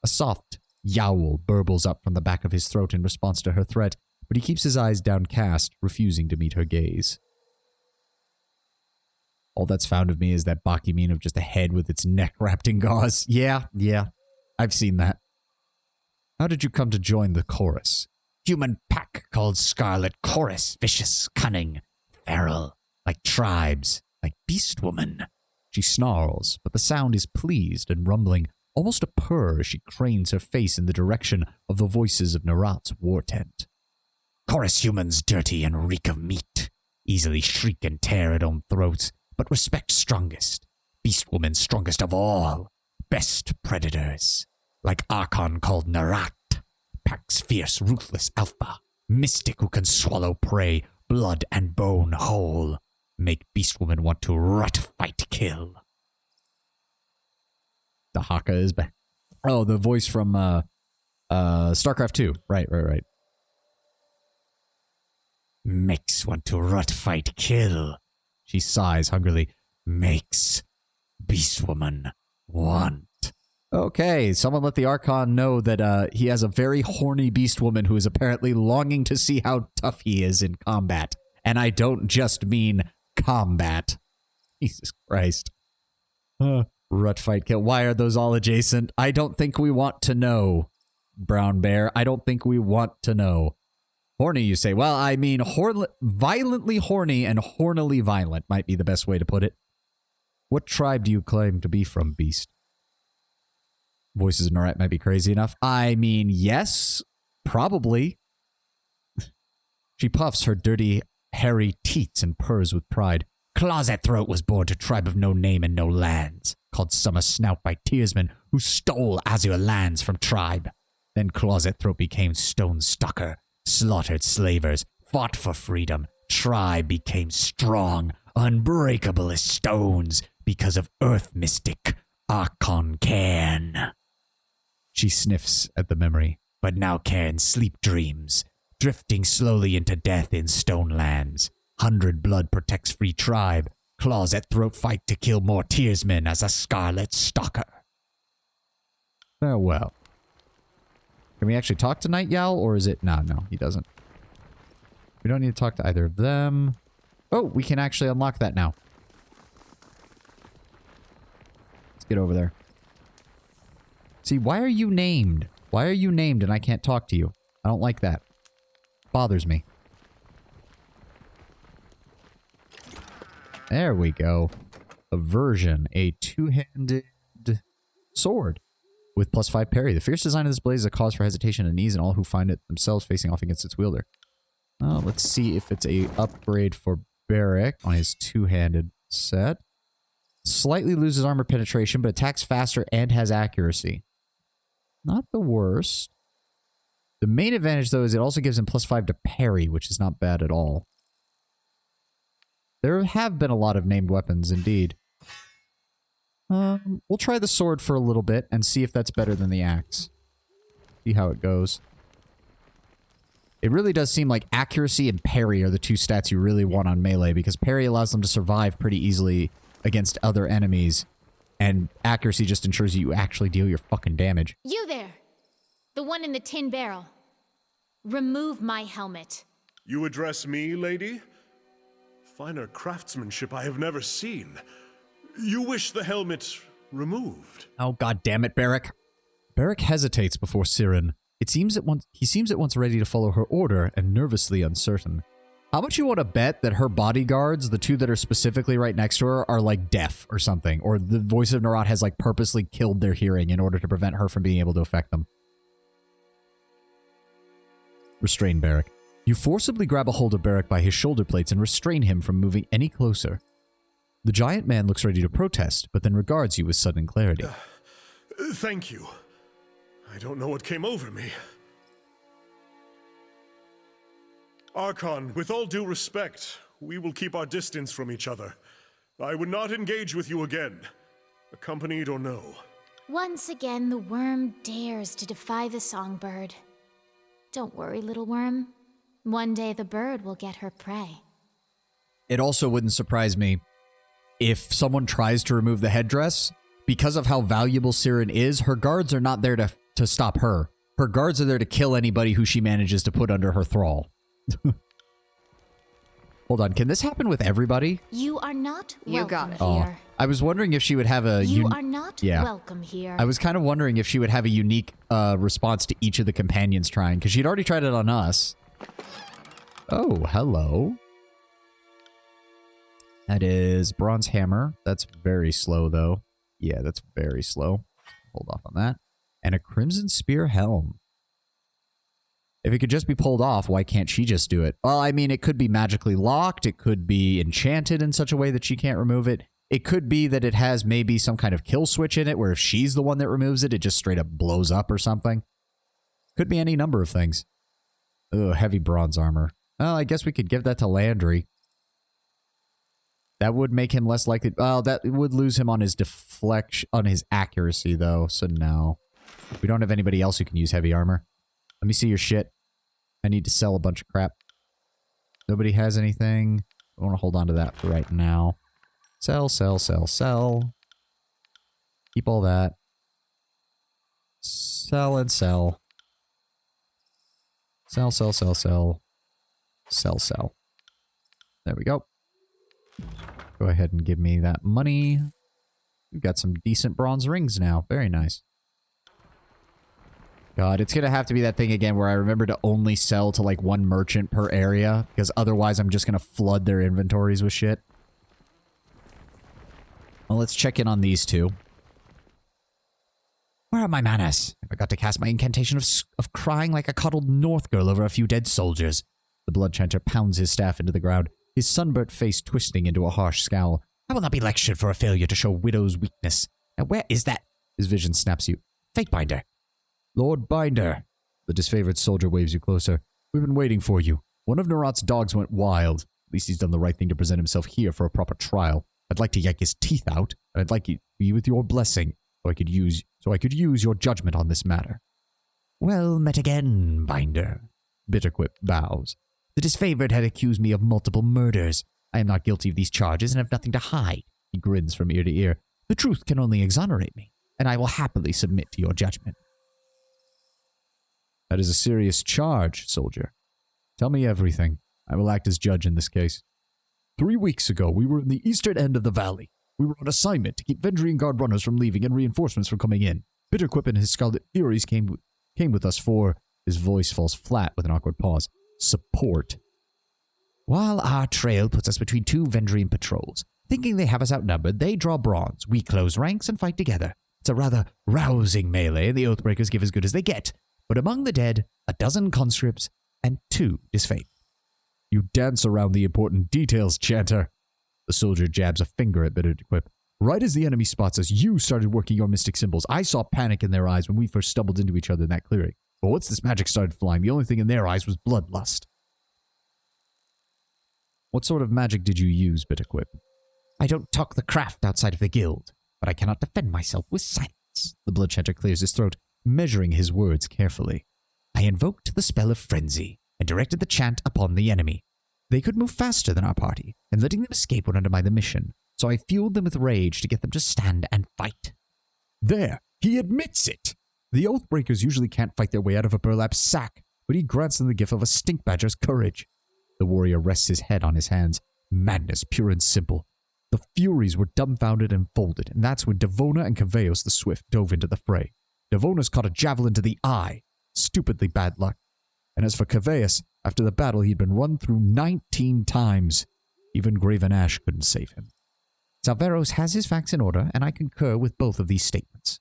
A soft yowl burbles up from the back of his throat in response to her threat, but he keeps his eyes downcast, refusing to meet her gaze. All that's found of me is that Baki meme of just a head with its neck wrapped in gauze. Yeah, I've seen that. How did you come to join the chorus? Human pack called Scarlet Chorus, vicious, cunning, feral, like tribes, like beast woman. She snarls, but the sound is pleased and rumbling, almost a purr as she cranes her face in the direction of the voices of Narat's war tent. Chorus humans dirty and reek of meat, easily shriek and tear at own throats, but respect strongest, beast woman strongest of all, best predators, like Archon called Narat. Pack's fierce, ruthless alpha, mystic who can swallow prey, blood and bone whole, make beast woman want to rut, fight, kill. The Haka is back. Oh, the voice from StarCraft 2. Right. Makes want to rut, fight, kill. She sighs hungrily. Makes beast woman want. Okay, someone let the Archon know that he has a very horny beast woman who is apparently longing to see how tough he is in combat. And I don't just mean combat. Jesus Christ. Rut, fight, kill. Why are those all adjacent? I don't think we want to know, Brown Bear. I don't think we want to know. Horny, you say. Well, I mean, violently horny and hornily violent might be the best way to put it. What tribe do you claim to be from, Beast? Voices in Narat might be crazy enough. I mean, yes, probably. She puffs her dirty hairy teats and purrs with pride. Closet Throat was born to tribe of no name and no lands, called Summer Snout by Tearsmen, who stole Azure lands from tribe. Then Closet Throat became Stone Stalker, slaughtered slavers, fought for freedom. Tribe became strong, unbreakable as stones, because of Earth Mystic, Archon Cairn. She sniffs at the memory, but now Cairn sleep dreams, drifting slowly into death in Stone Lands. 100 Blood protects free tribe. Claws at throat fight to kill more Tearsmen as a Scarlet Stalker. Farewell. Can we actually talk to Night Yowl, or is it... No, he doesn't. We don't need to talk to either of them. Oh, we can actually unlock that now. Let's get over there. See, why are you named? Why are you named and I can't talk to you? I don't like that. Bothers me. There we go. Aversion, a two-handed sword with +5 parry. The fierce design of this blade is a cause for hesitation and ease in all who find it themselves facing off against its wielder. Let's see if it's a upgrade for Barrick on his two-handed set. Slightly loses armor penetration, but attacks faster and has accuracy. Not the worst. The main advantage, though, is it also gives him +5 to parry, which is not bad at all. There have been a lot of named weapons, indeed. We'll try the sword for a little bit and see if that's better than the axe. See how it goes. It really does seem like accuracy and parry are the two stats you really want on melee, because parry allows them to survive pretty easily against other enemies, and accuracy just ensures you actually deal your fucking damage. You there! The one in the tin barrel. Remove my helmet. You address me, lady? Finer craftsmanship I have never seen. You wish the helmet removed? Oh, god damn it, Barrick. Barrick hesitates before Siren. He seems at once ready to follow her order and nervously uncertain. How much you want to bet that her bodyguards, the two that are specifically right next to her, are like deaf or something? Or the voice of Narat has like purposely killed their hearing in order to prevent her from being able to affect them? Restrain Barrick. You forcibly grab a hold of Barrick by his shoulder plates and restrain him from moving any closer. The giant man looks ready to protest, but then regards you with sudden clarity. Thank you. I don't know what came over me. Archon, with all due respect, we will keep our distance from each other. I would not engage with you again, accompanied or no. Once again, the worm dares to defy the songbird. Don't worry, little worm. One day the bird will get her prey. It also wouldn't surprise me if someone tries to remove the headdress. Because of how valuable Siren is, her guards are not there to stop her. Her guards are there to kill anybody who she manages to put under her thrall. Hold on, can this happen with everybody? You are not You got welcome it. here. I was wondering if she would have a... You are not welcome here. I was kind of wondering if she would have a unique response to each of the companions trying, because she'd already tried it on us. Oh, hello. That is Bronze Hammer. That's very slow, though. Yeah, that's very slow. Hold off on that. And a Crimson Spear Helm. If it could just be pulled off, why can't she just do it? Well, I mean, it could be magically locked. It could be enchanted in such a way that she can't remove it. It could be that it has maybe some kind of kill switch in it, where if she's the one that removes it, it just straight up blows up or something. Could be any number of things. Ugh, heavy bronze armor. Well, I guess we could give that to Landry. That would make him less likely... Well, that would lose him on his deflection... On his accuracy, though, so no. We don't have anybody else who can use heavy armor. Let me see your shit. I need to sell a bunch of crap. Nobody has anything. I want to hold on to that for right now. Sell, sell, sell, sell. Keep all that. Sell and sell. Sell, sell, sell, sell. Sell, sell. There we go. Go ahead and give me that money. We've got some decent bronze rings now. Very nice. God, it's gonna have to be that thing again where I remember to only sell to like one merchant per area, because otherwise I'm just gonna flood their inventories with shit. Well, let's check in on these two. Where are my manners? I forgot to cast my incantation of crying like a coddled North girl over a few dead soldiers. The blood chanter pounds his staff into the ground, his sunburnt face twisting into a harsh scowl. I will not be lectured for a failure to show widow's weakness. Now where is that? His vision snaps you. Fatebinder. Lord Binder. The disfavored soldier waves you closer. We've been waiting for you. One of Narot's dogs went wild. At least he's done the right thing to present himself here for a proper trial. I'd like to yank his teeth out, and I'd like you to be with your blessing, so I could use your judgment on this matter. Well met again, Binder. Bitterquip bows. The disfavored had accused me of multiple murders. I am not guilty of these charges and have nothing to hide. He grins from ear to ear. The truth can only exonerate me, and I will happily submit to your judgment. That is a serious charge, soldier. Tell me everything. I will act as judge in this case. 3 weeks ago, we were in the eastern end of the valley. We were on assignment to keep Vendrian Guard runners from leaving and reinforcements from coming in. Bitterquip and his Scarlet Furies came with us for... His voice falls flat with an awkward pause. Support. While our trail puts us between two Vendrian patrols, thinking they have us outnumbered, they draw bronze. We close ranks and fight together. It's a rather rousing melee, and the Oathbreakers give as good as they get. But among the dead, a dozen conscripts and 2 disfavored. You dance around the important details, Chanter. The soldier jabs a finger at Bitterquip. Right as the enemy spots us, you started working your mystic symbols. I saw panic in their eyes when we first stumbled into each other in that clearing. But once this magic started flying, the only thing in their eyes was bloodlust. What sort of magic did you use, Bitterquip? I don't talk the craft outside of the guild, but I cannot defend myself with silence. The blood chanter clears his throat, measuring his words carefully. I invoked the spell of frenzy and directed the chant upon the enemy. They could move faster than our party, and letting them escape would undermine the mission, so I fueled them with rage to get them to stand and fight. There, he admits it! The Oathbreakers usually can't fight their way out of a burlap sack, but he grants them the gift of a stink badger's courage. The warrior rests his head on his hands. Madness, pure and simple. The Furies were dumbfounded and folded, and that's when Devona and Caveos the Swift dove into the fray. Devona's caught a javelin to the eye. Stupidly bad luck. And as for Caveus, after the battle he'd been run through 19 times. Even Graven Ash couldn't save him. Salveros has his facts in order, and I concur with both of these statements.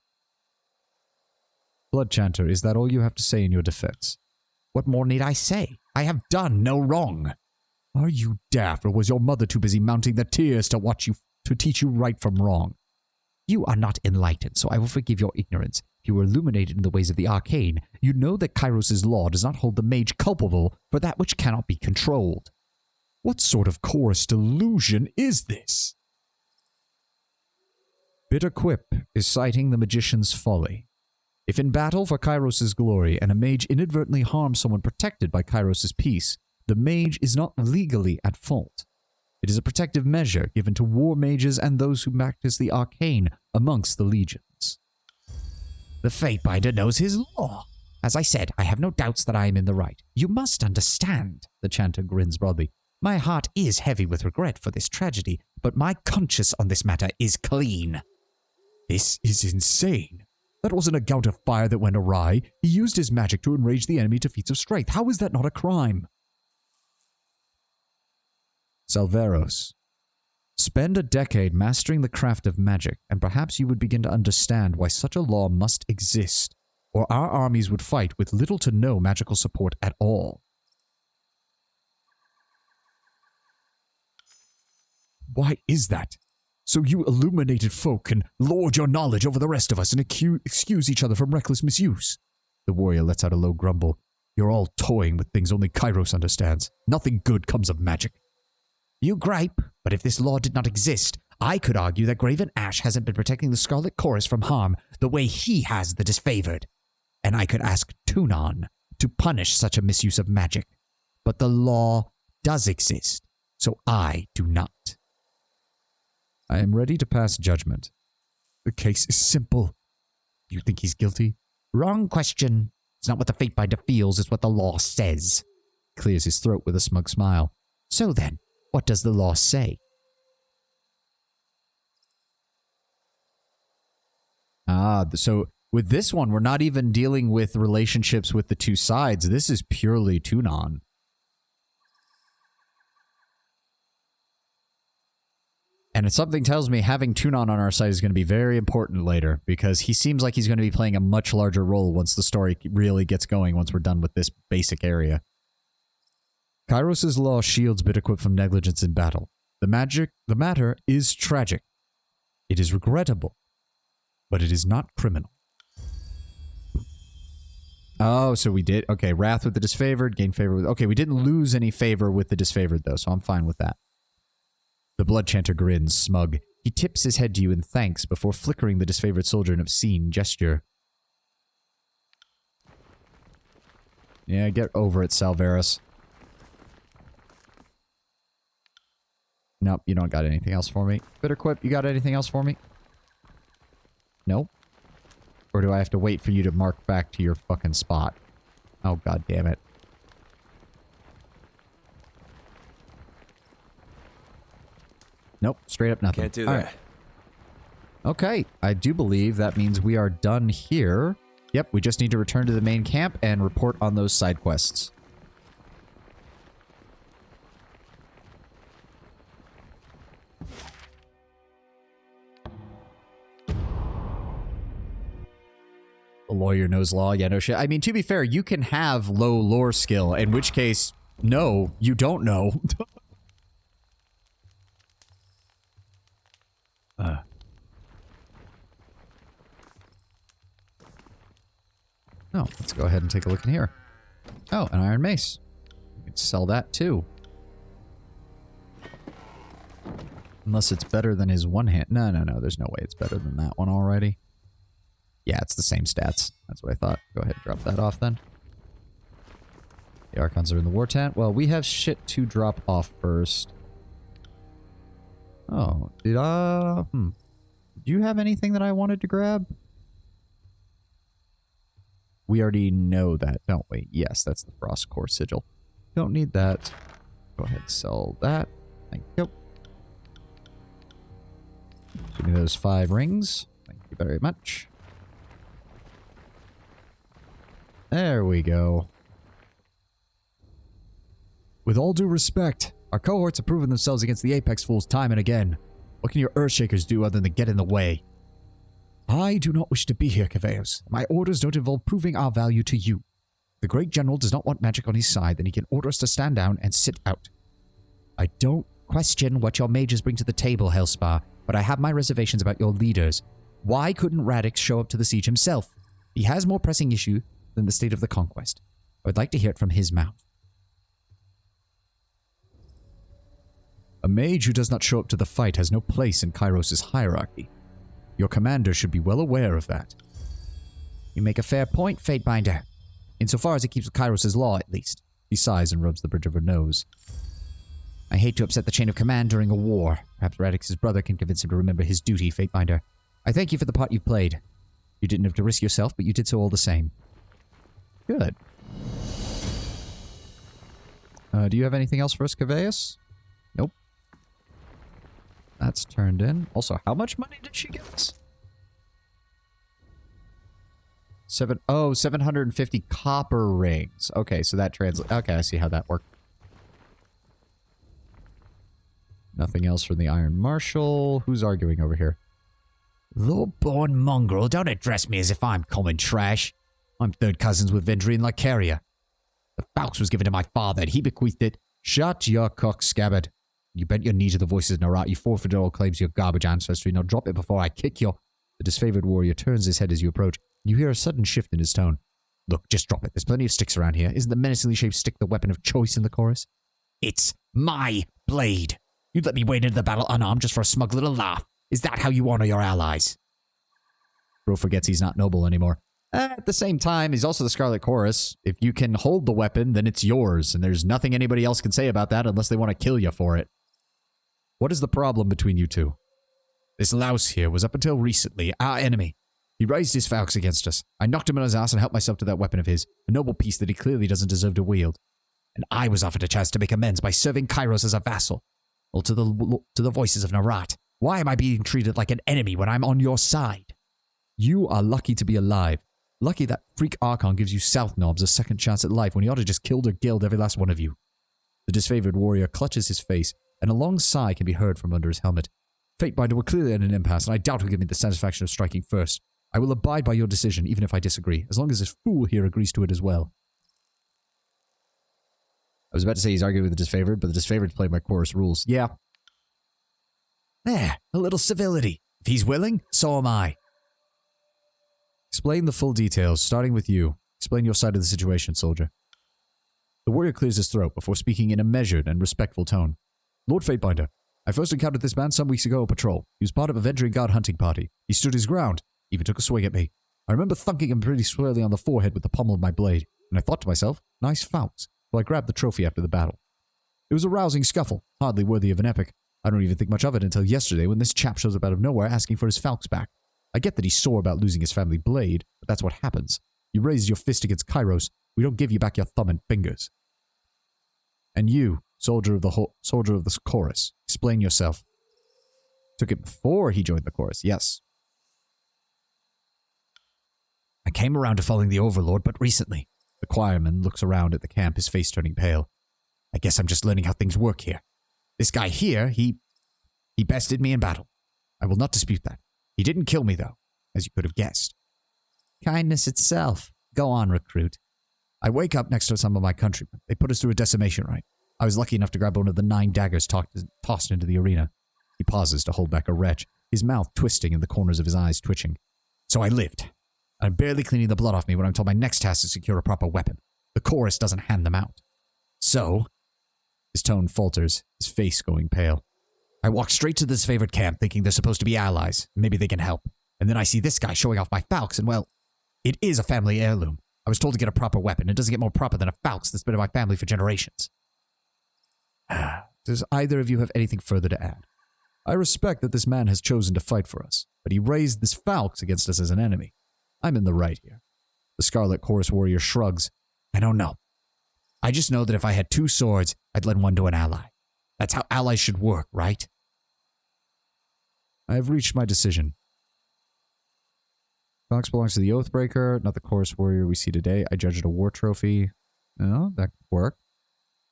Blood Chanter, is that all you have to say in your defense? What more need I say? I have done no wrong. Are you daft, or was your mother too busy mounting the tears to teach you right from wrong? You are not enlightened, so I will forgive your ignorance. If you were illuminated in the ways of the arcane, you know that Kairos' law does not hold the mage culpable for that which cannot be controlled. What sort of chorus delusion is this? Bitterquip is citing the magician's folly. If in battle for Kairos' glory and a mage inadvertently harms someone protected by Kairos' peace, the mage is not legally at fault. It is a protective measure given to war mages and those who practice the arcane amongst the legions. The Fatebinder knows his law. As I said, I have no doubts that I am in the right. You must understand, the chanter grins broadly. My heart is heavy with regret for this tragedy, but my conscience on this matter is clean. This is insane. That wasn't a gout of fire that went awry. He used his magic to enrage the enemy to feats of strength. How is that not a crime? Salveros. Spend a decade mastering the craft of magic, and perhaps you would begin to understand why such a law must exist, or our armies would fight with little to no magical support at all. Why is that? So you illuminated folk can lord your knowledge over the rest of us and excuse each other from reckless misuse. The warrior lets out a low grumble. You're all toying with things only Kairos understands. Nothing good comes of magic. You gripe, but if this law did not exist, I could argue that Graven Ash hasn't been protecting the Scarlet Chorus from harm the way he has the disfavored. And I could ask Tunon to punish such a misuse of magic. But the law does exist, so I do not. I am ready to pass judgment. The case is simple. You think he's guilty? Wrong question. It's not what the Fatebinder feels, it's what the law says. Clears his throat with a smug smile. So then, what does the law say? So with this one, we're not even dealing with relationships with the two sides. This is purely Tunon. And something tells me having Tunon on our side is going to be very important later, because he seems like he's going to be playing a much larger role once the story really gets going, once we're done with this basic area. Kairos' law shields Bitterquip from negligence in battle. The matter is tragic. It is regrettable, but it is not criminal. Oh, so we did. Okay, wrath with the disfavored, gain favor with... Okay, we didn't lose any favor with the disfavored, though, so I'm fine with that. The blood chanter grins, smug. He tips his head to you in thanks before flickering the disfavored soldier in obscene gesture. Yeah, get over it, Salvaris. Nope, you don't got anything else for me. Bitterquip, you got anything else for me? Nope. Or do I have to wait for you to mark back to your fucking spot? Oh, god damn it. Nope, straight up nothing. Can't do All that. right. Okay, I do believe that means we are done here. Yep, we just need to return to the main camp and report on those side quests. The lawyer knows law. Yeah, no shit. I mean, to be fair, you can have low lore skill, in which case, no, you don't know. Oh, let's go ahead and take a look in here. Oh, an iron mace. We can sell that too. Unless it's better than his one hand. No, no, no. There's no way it's better than that one already. Yeah, it's the same stats. That's what I thought. Go ahead and drop that off then. The Archons are in the war tent. Well, we have shit to drop off first. Oh, did Do you have anything that I wanted to grab? We already know that, don't we? Yes, that's the Frost Core Sigil. Don't need that. Go ahead and sell that. Thank you. Give me those 5 rings. Thank you very much. There we go. With all due respect, our cohorts have proven themselves against the Apex Fools time and again. What can your Earthshakers do other than get in the way? I do not wish to be here, Caveos. My orders don't involve proving our value to you. The Great General does not want magic on his side, then he can order us to stand down and sit out. I don't question what your mages bring to the table, Hellspar, but I have my reservations about your leaders. Why couldn't Radix show up to the siege himself? He has more pressing issue than the state of the conquest. I would like to hear it from his mouth. A mage who does not show up to the fight has no place in Kairos' hierarchy. Your commander should be well aware of that. You make a fair point, Fatebinder. Insofar as it keeps with Kairos' law, at least. He sighs and rubs the bridge of her nose. I hate to upset the chain of command during a war. Perhaps Radix's brother can convince him to remember his duty, Fatebinder. I thank you for the part you've played. You didn't have to risk yourself, but you did so all the same. Good. Do you have anything else for us, Caveus? Nope. That's turned in. Also, how much money did she give us? 750 copper rings. Okay, so that translates. Okay, I see how that worked. Nothing else from the Iron Marshal. Who's arguing over here? Lord-born mongrel, don't address me as if I'm common trash. I'm third cousins with Vendry and Lycaria. The Falx was given to my father, and he bequeathed it. Shut your cock scabbard. You bent your knee to the voices of Narat. You forfeited all claims to your garbage ancestry. Now drop it before I kick you. The disfavored warrior turns his head as you approach. You hear a sudden shift in his tone. Look, just drop it. There's plenty of sticks around here. Isn't the menacingly shaped stick the weapon of choice in the chorus? It's my blade. You'd let me wade into the battle unarmed just for a smug little laugh. Is that how you honor your allies? Bro forgets he's not noble anymore. At the same time, he's also the Scarlet Chorus. If you can hold the weapon, then it's yours, and there's nothing anybody else can say about that unless they want to kill you for it. What is the problem between you two? This louse here was up until recently our enemy. He raised his Falx against us. I knocked him on his ass and helped myself to that weapon of his, a noble piece that he clearly doesn't deserve to wield. And I was offered a chance to make amends by serving Kairos as a vassal. Well, to the voices of Narat. Why am I being treated like an enemy when I'm on your side? You are lucky to be alive. Lucky that freak Archon gives you South Knobs a second chance at life when he ought to just killed or killed every last one of you. The disfavored warrior clutches his face, and a long sigh can be heard from under his helmet. Fatebinder, we're clearly at an impasse, and I doubt he'll give me the satisfaction of striking first. I will abide by your decision, even if I disagree, as long as this fool here agrees to it as well. I was about to say he's arguing with the disfavored, but the disfavored play by chorus rules. Yeah. There, a little civility. If he's willing, so am I. Explain the full details, starting with you. Explain your side of the situation, soldier. The warrior clears his throat before speaking in a measured and respectful tone. Lord Fatebinder, I first encountered this man some weeks ago on patrol. He was part of a Venturing God hunting party. He stood his ground, even took a swing at me. I remember thunking him pretty squarely on the forehead with the pommel of my blade, and I thought to myself, nice falcons, so I grabbed the trophy after the battle. It was a rousing scuffle, hardly worthy of an epic. I don't even think much of it until yesterday when this chap shows up out of nowhere asking for his falcons back. I get that he's sore about losing his family blade, but that's what happens. You raise your fist against Kairos, we don't give you back your thumb and fingers. And you, soldier of the chorus, explain yourself. Took it before he joined the chorus, yes. I came around to following the Overlord, but recently. The choirman looks around at the camp, his face turning pale. I guess I'm just learning how things work here. This guy here, he bested me in battle. I will not dispute that. He didn't kill me, though, as you could have guessed. Kindness itself. Go on, recruit. I wake up next to some of my countrymen. They put us through a decimation rite. I was lucky enough to grab one of the 9 daggers tossed into the arena. He pauses to hold back a retch, his mouth twisting and the corners of his eyes twitching. So I lived. I'm barely cleaning the blood off me when I'm told my next task is to secure a proper weapon. The chorus doesn't hand them out. So, his tone falters, his face going pale. I walk straight to this favored camp thinking they're supposed to be allies. Maybe they can help. And then I see this guy showing off my falcons, and well, it is a family heirloom. I was told to get a proper weapon. It doesn't get more proper than a falcon that's been in my family for generations. Does either of you have anything further to add? I respect that this man has chosen to fight for us, but he raised this falcon against us as an enemy. I'm in the right here. The Scarlet Chorus Warrior shrugs. I don't know. I just know that if I had 2 swords, I'd lend one to an ally. That's how allies should work, right? I have reached my decision. Fox belongs to the Oathbreaker, not the Chorus Warrior we see today. I judge it a war trophy. No, that could work.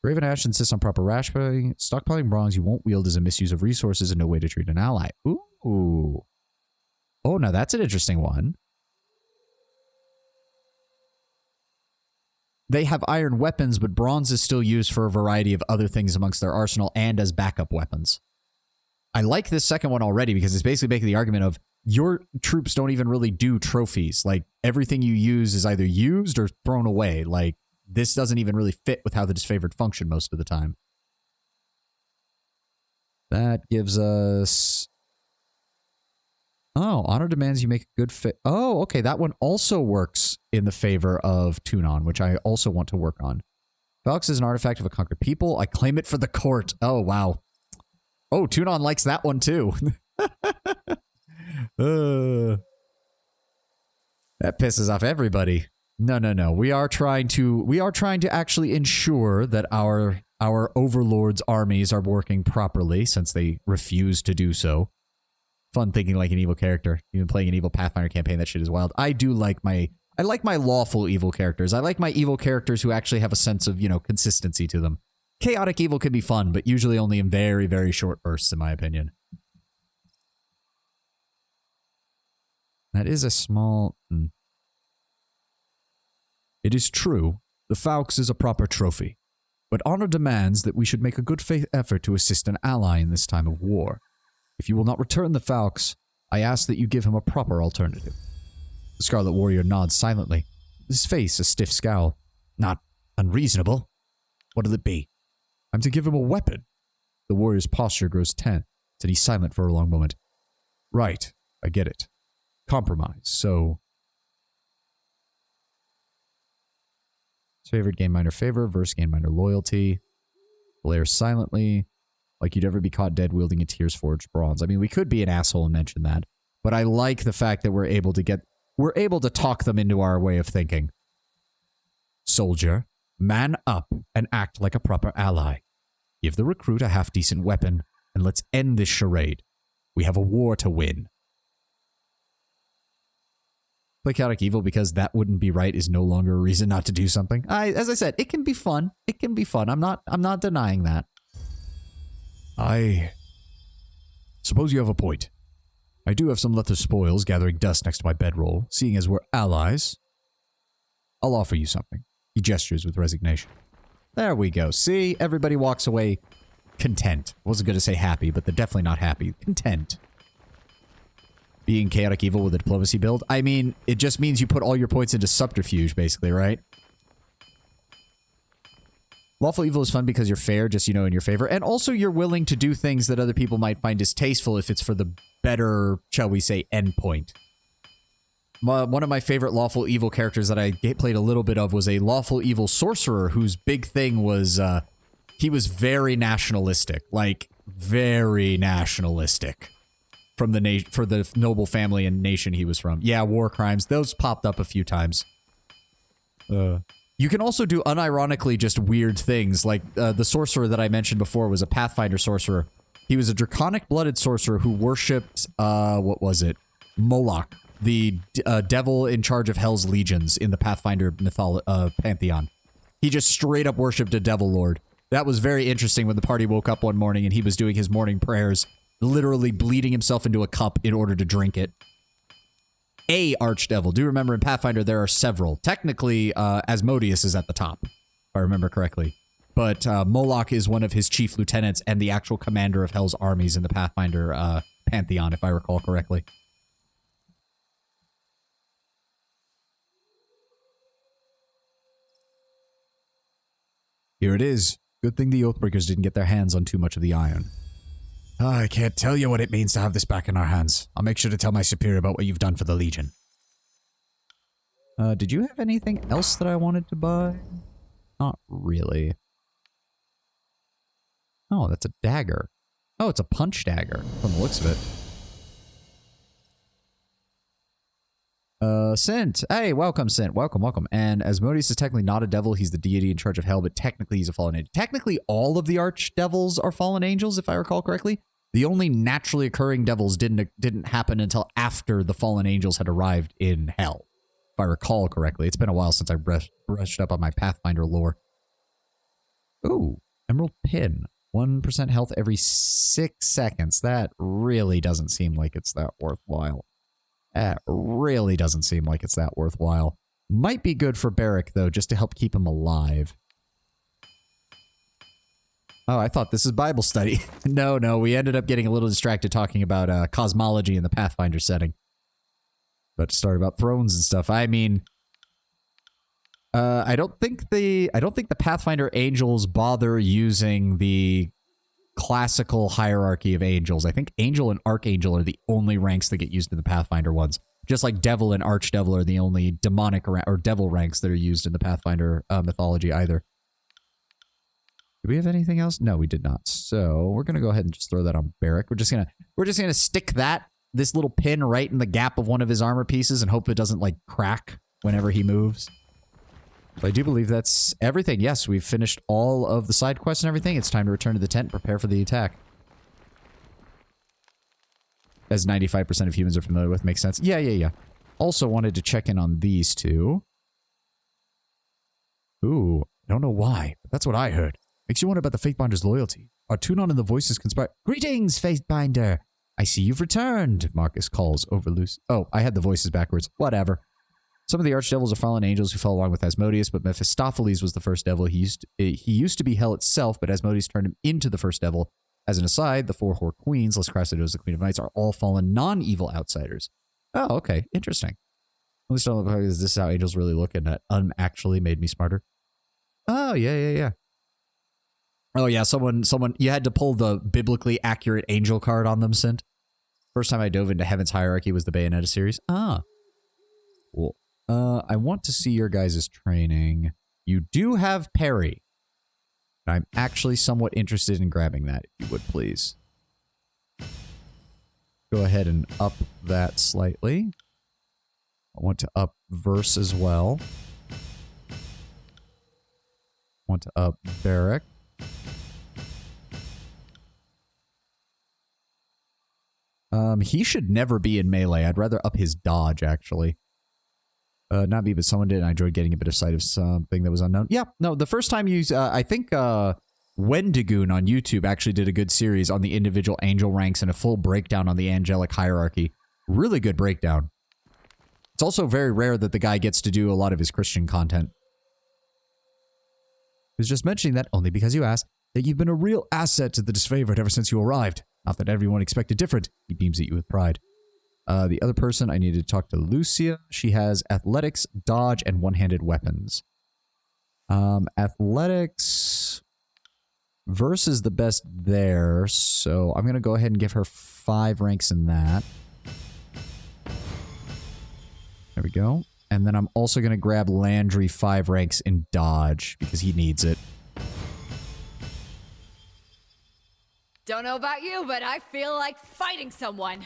Raven Ash insists on proper rationing. Stockpiling bronze you won't wield is a misuse of resources and no way to treat an ally. Ooh. Oh, now that's an interesting one. They have iron weapons, but bronze is still used for a variety of other things amongst their arsenal and as backup weapons. I like this second one already because it's basically making the argument of your troops don't even really do trophies. Like, everything you use is either used or thrown away. Like, this doesn't even really fit with how the disfavored function most of the time. That gives us... Oh, honor demands you make a good fit. Oh, okay, that one also works in the favor of Tunon, which I also want to work on. Valks is an artifact of a conquered people. I claim it for the court. Oh, wow. Oh, Tunon likes that one too. That pisses off everybody. No. We are trying to actually ensure that our overlords' armies are working properly since they refuse to do so. Fun thinking like an evil character. Even playing an evil Pathfinder campaign, that shit is wild. I like my lawful evil characters. I like my evil characters who actually have a sense of, consistency to them. Chaotic evil can be fun, but usually only in very, very short bursts, in my opinion. That is a small... It is true, the Falx is a proper trophy, but honor demands that we should make a good faith effort to assist an ally in this time of war. If you will not return the Falx, I ask that you give him a proper alternative. The Scarlet Warrior nods silently, his face a stiff scowl. Not unreasonable. What'll it be? I'm to give him a weapon. The warrior's posture grows tense, and he's silent for a long moment. Right, I get it. Compromise, so... Favorite gain minor favor, verse gain minor loyalty. Blair silently, like you'd ever be caught dead wielding a Tears Forged bronze. I mean, we could be an asshole and mention that, but I like the fact that we're able to talk them into our way of thinking. Soldier, man up and act like a proper ally. Give the recruit a half-decent weapon, and let's end this charade. We have a war to win. Play Chaotic Evil because that wouldn't be right is no longer a reason not to do something. As I said, it can be fun. It can be fun. I'm not denying that. I suppose you have a point. I do have some leather spoils gathering dust next to my bedroll. Seeing as we're allies, I'll offer you something. He gestures with resignation. There we go. See? Everybody walks away content. Wasn't going to say happy, but they're definitely not happy. Content. Being chaotic evil with a diplomacy build? I mean, it just means you put all your points into subterfuge, basically, right? Lawful evil is fun because you're fair, just, you know, in your favor. And also you're willing to do things that other people might find distasteful if it's for the better, shall we say, endpoint. One of my favorite lawful evil characters that I played a little bit of was a lawful evil sorcerer whose big thing was, he was very nationalistic. Like, very nationalistic. For the noble family and nation he was from. Yeah, war crimes. Those popped up a few times. You can also do unironically just weird things, like the sorcerer that I mentioned before was a Pathfinder sorcerer. He was a draconic-blooded sorcerer who worshipped, what was it? Moloch, the devil in charge of Hell's legions in the Pathfinder pantheon. He just straight up worshipped a devil lord. That was very interesting when the party woke up one morning and he was doing his morning prayers, literally bleeding himself into a cup in order to drink it. A archdevil. Do remember in Pathfinder there are several. Technically, Asmodeus is at the top, if I remember correctly. But Moloch is one of his chief lieutenants and the actual commander of Hell's armies in the Pathfinder pantheon, if I recall correctly. Here it is. Good thing the Oathbreakers didn't get their hands on too much of the iron. I can't tell you what it means to have this back in our hands. I'll make sure to tell my superior about what you've done for the Legion. Did you have anything else that I wanted to buy? Not really. Oh, that's a dagger. Oh, it's a punch dagger, from the looks of it. Sint. Hey, welcome, Sint. Welcome, welcome. And Asmodeus is technically not a devil. He's the deity in charge of hell, but technically he's a fallen angel. Technically, all of the archdevils are fallen angels, if I recall correctly. The only naturally occurring devils didn't happen until after the fallen angels had arrived in hell, if I recall correctly. It's been a while since I brushed up on my Pathfinder lore. Ooh, emerald pin. 1% health every 6 seconds. That really doesn't seem like it's that worthwhile. That really doesn't seem like it's that worthwhile. Might be good for Barrick, though, just to help keep him alive. Oh, I thought this is Bible study. No, we ended up getting a little distracted talking about cosmology in the Pathfinder setting. About to start about thrones and stuff. I mean, I don't think the Pathfinder angels bother using the classical hierarchy of angels. I think Angel and Archangel are the only ranks that get used in the Pathfinder ones. Just like Devil and Archdevil are the only demonic or devil ranks that are used in the Pathfinder mythology either. Did we have anything else? No, we did not. So we're gonna go ahead and just throw that on Barrick. We're just gonna stick this little pin right in the gap of one of his armor pieces and hope it doesn't like crack whenever he moves. But I do believe that's everything. Yes, we've finished all of the side quests and everything. It's time to return to the tent and prepare for the attack. As 95% of humans are familiar with. Makes sense. Yeah. Also wanted to check in on these two. Ooh, I don't know why, but that's what I heard. Makes you wonder about the Faithbinder's loyalty. Are Tunon and the voices conspire? Greetings, Faithbinder! I see you've returned, Marcus calls over Lucy. Oh, I had the voices backwards. Whatever. Some of the archdevils are fallen angels who fell along with Asmodeus, but Mephistopheles was the first devil. He used to be hell itself, but Asmodeus turned him into the first devil. As an aside, the four whore queens, Lescrassidos, the Queen of Knights, are all fallen non-evil outsiders. Oh, okay. Interesting. At least I don't look like this is how angels really look, and that actually made me smarter. Oh, yeah. Oh, yeah, someone, you had to pull the biblically accurate angel card on them, Sint. First time I dove into Heaven's Hierarchy was the Bayonetta series. Ah. Cool. I want to see your guys' training. You do have parry. I'm actually somewhat interested in grabbing that, if you would please. Go ahead and up that slightly. I want to up verse as well. I want to up Barrick. He should never be in melee. I'd rather up his dodge, actually. Not me, but someone did, and I enjoyed getting a bit of sight of something that was unknown. Yeah, no, the first time you... I think Wendigoon on YouTube actually did a good series on the individual angel ranks and a full breakdown on the angelic hierarchy. Really good breakdown. It's also very rare that the guy gets to do a lot of his Christian content. was just mentioning that only because you asked that you've been a real asset to the disfavored ever since you arrived. Not that everyone expected different. He beams at you with pride. The other person, I need to talk to Lucia. She has athletics, dodge, and one-handed weapons. Athletics versus the best there, so I'm going to go ahead and give her 5 ranks in that. There we go. And then I'm also going to grab Landry 5 ranks in dodge because he needs it. Don't know about you, but I feel like fighting someone.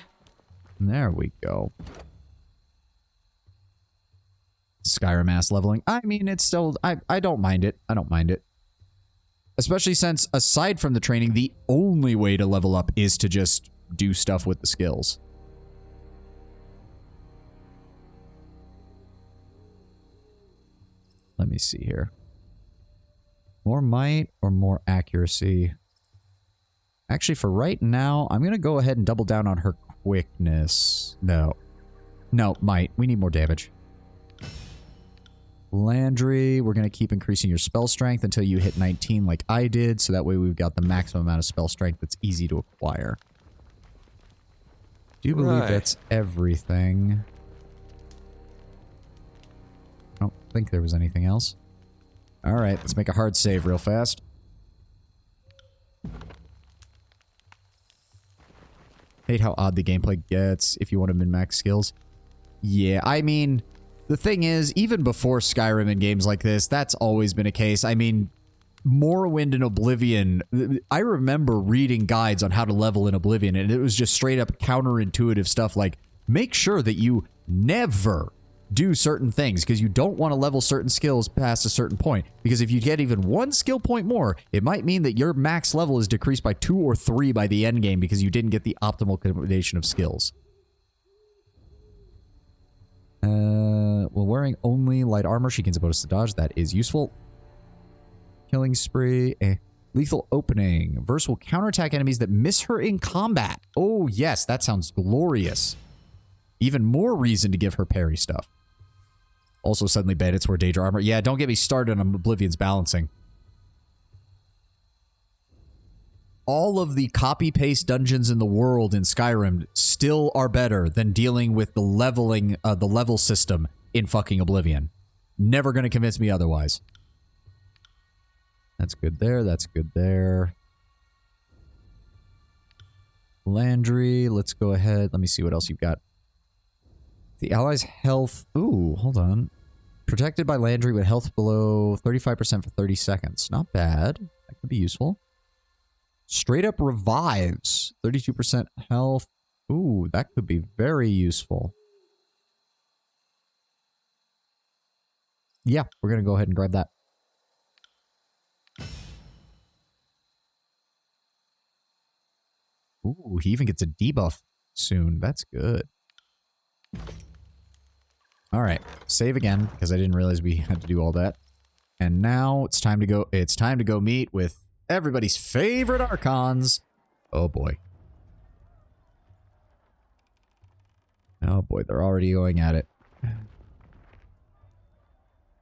There we go. Skyrim ass leveling. I mean, it's still... I don't mind it. I don't mind it. Especially since, aside from the training, the only way to level up is to just do stuff with the skills. Let me see here. More might or more accuracy? Actually, for right now, I'm going to go ahead and double down on her quickness. No. No, might. We need more damage. Landry, we're going to keep increasing your spell strength until you hit 19 like I did, so that way we've got the maximum amount of spell strength that's easy to acquire. Do you believe that's everything? I don't think there was anything else. Alright, let's make a hard save real fast. Hate how odd the gameplay gets if you want to min-max skills. Yeah, I mean... The thing is, even before Skyrim and games like this, that's always been a case. I mean, Morrowind and Oblivion, I remember reading guides on how to level in Oblivion, and it was just straight up counterintuitive stuff like, make sure that you never do certain things, because you don't want to level certain skills past a certain point. Because if you get even 1 skill point more, it might mean that your max level is decreased by 2 or 3 by the end game because you didn't get the optimal combination of skills. Well, wearing only light armor, she gains a bonus to dodge. That is useful. Killing spree. Lethal opening. Verse will counterattack enemies that miss her in combat. Oh, yes, that sounds glorious. Even more reason to give her parry stuff. Also, suddenly bandits wear Daedra armor. Yeah, don't get me started on Oblivion's balancing. All of the copy-paste dungeons in the world in Skyrim still are better than dealing with the leveling, the level system in fucking Oblivion. Never gonna convince me otherwise. That's good there, that's good there. Landry, let's go ahead. Let me see what else you've got. The allies' health... Ooh, hold on. Protected by Landry with health below 35% for 30 seconds. Not bad. That could be useful. Straight up revives. 32% health. Ooh, that could be very useful. Yeah, we're going to go ahead and grab that. Ooh, he even gets a debuff soon. That's good. All right, save again because I didn't realize we had to do all that. And now it's time to go. It's time to go meet with everybody's favorite archons. Oh boy. Oh boy, they're already going at it.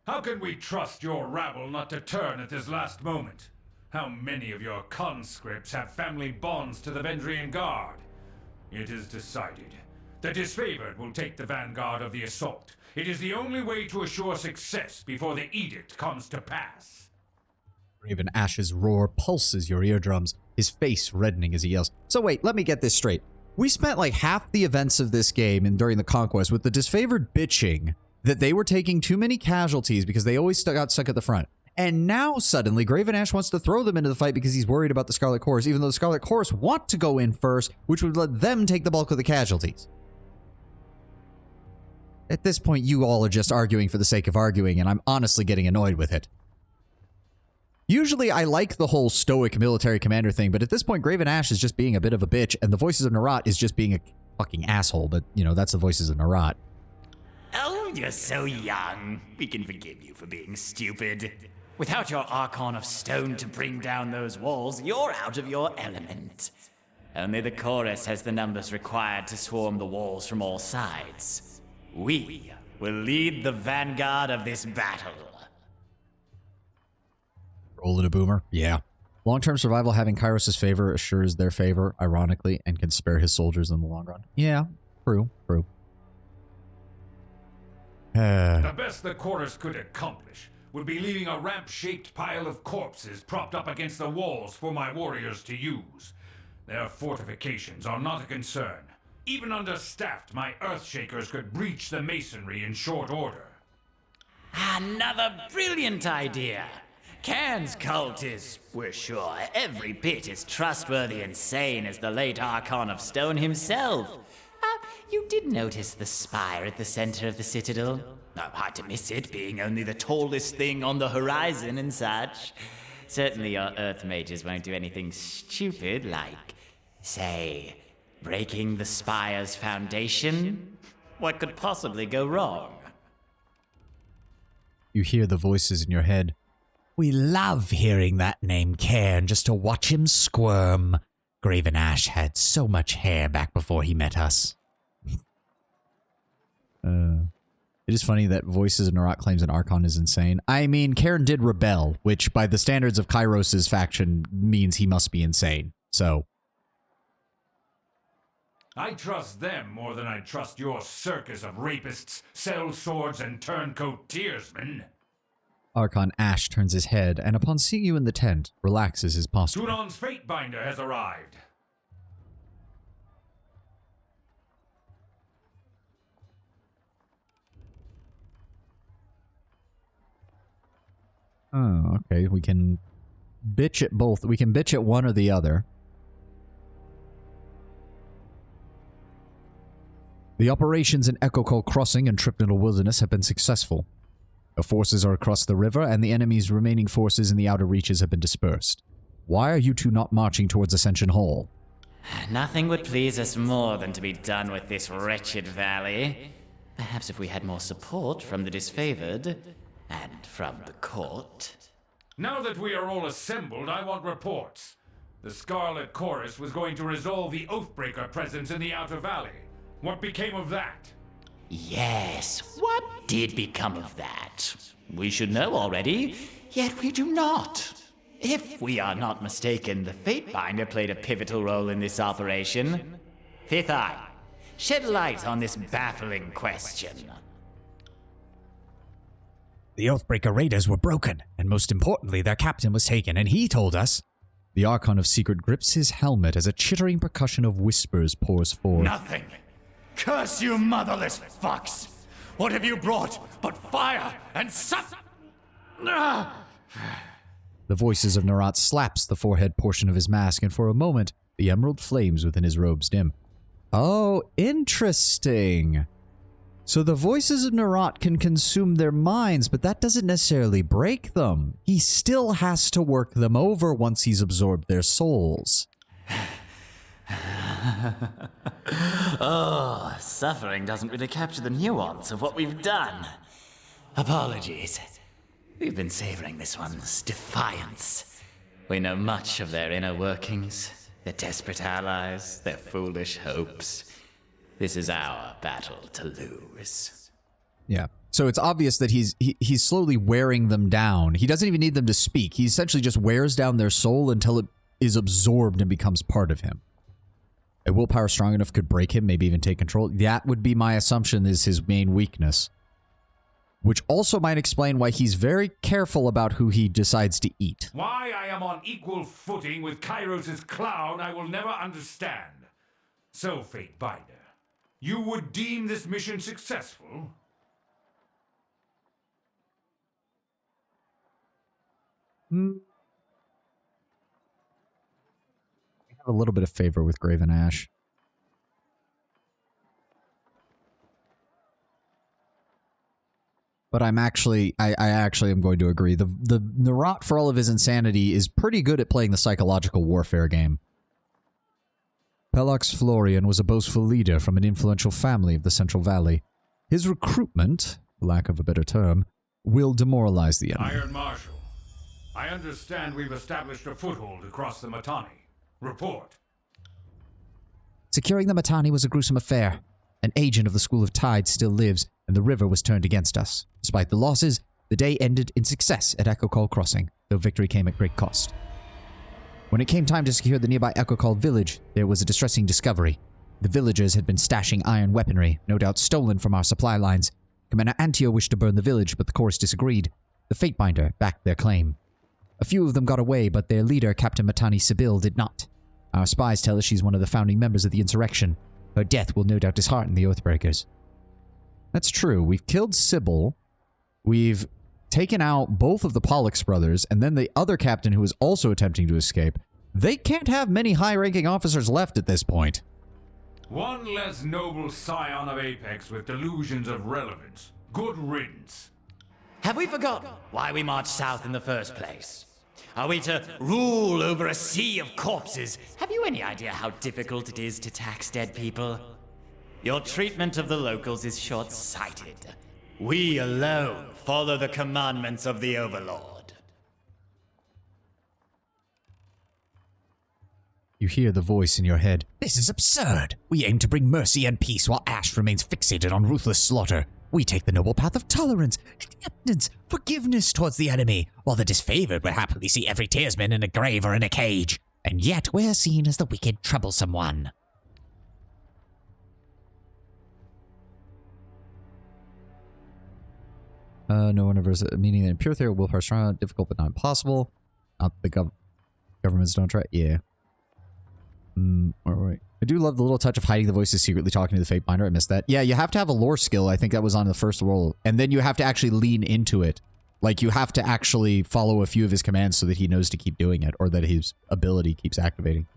How can we trust your rabble not to turn at this last moment? How many of your conscripts have family bonds to the Vendrian Guard? It is decided. The disfavored will take the vanguard of the assault. It is the only way to assure success before the edict comes to pass. Raven Ash's roar pulses your eardrums, his face reddening as he yells. So wait, let me get this straight. We spent like half the events of this game and during the conquest with the disfavored bitching that they were taking too many casualties because they always got stuck at the front. And now suddenly Graven Ash wants to throw them into the fight because he's worried about the Scarlet Chorus, even though the Scarlet Chorus want to go in first, which would let them take the bulk of the casualties. At this point, you all are just arguing for the sake of arguing, and I'm honestly getting annoyed with it. Usually, I like the whole stoic military commander thing, but at this point, Graven Ash is just being a bit of a bitch, and the Voices of Narat is just being a fucking asshole, but, you know, that's the Voices of Narat. Oh, you're so young. We can forgive you for being stupid. Without your Archon of Stone to bring down those walls, you're out of your element. Only the chorus has the numbers required to swarm the walls from all sides. We will lead the vanguard of this battle. Rolling a boomer? Yeah. Long-term survival having Kairos' favor assures their favor, ironically, and can spare his soldiers in the long run. Yeah, true. The best the chorus could accomplish would be leaving a ramp-shaped pile of corpses propped up against the walls for my warriors to use. Their fortifications are not a concern. Even understaffed, my Earthshakers could breach the masonry in short order. Another brilliant idea. Cairn's cult is, we're sure, every bit as trustworthy and sane as the late Archon of Stone himself. You did notice the spire at the center of the citadel? Hard to miss it, being only the tallest thing on the horizon and such. Certainly your Earth mages won't do anything stupid like, say, breaking the spire's foundation? What could possibly go wrong? You hear the voices in your head. We love hearing that name, Cairn, just to watch him squirm. Graven Ash had so much hair back before he met us. It is funny that Voices of Narot claims an Archon is insane. I mean, Cairn did rebel, which by the standards of Kairos' faction means he must be insane, so... I trust them more than I trust your circus of rapists, sell swords, and turncoat tearsmen. Archon Ash turns his head, and upon seeing you in the tent, relaxes his posture. Tunon's Fatebinder has arrived. Oh, okay. We can bitch at both. We can bitch at one or the other. The operations in Echo Call Crossing and Tripnidal Wilderness have been successful. The forces are across the river, and the enemy's remaining forces in the outer reaches have been dispersed. Why are you two not marching towards Ascension Hall? Nothing would please us more than to be done with this wretched valley. Perhaps if we had more support from the disfavored, and from the court. Now that we are all assembled, I want reports. The Scarlet Chorus was going to resolve the Oathbreaker presence in the Outer Valley. What became of that? Yes, what did become of that? We should know already, yet we do not. If we are not mistaken, the Fatebinder played a pivotal role in this operation. Fifth Eye, shed light on this baffling question. The Oathbreaker raiders were broken, and most importantly, their captain was taken, and he told us... The Archon of Secret grips his helmet as a chittering percussion of whispers pours forth. Nothing! Curse you motherless fucks! What have you brought but fire and The Voices of Narot slaps the forehead portion of his mask, and for a moment, the emerald flames within his robes dim. Oh, interesting. So the Voices of Narot can consume their minds, but that doesn't necessarily break them. He still has to work them over once he's absorbed their souls. Oh, suffering doesn't really capture the nuance of what we've done. Apologies. We've been savoring this one's defiance. We know much of their inner workings, their desperate allies, their foolish hopes. This is our battle to lose. Yeah. So it's obvious that he's slowly wearing them down. He doesn't even need them to speak. He essentially just wears down their soul until it is absorbed and becomes part of him. A willpower strong enough could break him, maybe even take control. That would be my assumption is his main weakness. Which also might explain why he's very careful about who he decides to eat. Why I am on equal footing with Kairos' clown, I will never understand. So, Fatebinder, you would deem this mission successful? I have a little bit of favor with Graven Ash. But I actually am going to agree. The Narot, for all of his insanity, is pretty good at playing the psychological warfare game. Pelox Florian was a boastful leader from an influential family of the Central Valley. His recruitment, for lack of a better term, will demoralize the enemy. Iron Marshal, I understand we've established a foothold across the Matani. Report. Securing the Matani was a gruesome affair. An agent of the School of Tide still lives, and the river was turned against us. Despite the losses, The day ended in success at Echo Call Crossing, though victory came at great cost. When it came time to secure the nearby Echo Call village, there was a distressing discovery. The villagers had been stashing iron weaponry, no doubt stolen from our supply lines. Commander Antio wished to burn the village, but the chorus disagreed. The Fatebinder backed their claim. A few of them got away, but their leader, Captain Matani Sibyl, did not. Our spies tell us she's one of the founding members of the insurrection. Her death will no doubt dishearten the Oathbreakers. That's true. We've killed Sibyl. We've taken out both of the Pollux brothers, and then the other captain who was also attempting to escape. They can't have many high-ranking officers left at this point. One less noble scion of Apex with delusions of relevance. Good riddance. Have we forgotten why we marched south in the first place? Are we to rule over a sea of corpses? Have you any idea how difficult it is to tax dead people? Your treatment of the locals is short-sighted. We alone follow the commandments of the Overlord. You hear the voice in your head. This is absurd. We aim to bring mercy and peace while Ash remains fixated on ruthless slaughter. We take the noble path of tolerance, acceptance, forgiveness towards the enemy, while the disfavored would happily see every tearsman in a grave or in a cage. And yet we're seen as the wicked, troublesome one. No one ever meaning that in pure theory, willpower strong, difficult but not impossible. Not the governments don't try. Yeah. Wait. I do love the little touch of hiding the voices secretly talking to the Fatebinder. I missed that. Yeah, you have to have a lore skill. I think that was on the first roll. And then you have to actually lean into it. Like, you have to actually follow a few of his commands so that he knows to keep doing it, or that his ability keeps activating.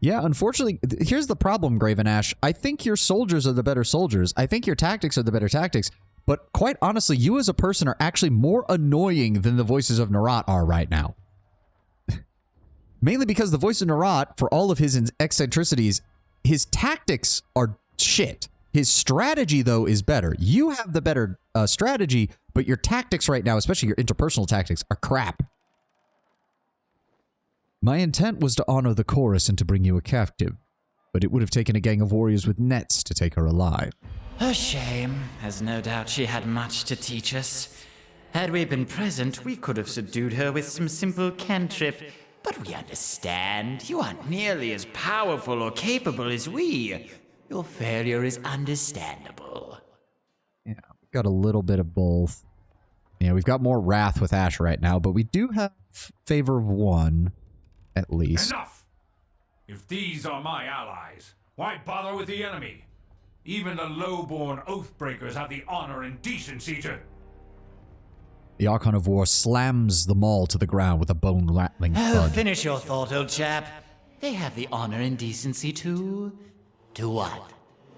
Yeah, unfortunately, here's the problem, Graven Ash. I think your soldiers are the better soldiers. I think your tactics are the better tactics. But quite honestly, you as a person are actually more annoying than the voices of Narat are right now. Mainly because the voice of Narat, for all of his eccentricities, his tactics are shit. His strategy, though, is better. You have the better strategy, but your tactics right now, especially your interpersonal tactics, are crap. My intent was to honor the chorus and to bring you a captive, but it would have taken a gang of warriors with nets to take her alive. A shame, as no doubt she had much to teach us. Had we been present, we could have subdued her with some simple cantrip. But we understand. You aren't nearly as powerful or capable as we. Your failure is understandable. Yeah, we've got a little bit of both. Yeah, we've got more wrath with Ash right now, but we do have favor of one, at least. Enough! If these are my allies, why bother with the enemy? Even the low-born Oathbreakers have the honor and decency to... The Archon of War slams the maul to the ground with a bone-rattling thud. Finish your thought, old chap. They have the honor and decency to... To what?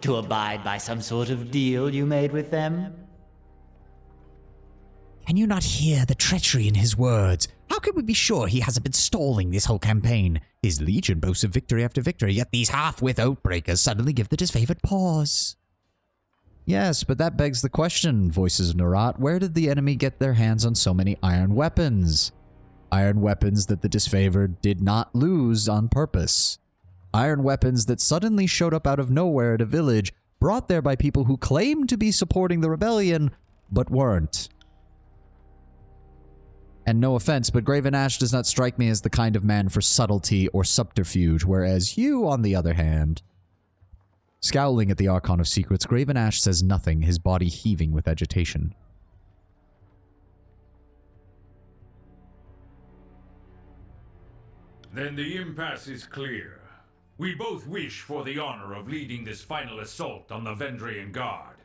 To abide by some sort of deal you made with them? Can you not hear the treachery in his words? How can we be sure he hasn't been stalling this whole campaign? His legion boasts of victory after victory, yet these half-wit Oathbreakers suddenly give the disfavored pause. Yes, but that begs the question, voices of Narat. Where did the enemy get their hands on so many iron weapons? Iron weapons that the disfavored did not lose on purpose. Iron weapons that suddenly showed up out of nowhere at a village, brought there by people who claimed to be supporting the rebellion, but weren't. And no offense, but Graven Ash does not strike me as the kind of man for subtlety or subterfuge, whereas you, on the other hand... Scowling at the Archon of Secrets, Graven Ash says nothing, his body heaving with agitation. Then the impasse is clear. We both wish for the honor of leading this final assault on the Vendrian Guard.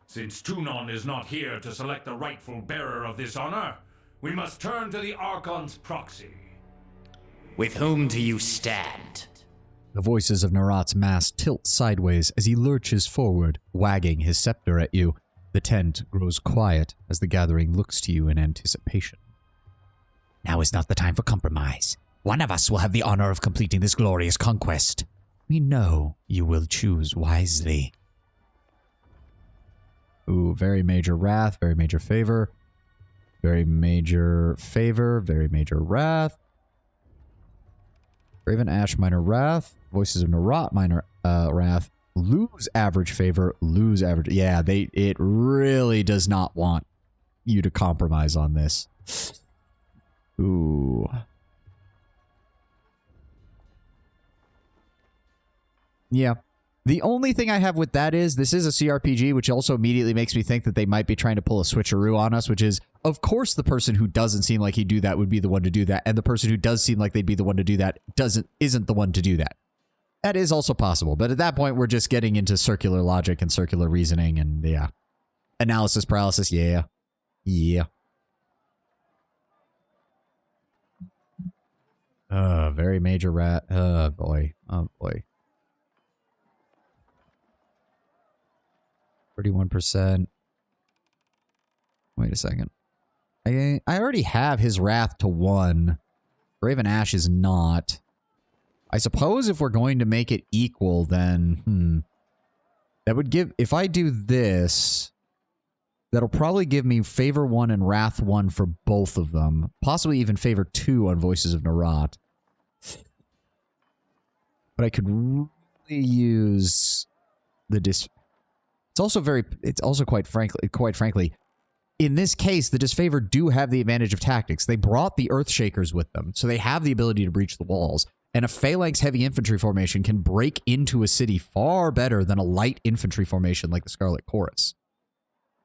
Since Tunon is not here to select the rightful bearer of this honor, we must turn to the Archon's proxy. With whom do you stand? The voices of Narat's mask tilt sideways as he lurches forward, wagging his scepter at you. The tent grows quiet as the gathering looks to you in anticipation. Now is not the time for compromise. One of us will have the honor of completing this glorious conquest. We know you will choose wisely. Ooh, very major wrath, very major favor. Very major favor, very major wrath. Graven Ash, minor wrath. Voices of Narat, minor wrath. Lose average favor, lose average. Yeah, it really does not want you to compromise on this. Ooh. Yeah. The only thing I have with that is this is a CRPG, which also immediately makes me think that they might be trying to pull a switcheroo on us, which is, of course, the person who doesn't seem like he'd do that would be the one to do that, and the person who does seem like they'd be the one to do that isn't the one to do that. That is also possible, but at that point, we're just getting into circular logic and circular reasoning, and yeah. Analysis paralysis, yeah. Yeah. Very major rat. Oh, boy. Oh, boy. 31%. Wait a second. I already have his wrath to 1. Raven Ash is not. I suppose if we're going to make it equal, then, that would give, if I do this, that'll probably give me favor 1 and wrath 1 for both of them. Possibly even favor 2 on Voices of Narat. But I could really use the it's also quite frankly, in this case, the disfavored do have the advantage of tactics. They brought the Earthshakers with them, so they have the ability to breach the walls. And a phalanx heavy infantry formation can break into a city far better than a light infantry formation like the Scarlet Chorus.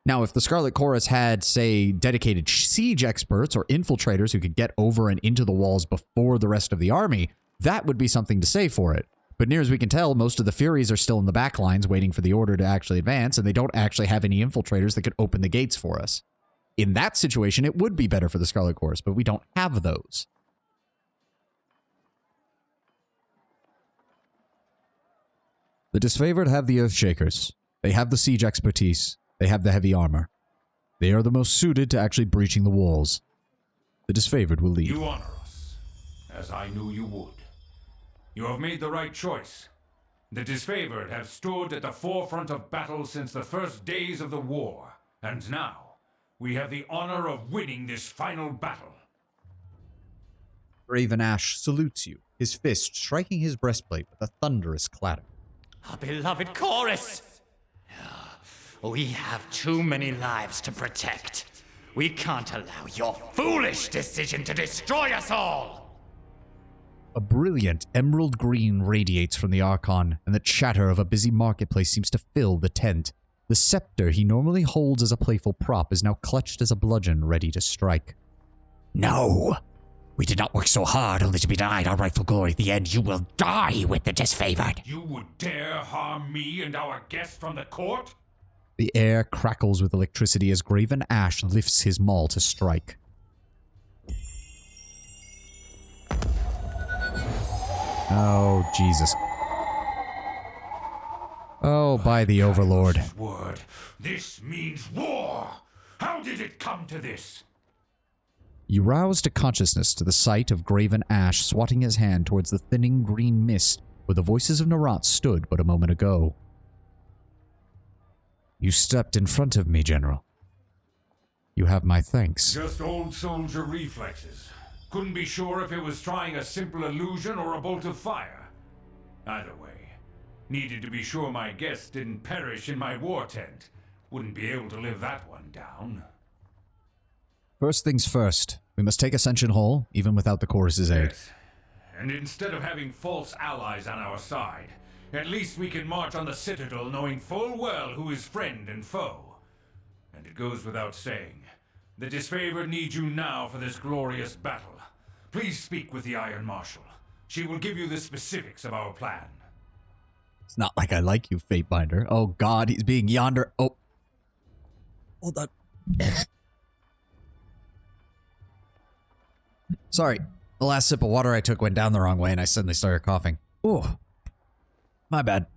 Now, if the Scarlet Chorus had, say, dedicated siege experts or infiltrators who could get over and into the walls before the rest of the army, that would be something to say for it. But near as we can tell, most of the Furies are still in the back lines waiting for the order to actually advance, and they don't actually have any infiltrators that could open the gates for us. In that situation, it would be better for the Scarlet Chorus, but we don't have those. The disfavored have the Earthshakers. They have the siege expertise. They have the heavy armor. They are the most suited to actually breaching the walls. The disfavored will lead. You honor us, as I knew you would. You have made the right choice. The disfavored have stood at the forefront of battle since the first days of the war, and now we have the honor of winning this final battle. Raven Ash salutes you, his fist striking his breastplate with a thunderous clatter. Our beloved chorus! We have too many lives to protect. We can't allow your foolish decision to destroy us all! A brilliant emerald green radiates from the Archon, and the chatter of a busy marketplace seems to fill the tent. The scepter he normally holds as a playful prop is now clutched as a bludgeon ready to strike. No! We did not work so hard only to be denied our rightful glory at the end. You will die with the disfavored. You would dare harm me and our guest from the court? The air crackles with electricity as Graven Ash lifts his maul to strike. Oh, Jesus. Oh, by the Overlord. Word. This means war! How did it come to this? You rouse to consciousness to the sight of Graven Ash swatting his hand towards the thinning green mist where the Voices of Narat stood but a moment ago. You stepped in front of me, General. You have my thanks. Just old soldier reflexes. Couldn't be sure if it was trying a simple illusion or a bolt of fire. Either way, needed to be sure my guest didn't perish in my war tent. Wouldn't be able to live that one down. First things first, we must take Ascension Hall, even without the chorus's aid. Yes. And instead of having false allies on our side, at least we can march on the Citadel knowing full well who is friend and foe. And it goes without saying, the disfavored needs you now for this glorious battle. Please speak with the Iron Marshal. She will give you the specifics of our plan. It's not like I like you, Fatebinder. Oh god, he's being yonder. Oh. Hold on. Sorry, the last sip of water I took went down the wrong way and I suddenly started coughing. Oh, my bad.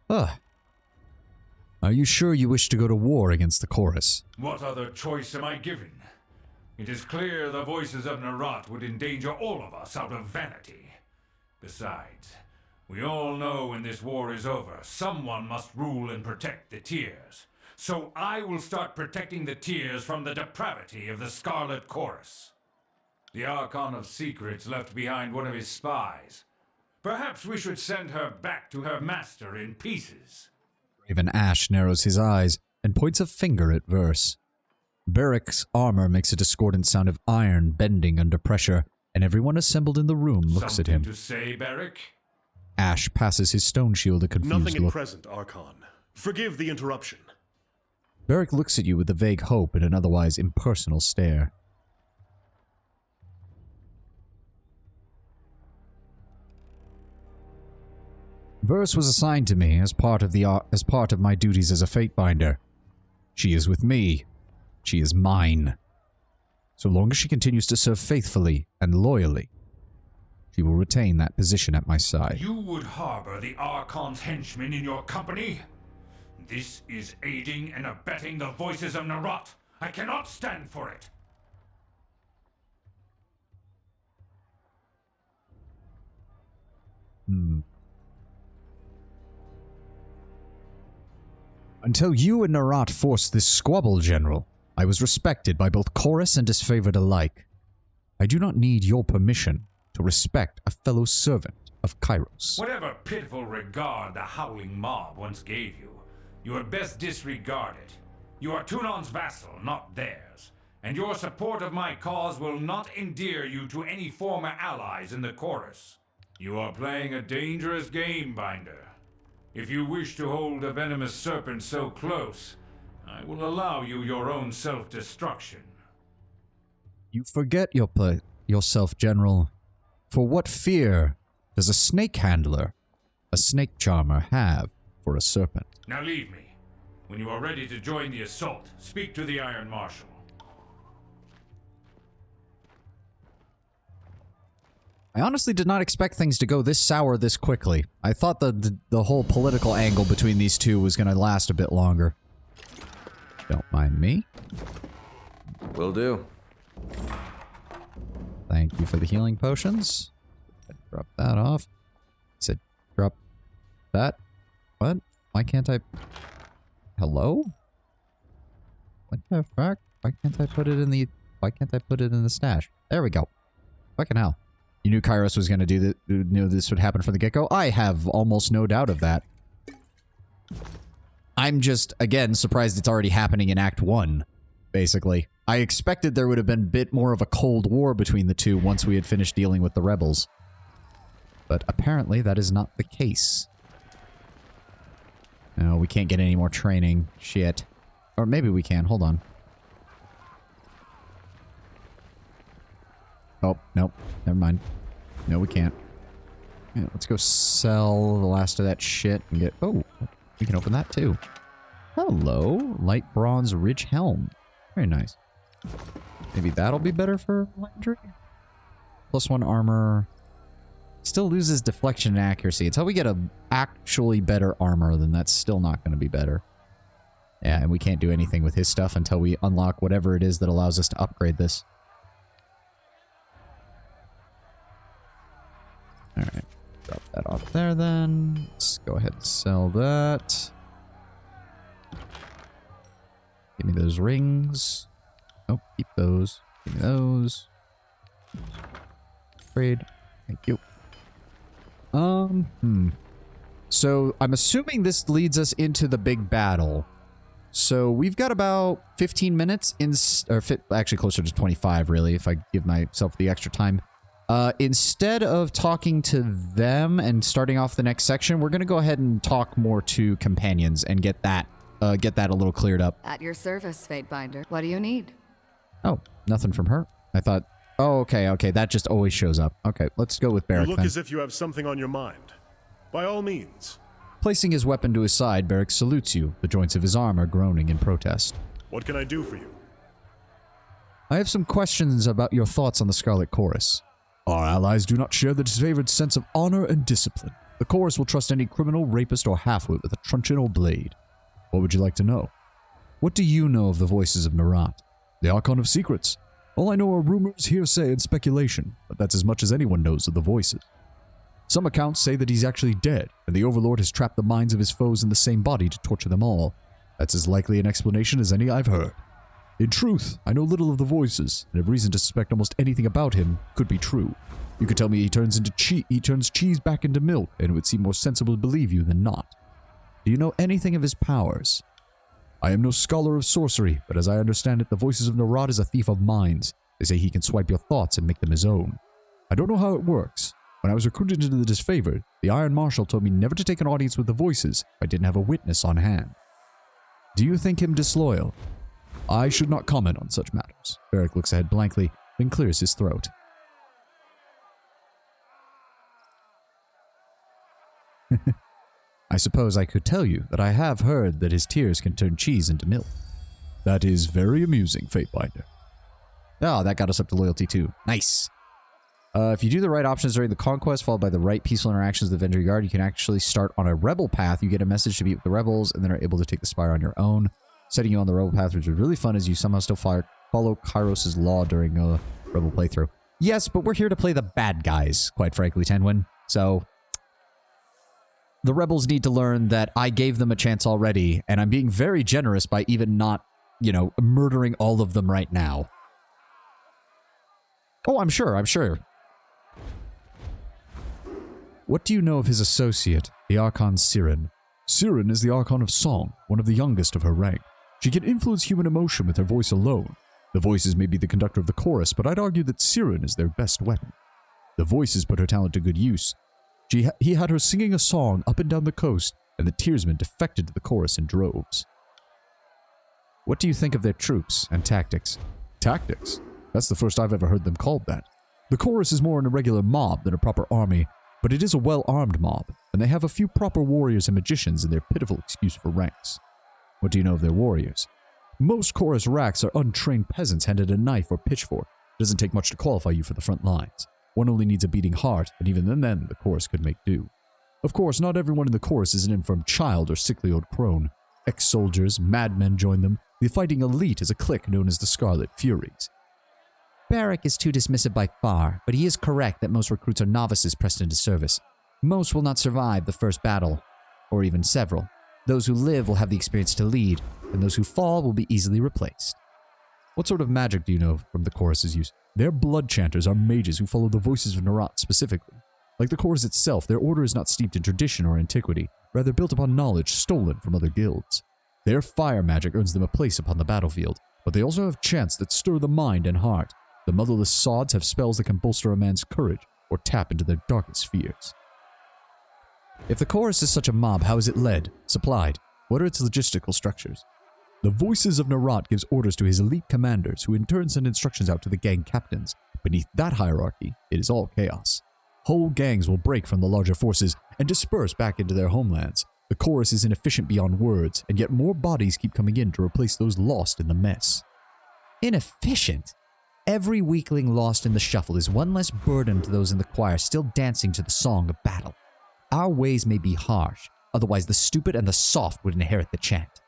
Ugh. Are you sure you wish to go to war against the chorus? What other choice am I given? It is clear the Voices of Narat would endanger all of us out of vanity. Besides, we all know when this war is over, someone must rule and protect the Tears. So I will start protecting the Tears from the depravity of the Scarlet Chorus. The Archon of Secrets left behind one of his spies. Perhaps we should send her back to her master in pieces. Raven Ash narrows his eyes and points a finger at Verse. Beric's armor makes a discordant sound of iron bending under pressure, and everyone assembled in the room looks at him. Something to say, Beric? Ash passes his stone shield a confused Nothing at look. present, Archon. Forgive the interruption. Beric looks at you with a vague hope and an otherwise impersonal stare. Verse was assigned to me as part of my duties as a Fatebinder. She is with me. She is mine. So long as she continues to serve faithfully and loyally, she will retain that position at my side. You would harbor the Archon's henchmen in your company? This is aiding and abetting the voices of Narat. I cannot stand for it. Until you and Narat forced this squabble, General, I was respected by both chorus and disfavored alike. I do not need your permission to respect a fellow servant of Kairos. Whatever pitiful regard the howling mob once gave you, you had best disregard it. You are Tunon's vassal, not theirs, and your support of my cause will not endear you to any former allies in the chorus. You are playing a dangerous game, Binder. If you wish to hold a venomous serpent so close, I will allow you your own self-destruction. You forget yourself, General. For what fear does a snake handler, a snake charmer, have for a serpent? Now leave me. When you are ready to join the assault, speak to the Iron Marshal. I honestly did not expect things to go this sour this quickly. I thought the whole political angle between these two was going to last a bit longer. Don't mind me. Will do. Thank you for the healing potions. Drop that off. Said drop that. What? Why can't I... Hello? What the fuck? Why can't I put it in the... Why can't I put it in the stash? There we go. Fucking hell. You knew Kairos was going to do that? You knew this would happen from the get-go? I have almost no doubt of that. I'm just, again, surprised it's already happening in Act 1, basically. I expected there would have been a bit more of a Cold War between the two once we had finished dealing with the rebels. But apparently that is not the case. No, we can't get any more training. Shit. Or maybe we can. Hold on. Oh, nope. Never mind. No, we can't. Yeah, let's go sell the last of that shit and get... Oh, we can open that too. Hello. Light bronze ridge helm. Very nice. Maybe that'll be better for Landry? +1 armor. Still loses deflection and accuracy. Until we get a actually better armor, then that's still not going to be better. Yeah, and we can't do anything with his stuff until we unlock whatever it is that allows us to upgrade this. Alright, drop that off there then. Let's go ahead and sell that. Give me those rings. Nope, keep those. Give me those. Trade. Thank you. So, I'm assuming this leads us into the big battle. So, we've got about 15 minutes, actually closer to 25, really, if I give myself the extra time. Instead of talking to them and starting off the next section, we're going to go ahead and talk more to companions and get that a little cleared up. At your service, Fatebinder. What do you need? Oh, nothing from her. I thought, oh, okay, that just always shows up. Okay, let's go with Beric You look then. as if you have something on your mind. By all means. Placing his weapon to his side, Beric salutes you, the joints of his armor groaning in protest. What can I do for you? I have some questions about your thoughts on the Scarlet Chorus. Our allies do not share the disfavored sense of honor and discipline. The Chorus will trust any criminal, rapist, or halfwit with a truncheon or blade. What would you like to know? What do you know of the voices of Narat? The Archon of Secrets. All I know are rumors, hearsay, and speculation, but that's as much as anyone knows of the voices. Some accounts say that he's actually dead, and the Overlord has trapped the minds of his foes in the same body to torture them all. That's as likely an explanation as any I've heard. In truth, I know little of the voices, and have reason to suspect almost anything about him could be true. You could tell me he turns cheese back into milk, and it would seem more sensible to believe you than not. Do you know anything of his powers? I am no scholar of sorcery, but as I understand it, the Voices of Narod is a thief of minds. They say he can swipe your thoughts and make them his own. I don't know how it works. When I was recruited into the Disfavored, the Iron Marshal told me never to take an audience with the Voices if I didn't have a witness on hand. Do you think him disloyal? I should not comment on such matters. Varric looks ahead blankly, then clears his throat. I suppose I could tell you that I have heard that his tears can turn cheese into milk. That is very amusing, Fatebinder. Oh, that got us up to loyalty too. Nice. If you do the right options during the conquest, followed by the right peaceful interactions with the Vendry Guard, you can actually start on a rebel path. You get a message to meet with the rebels, and then are able to take the Spire on your own. Setting you on the rebel path, which is really fun, as you somehow still follow Kairos' law during a rebel playthrough. Yes, but we're here to play the bad guys, quite frankly, Tenwin. So, the rebels need to learn that I gave them a chance already, and I'm being very generous by even not, murdering all of them right now. Oh, I'm sure. What do you know of his associate, the Archon Siren? Siren is the Archon of Song, one of the youngest of her rank. She can influence human emotion with her voice alone. The Voices may be the conductor of the chorus, but I'd argue that Siren is their best weapon. The Voices put her talent to good use. He had her singing a song up and down the coast, and the Tearsmen defected to the chorus in droves. What do you think of their troops and tactics? Tactics? That's the first I've ever heard them called that. The chorus is more an irregular mob than a proper army, but it is a well-armed mob, and they have a few proper warriors and magicians in their pitiful excuse for ranks. What do you know of their warriors? Most chorus racks are untrained peasants handed a knife or pitchfork. It doesn't take much to qualify you for the front lines. One only needs a beating heart, and even then the chorus could make do. Of course, not everyone in the chorus is an infirm child or sickly old crone. Ex-soldiers, madmen join them. The fighting elite is a clique known as the Scarlet Furies. Barrack is too dismissive by far, but he is correct that most recruits are novices pressed into service. Most will not survive the first battle, or even several. Those who live will have the experience to lead, and those who fall will be easily replaced. What sort of magic do you know from the chorus's use? Their blood chanters are mages who follow the Voices of Narod specifically. Like the chorus itself, their order is not steeped in tradition or antiquity, rather built upon knowledge stolen from other guilds. Their fire magic earns them a place upon the battlefield, but they also have chants that stir the mind and heart. The motherless sods have spells that can bolster a man's courage or tap into their darkest fears. If the chorus is such a mob, how is it led, supplied? What are its logistical structures? The Voices of Narod gives orders to his elite commanders, who in turn send instructions out to the gang captains. Beneath that hierarchy, it is all chaos. Whole gangs will break from the larger forces and disperse back into their homelands. The chorus is inefficient beyond words, and yet more bodies keep coming in to replace those lost in the mess. Inefficient? Every weakling lost in the shuffle is one less burden to those in the choir still dancing to the song of battle. Our ways may be harsh, otherwise the stupid and the soft would inherit the chant.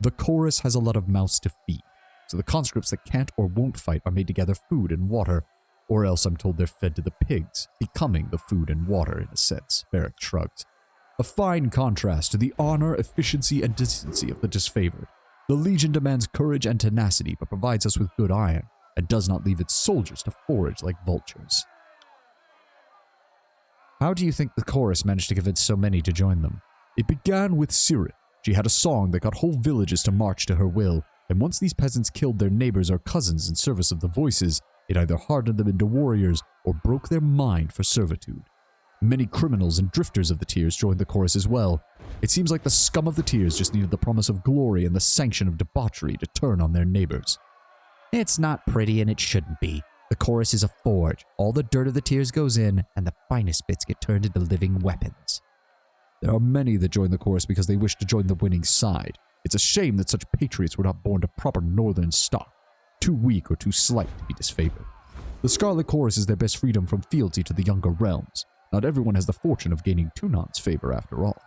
The chorus has a lot of mouths to feed, so the conscripts that can't or won't fight are made to gather food and water, or else I'm told they're fed to the pigs, becoming the food and water in a sense, Varric shrugged. A fine contrast to the honor, efficiency, and decency of the disfavored. The Legion demands courage and tenacity, but provides us with good iron, and does not leave its soldiers to forage like vultures. How do you think the chorus managed to convince so many to join them? It began with Siren. She had a song that got whole villages to march to her will, and once these peasants killed their neighbors or cousins in service of the Voices, it either hardened them into warriors or broke their mind for servitude. Many criminals and drifters of the Tears joined the chorus as well. It seems like the scum of the Tears just needed the promise of glory and the sanction of debauchery to turn on their neighbors. It's not pretty and it shouldn't be. The chorus is a forge. All the dirt of the Tears goes in, and the finest bits get turned into living weapons. There are many that join the chorus because they wish to join the winning side. It's a shame that such patriots were not born to proper northern stock, too weak or too slight to be disfavored. The Scarlet Chorus is their best freedom from fealty to the younger realms. Not everyone has the fortune of gaining Tunan's favor after all.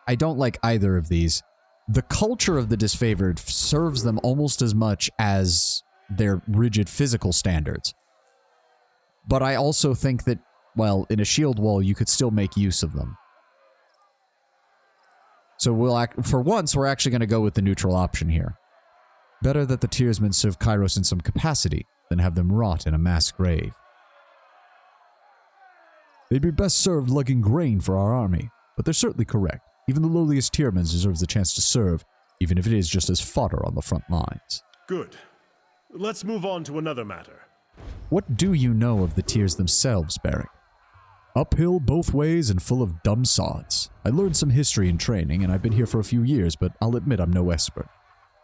I don't like either of these. The culture of the disfavored serves them almost as much as their rigid physical standards. But I also think that, well, in a shield wall, you could still make use of them. So for once, we're actually going to go with the neutral option here. Better that the Tearsmen serve Kairos in some capacity than have them rot in a mass grave. They'd be best served lugging grain for our army, but they're certainly correct. Even the lowliest tierman deserves the chance to serve, even if it is just as fodder on the front lines. Good. Let's move on to another matter. What do you know of the tiers themselves, Beric? Uphill both ways and full of dumb sods. I learned some history in training, and I've been here for a few years, but I'll admit I'm no expert.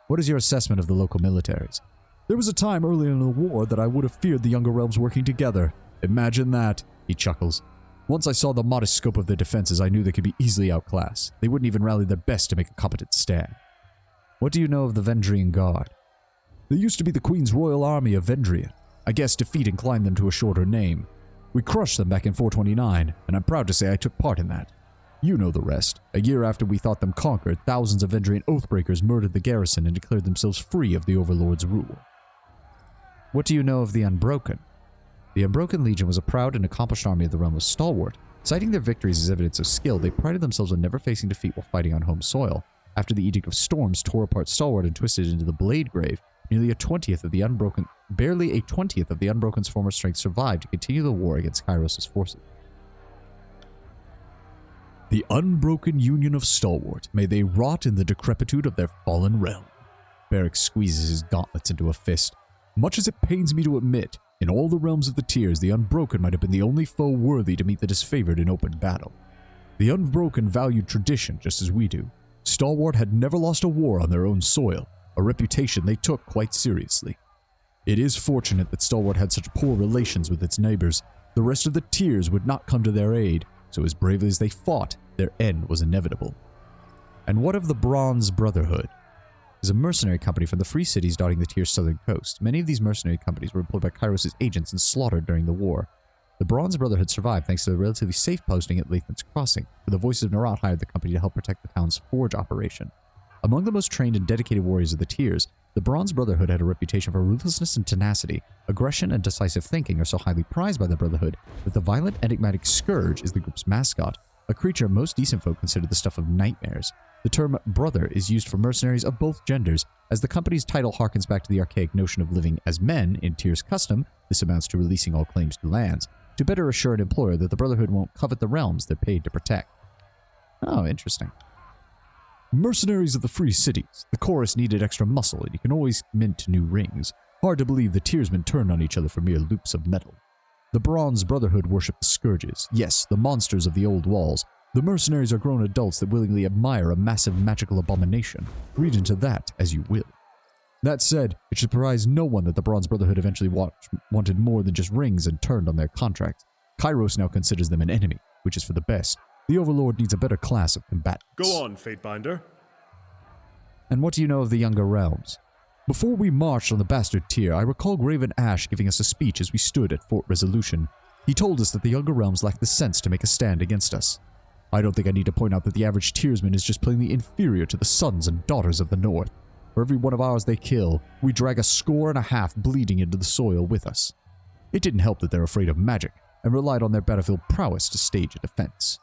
What is your assessment of the local militaries? There was a time early in the war that I would have feared the younger realms working together. Imagine that, he chuckles. Once I saw the modest scope of their defenses, I knew they could be easily outclassed. They wouldn't even rally their best to make a competent stand. What do you know of the Vendrian Guard? They used to be the Queen's Royal Army of Vendrian. I guess defeat inclined them to a shorter name. We crushed them back in 429, and I'm proud to say I took part in that. You know the rest. A year after we thought them conquered, thousands of Vendrian Oathbreakers murdered the garrison and declared themselves free of the Overlord's rule. What do you know of the Unbroken? The Unbroken Legion was a proud and accomplished army of the realm of Stalwart. Citing their victories as evidence of skill, they prided themselves on never facing defeat while fighting on home soil. After the Edict of Storms tore apart Stalwart and twisted it into the Blade Grave, barely a 20th of the Unbroken's former strength survived to continue the war against Kairos' forces. The Unbroken Union of Stalwart, may they rot in the decrepitude of their fallen realm. Beric squeezes his gauntlets into a fist. Much as it pains me to admit, in all the realms of the tiers, the Unbroken might have been the only foe worthy to meet the disfavored in open battle. The Unbroken valued tradition just as we do. Stalwart had never lost a war on their own soil, a reputation they took quite seriously. It is fortunate that Stalwart had such poor relations with its neighbors. The rest of the tiers would not come to their aid, so as bravely as they fought, their end was inevitable. And what of the Bronze Brotherhood? Is a mercenary company from the free cities dotting the tier's southern coast. Many of these mercenary companies were employed by Kairos' agents and slaughtered during the war. The Bronze Brotherhood survived thanks to the relatively safe posting at Latham's Crossing, where the Voices of Nerat hired the company to help protect the town's forge operation. Among the most trained and dedicated warriors of the tiers, the Bronze Brotherhood had a reputation for ruthlessness and tenacity. Aggression and decisive thinking are so highly prized by the Brotherhood that the violent, enigmatic Scourge is the group's mascot, a creature most decent folk consider the stuff of nightmares. The term brother is used for mercenaries of both genders, as the company's title harkens back to the archaic notion of living as men in Tier's custom. This amounts to releasing all claims to lands, to better assure an employer that the Brotherhood won't covet the realms they're paid to protect. Oh, interesting. Mercenaries of the free cities. The chorus needed extra muscle, and you can always mint new rings. Hard to believe the tiersmen turned on each other for mere loops of metal. The Bronze Brotherhood worship the Scourges, yes, the monsters of the old walls. The mercenaries are grown adults that willingly admire a massive magical abomination. Read into that as you will. That said, it should surprise no one that the Bronze Brotherhood eventually wanted more than just rings and turned on their contracts. Kairos now considers them an enemy, which is for the best. The Overlord needs a better class of combatants. Go on, Fatebinder. And what do you know of the Younger Realms? Before we marched on the Bastard Tier, I recall Graven Ash giving us a speech as we stood at Fort Resolution. He told us that the Younger Realms lacked the sense to make a stand against us. I don't think I need to point out that the average tiersman is just plainly inferior to the sons and daughters of the North. For every one of ours they kill, we drag 1.5 scores bleeding into the soil with us. It didn't help that they're afraid of magic, and relied on their battlefield prowess to stage a defense.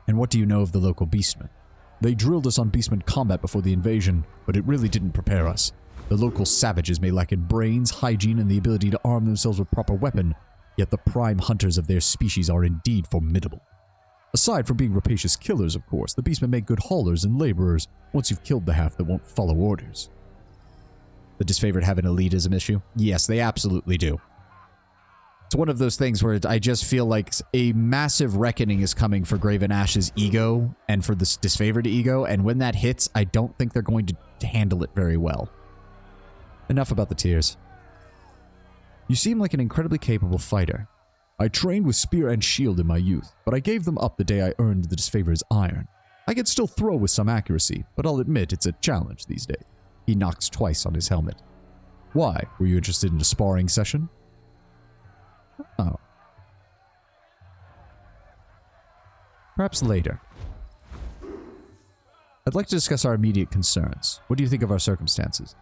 And what do you know of the local beastmen? They drilled us on beastman combat before the invasion, but it really didn't prepare us. The local savages may lack in brains, hygiene, and the ability to arm themselves with proper weapon, yet the prime hunters of their species are indeed formidable. Aside from being rapacious killers, of course, the beastmen make good haulers and laborers once you've killed the half that won't follow orders. The disfavored have an elitism issue? Yes, they absolutely do. It's one of those things where I just feel like a massive reckoning is coming for Graven Ash's ego and for this disfavored ego, and when that hits, I don't think they're going to handle it very well. Enough about the tiers. You seem like an incredibly capable fighter. I trained with spear and shield in my youth, but I gave them up the day I earned the disfavor's iron. I can still throw with some accuracy, but I'll admit it's a challenge these days. He knocks twice on his helmet. Why? Were you interested in a sparring session? Oh. Perhaps later. I'd like to discuss our immediate concerns. What do you think of our circumstances?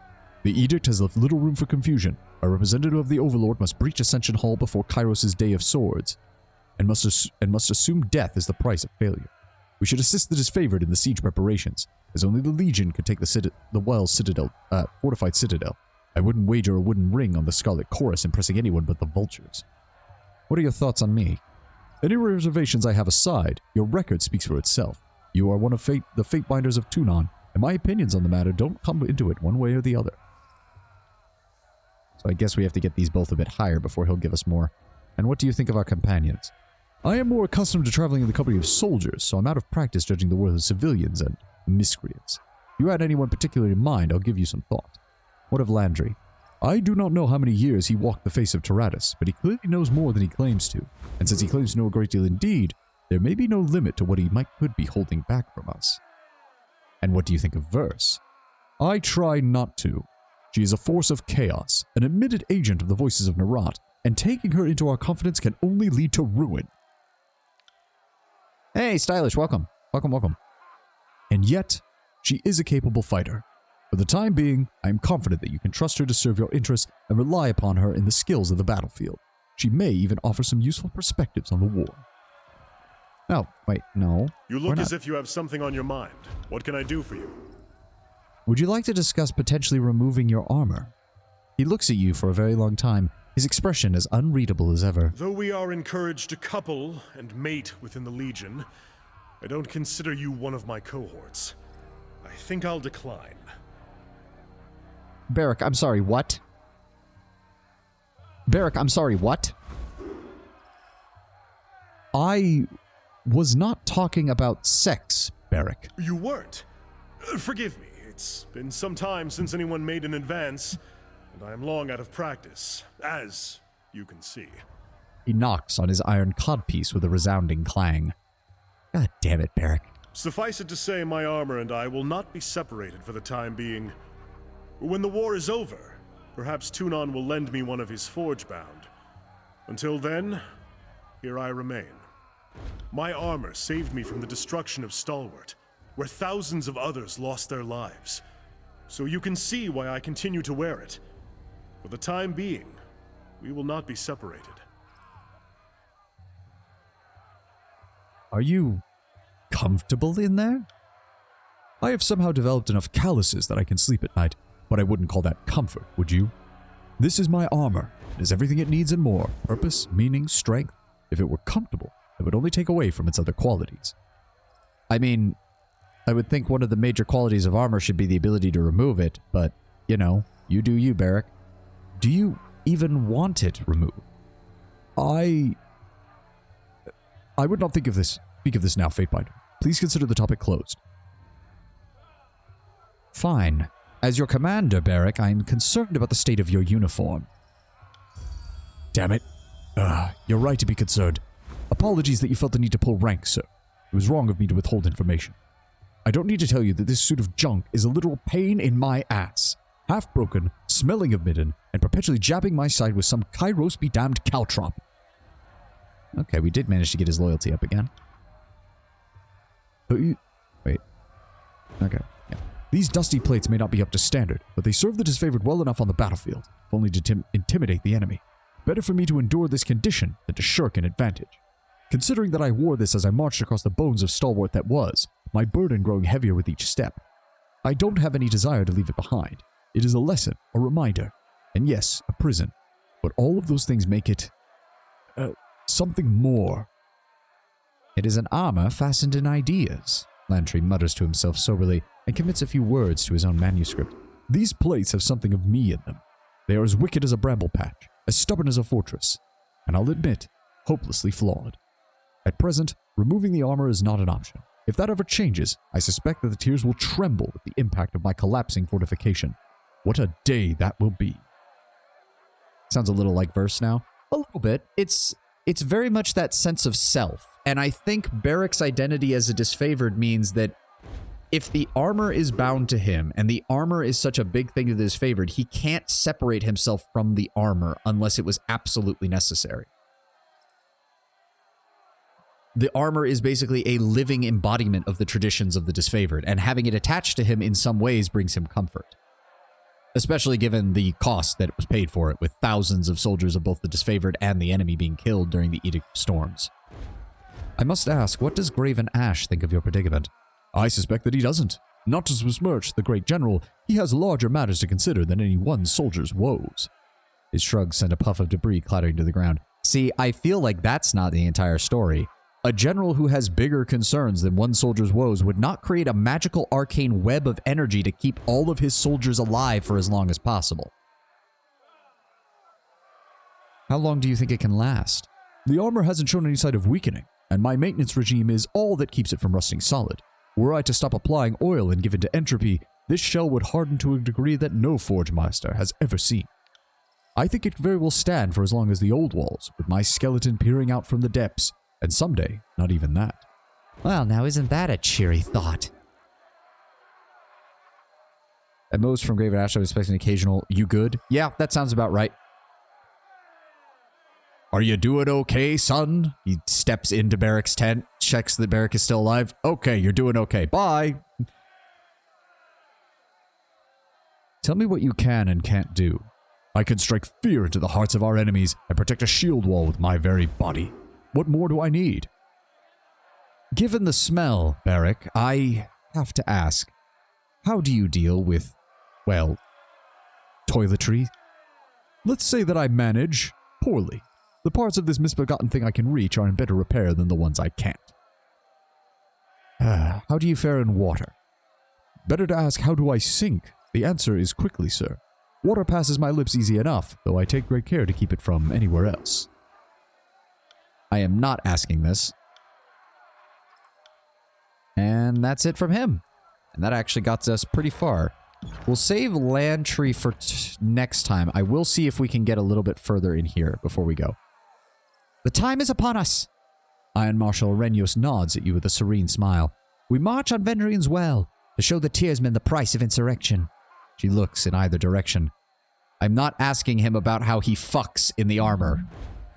The edict has left little room for confusion. A representative of the Overlord must breach Ascension Hall before Kairos' Day of Swords, and must assume death as the price of failure. We should assist the disfavored in the siege preparations, as only the Legion could take the fortified citadel. I wouldn't wager a wooden ring on the Scarlet Chorus impressing anyone but the vultures. What are your thoughts on me? Any reservations I have aside, your record speaks for itself. You are one of the Fatebinders of Tunon, and my opinions on the matter don't come into it one way or the other. So I guess we have to get these both a bit higher before he'll give us more. And what do you think of our companions? I am more accustomed to traveling in the company of soldiers, so I'm out of practice judging the worth of civilians and miscreants. If you had anyone particularly in mind, I'll give you some thought. What of Landry? I do not know how many years he walked the face of Taratus, but he clearly knows more than he claims to. And since he claims to know a great deal indeed, there may be no limit to what he could be holding back from us. And what do you think of Verse? I try not to. She is a force of chaos, an admitted agent of the voices of Narat, and taking her into our confidence can only lead to ruin. Hey, Stylish, welcome. Welcome. And yet, she is a capable fighter. For the time being, I am confident that you can trust her to serve your interests and rely upon her in the skills of the battlefield. She may even offer some useful perspectives on the war. Oh, wait, no. You look as if you have something on your mind. What can I do for you? Would you like to discuss potentially removing your armor? He looks at you for a very long time, his expression as unreadable as ever. Though we are encouraged to couple and mate within the Legion, I don't consider you one of my cohorts. I think I'll decline. Barrack, I'm sorry, what? Barrack, I'm sorry, what? I was not talking about sex, Barrack. You weren't? Forgive me, it's been some time since anyone made an advance, and I am long out of practice, as you can see. He knocks on his iron codpiece with a resounding clang. God damn it, Barrack. Suffice it to say, my armor and I will not be separated for the time being. When the war is over, perhaps Tunon will lend me one of his forge-bound. Until then, here I remain. My armor saved me from the destruction of Stalwart, where thousands of others lost their lives. So you can see why I continue to wear it. For the time being, we will not be separated. Are you comfortable in there? I have somehow developed enough calluses that I can sleep at night, but I wouldn't call that comfort, would you? This is my armor. It has everything it needs and more. Purpose, meaning, strength. If it were comfortable, it would only take away from its other qualities. I mean, I would think one of the major qualities of armor should be the ability to remove it, but, you know, you do you, Barrack. Do you even want it removed? I would not speak of this now, Fatebinder. Please consider the topic closed. Fine. As your commander, Barrack, I am concerned about the state of your uniform. Damn it. You're right to be concerned. Apologies that you felt the need to pull rank, sir. It was wrong of me to withhold information. I don't need to tell you that this suit of junk is a literal pain in my ass. Half broken, smelling of midden, and perpetually jabbing my side with some Kairos be damned caltrop. Okay, we did manage to get his loyalty up again. Wait. Okay, yeah. These dusty plates may not be up to standard, but they serve the disfavored well enough on the battlefield, if only to intimidate the enemy. Better for me to endure this condition than to shirk an advantage. Considering that I wore this as I marched across the bones of Stalwart that was, my burden growing heavier with each step. I don't have any desire to leave it behind. It is a lesson, a reminder, and yes, a prison. But all of those things make it... something more. It is an armor fastened in ideas, Lantry mutters to himself soberly and commits a few words to his own manuscript. These plates have something of me in them. They are as wicked as a bramble patch, as stubborn as a fortress, and I'll admit, hopelessly flawed. At present, removing the armor is not an option. If that ever changes, I suspect that the tiers will tremble with the impact of my collapsing fortification. What a day that will be. Sounds a little like Verse now. A little bit. It's very much that sense of self. And I think Barrack's identity as a disfavored means that if the armor is bound to him, and the armor is such a big thing to the disfavored, he can't separate himself from the armor unless it was absolutely necessary. The armor is basically a living embodiment of the traditions of the disfavored, and having it attached to him in some ways brings him comfort. Especially given the cost that was paid for it, with thousands of soldiers of both the disfavored and the enemy being killed during the Edict of Storms. I must ask, what does Graven Ash think of your predicament? I suspect that he doesn't. Not to besmirch the great general, he has larger matters to consider than any one soldier's woes. His shrug sent a puff of debris clattering to the ground. See, I feel like that's not the entire story. A general who has bigger concerns than one soldier's woes would not create a magical arcane web of energy to keep all of his soldiers alive for as long as possible. How long do you think it can last? The armor hasn't shown any sign of weakening, and my maintenance regime is all that keeps it from rusting solid. Were I to stop applying oil and give in to entropy, this shell would harden to a degree that no forge master has ever seen. I think it could very well stand for as long as the old walls, with my skeleton peering out from the depths, and someday, not even that. Well, now isn't that a cheery thought? At most from Graven Ash, I was expecting an occasional, "You good?" Yeah, that sounds about right. Are you doing okay, son? He steps into Barrick's tent, checks that Barrick is still alive. Okay, you're doing okay. Bye. Tell me what you can and can't do. I can strike fear into the hearts of our enemies and protect a shield wall with my very body. What more do I need? Given the smell, Barrick, I have to ask, how do you deal with, well, toiletry? Let's say that I manage poorly. The parts of this misbegotten thing I can reach are in better repair than the ones I can't. How do you fare in water? Better to ask, how do I sink? The answer is quickly, sir. Water passes my lips easy enough, though I take great care to keep it from anywhere else. I am not asking this. And that's it from him. And that actually got us pretty far. We'll save Lantry for next time. I will see if we can get a little bit further in here before we go. The time is upon us. Iron Marshal Arrhenius nods at you with a serene smile. We march on Vendrian's well to show the Tearsmen the price of insurrection. She looks in either direction. I'm not asking him about how he fucks in the armor.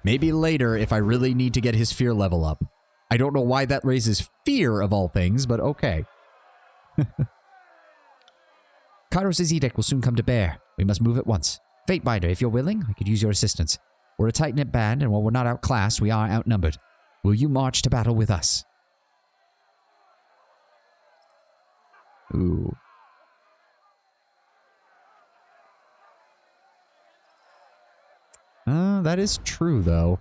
Maybe later if I really need to get his fear level up. I don't know why that raises fear of all things, but okay. Kairos' edict will soon come to bear. We must move at once. Fatebinder, if you're willing, I could use your assistance. We're a tight-knit band, and while we're not outclassed, we are outnumbered. Will you march to battle with us? Ooh. That is true, though.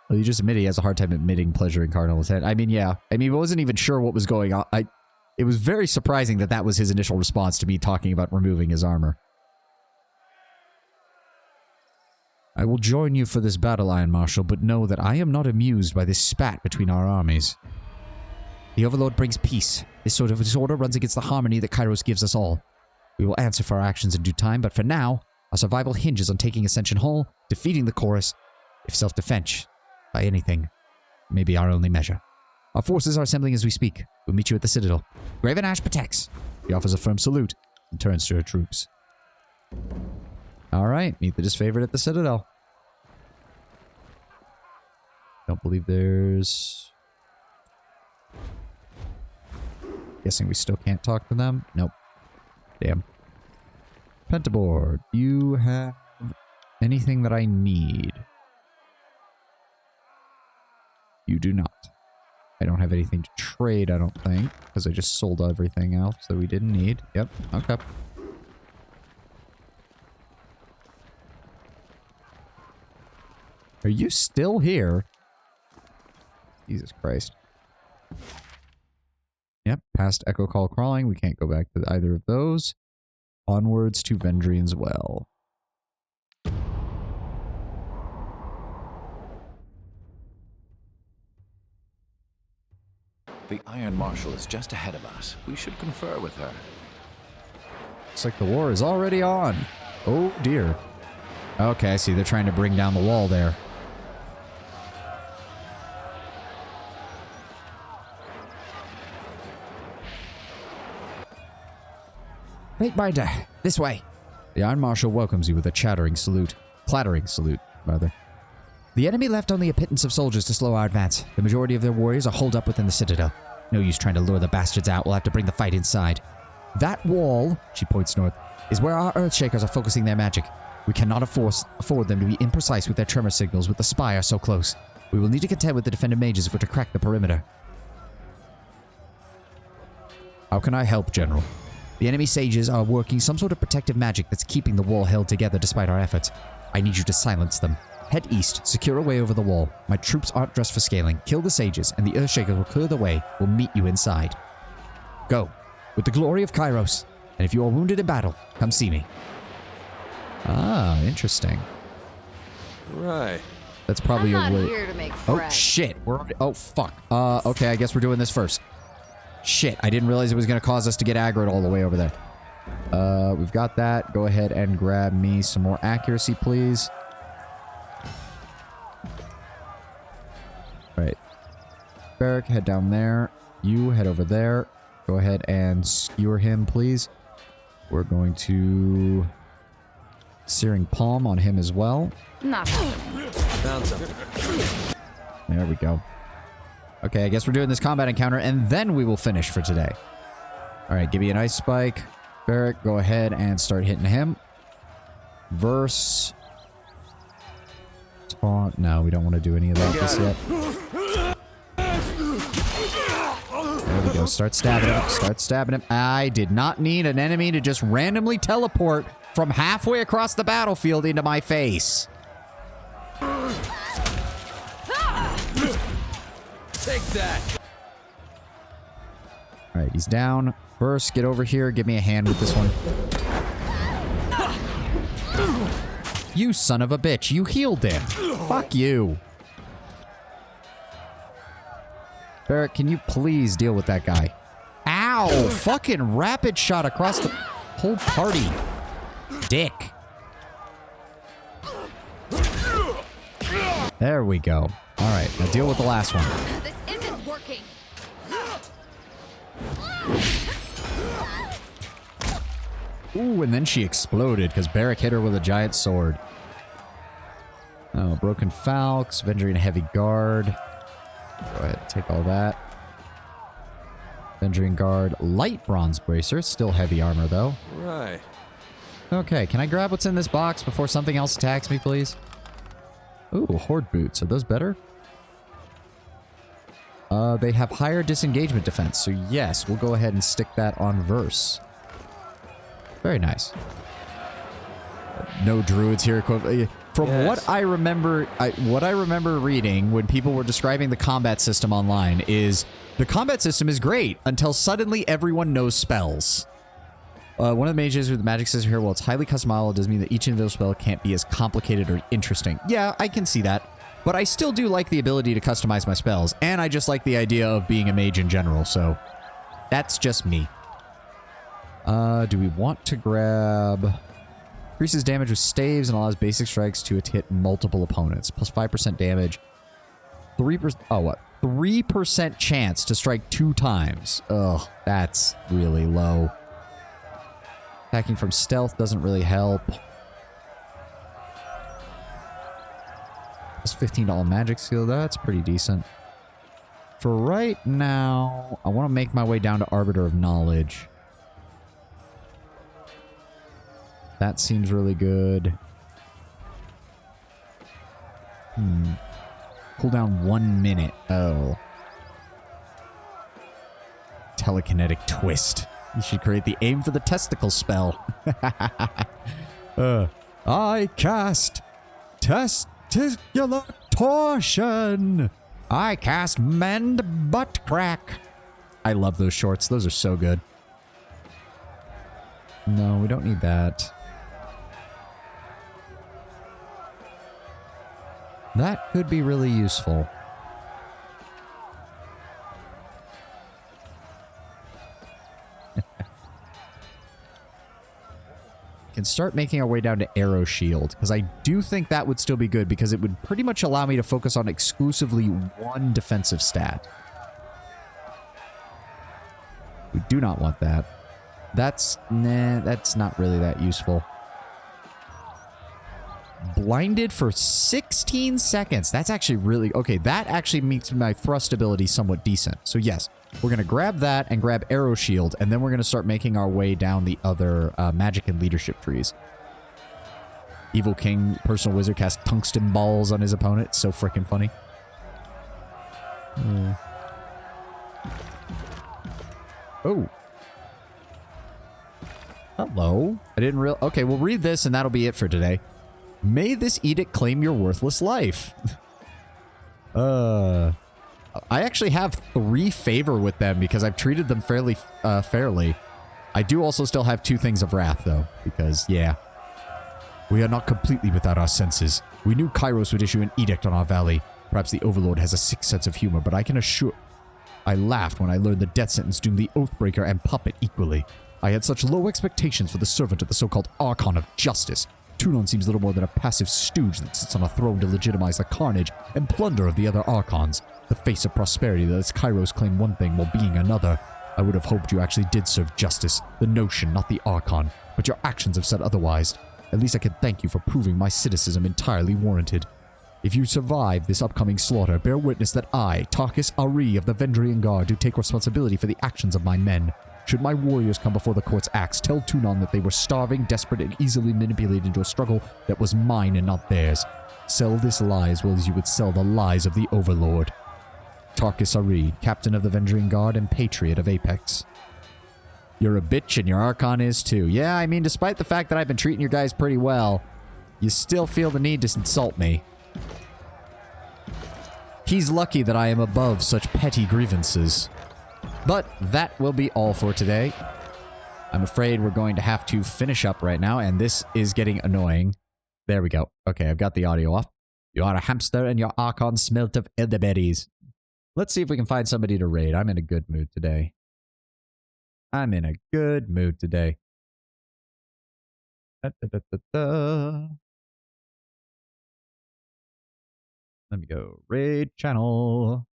Well, you just admitted he has a hard time admitting pleasure in Cardinal's head. I mean, yeah. I mean, I wasn't even sure what was going on. It was very surprising that that was his initial response to me talking about removing his armor. I will join you for this battle, Iron Marshal, but know that I am not amused by this spat between our armies. The Overlord brings peace. This sort of disorder runs against the harmony that Kairos gives us all. We will answer for our actions in due time, but for now, our survival hinges on taking Ascension Hall, defeating the Chorus, if self-defense, by anything, may be our only measure. Our forces are assembling as we speak. We'll meet you at the Citadel. Graven Ash protects. He offers a firm salute and turns to her troops. Alright, meet the disfavored at the Citadel. Don't believe there's... Guessing we still can't talk to them? Nope. Damn. Pentaboard, you have anything that I need? You do not. I don't have anything to trade, I don't think, because I just sold everything else that we didn't need. Yep, okay. Are you still here? Jesus Christ. Yep, past Echo Call crawling. We can't go back to either of those. Onwards to Vendrian's Well. The Iron Marshal is just ahead of us. We should confer with her. Looks like the war is already on. Oh dear. Okay, I see. They're trying to bring down the wall there. Fatebinder, this way. The Iron Marshal welcomes you with a clattering salute, rather. The enemy left only a pittance of soldiers to slow our advance. The majority of their warriors are holed up within the Citadel. No use trying to lure the bastards out. We'll have to bring the fight inside. That wall, she points north, is where our Earthshakers are focusing their magic. We cannot afford them to be imprecise with their tremor signals with the spire so close. We will need to contend with the defended mages if we're to crack the perimeter. How can I help, General? The enemy sages are working some sort of protective magic that's keeping the wall held together despite our efforts. I need you to silence them. Head east, secure a way over the wall. My troops aren't dressed for scaling. Kill the sages, and the Earthshakers will clear the way. We'll meet you inside. Go, with the glory of Kairos. And if you are wounded in battle, come see me. Ah, interesting. Right. That's probably I'm a not way. here to make Oh friends. shit! We're already... Oh fuck. Okay, I guess we're doing this first. Shit! I didn't realize it was gonna cause us to get aggroed all the way over there. We've got that. Go ahead and grab me some more accuracy, please. Right. Barrack, head down there. You head over there. Go ahead and skewer him, please. We're going to Searing Palm on him as well. Not happening. Found something. There we go. Okay, I guess we're doing this combat encounter, and then we will finish for today. All right, give me an ice spike. Barrack, go ahead and start hitting him. Verse. Taunt. No, we don't want to do any of that just yet. There we go. Start stabbing him. Start stabbing him. I did not need an enemy to just randomly teleport from halfway across the battlefield into my face. Take that. All right, he's down. Verse, get over here. Give me a hand with this one. You son of a bitch. You healed him. Fuck you. Barrack, can you please deal with that guy? Ow! Fucking rapid shot across the whole party. Dick. There we go. All right, now deal with the last one. This isn't working. Ooh, and then she exploded because Barrack hit her with a giant sword. Oh, Broken Falx, Vendrian Heavy Guard. Go ahead, take all that. Vendrian Guard, Light Bronze Bracer, still heavy armor though. Right. Okay, can I grab what's in this box before something else attacks me, please? Ooh, Horde Boots, are those better? They have higher disengagement defense, so yes, we'll go ahead and stick that on Verse. Very nice. No druids here. From Yes. what I remember, reading when people were describing the combat system online is the combat system is great until suddenly everyone knows spells. One of the mages with the magic system here, while it's highly customizable, does mean that each individual spell can't be as complicated or interesting. Yeah, I can see that. But I still do like the ability to customize my spells, and I just like the idea of being a mage in general, so that's just me. Do we want to grab... Increases damage with staves and allows basic strikes to hit multiple opponents. Plus 5% damage. 3%... Oh, what? 3% chance to strike 2 times. Ugh, that's really low. Attacking from stealth doesn't really help. Plus 15 to all magic skill. That's pretty decent. For right now, I want to make my way down to Arbiter of Knowledge. That seems really good. Cool down 1 minute. Oh. Telekinetic twist. You should create the aim for the testicle spell. I cast testicular torsion. I cast mend butt crack. I love those shorts. Those are so good. No, we don't need that. That could be really useful. Can start making our way down to Arrow Shield, because I do think that would still be good, because it would pretty much allow me to focus on exclusively one defensive stat. We do not want that. That's not really that useful. Blinded for 16 seconds. That's actually really... Okay, that actually makes my thrust ability somewhat decent. So yes, we're going to grab that and grab Arrow Shield, and then we're going to start making our way down the other magic and leadership trees. Evil King, personal wizard, cast tungsten balls on his opponent. It's so freaking funny. Oh. Hello. I didn't real. Okay, we'll read this and that'll be it for today. May this edict claim your worthless life. I actually have 3 favor with them because I've treated them fairly fairly. I do also still have 2 things of wrath though, because yeah. We are not completely without our senses. We knew Kairos would issue an edict on our valley. Perhaps the Overlord has a sick sense of humor, but I can assure... I laughed when I learned the death sentence doomed the Oathbreaker and Puppet equally. I had such low expectations for the servant of the so-called Archon of Justice. Tunon seems little more than a passive stooge that sits on a throne to legitimize the carnage and plunder of the other Archons. The face of prosperity that lets Kairos claim one thing while being another. I would have hoped you actually did serve justice, the notion, not the Archon, but your actions have said otherwise. At least I can thank you for proving my cynicism entirely warranted. If you survive this upcoming slaughter, bear witness that I, Tarkus Ari of the Vendrian Guard, do take responsibility for the actions of my men. Should my warriors come before the court's axe, tell Tunon that they were starving, desperate, and easily manipulated into a struggle that was mine and not theirs. Sell this lie as well as you would sell the lies of the Overlord. Tarkus Ari, captain of the Vendrian Guard and patriot of Apex. You're a bitch and your Archon is too. Yeah, I mean, despite the fact that I've been treating you guys pretty well, you still feel the need to insult me. He's lucky that I am above such petty grievances. But that will be all for today. I'm afraid we're going to have to finish up right now, and this is getting annoying. There we go. Okay, I've got the audio off. You are a hamster and your Archon smelt of elderberries. Let's see if we can find somebody to raid. I'm in a good mood today. I'm in a good mood today. Da, da, da, da, da. Let me go. Raid channel.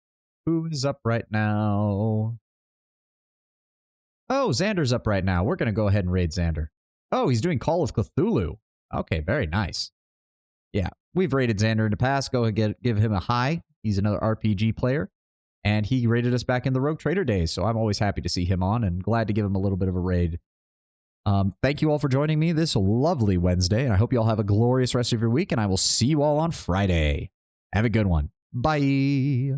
Who is up right now? Oh, Xander's up right now. We're going to go ahead and raid Xander. Oh, he's doing Call of Cthulhu. Okay, very nice. Yeah, we've raided Xander in the past. Go and give him a hi. He's another RPG player. And he raided us back in the Rogue Trader days, so I'm always happy to see him on and glad to give him a little bit of a raid. Thank you all for joining me this lovely Wednesday, and I hope you all have a glorious rest of your week, and I will see you all on Friday. Have a good one. Bye.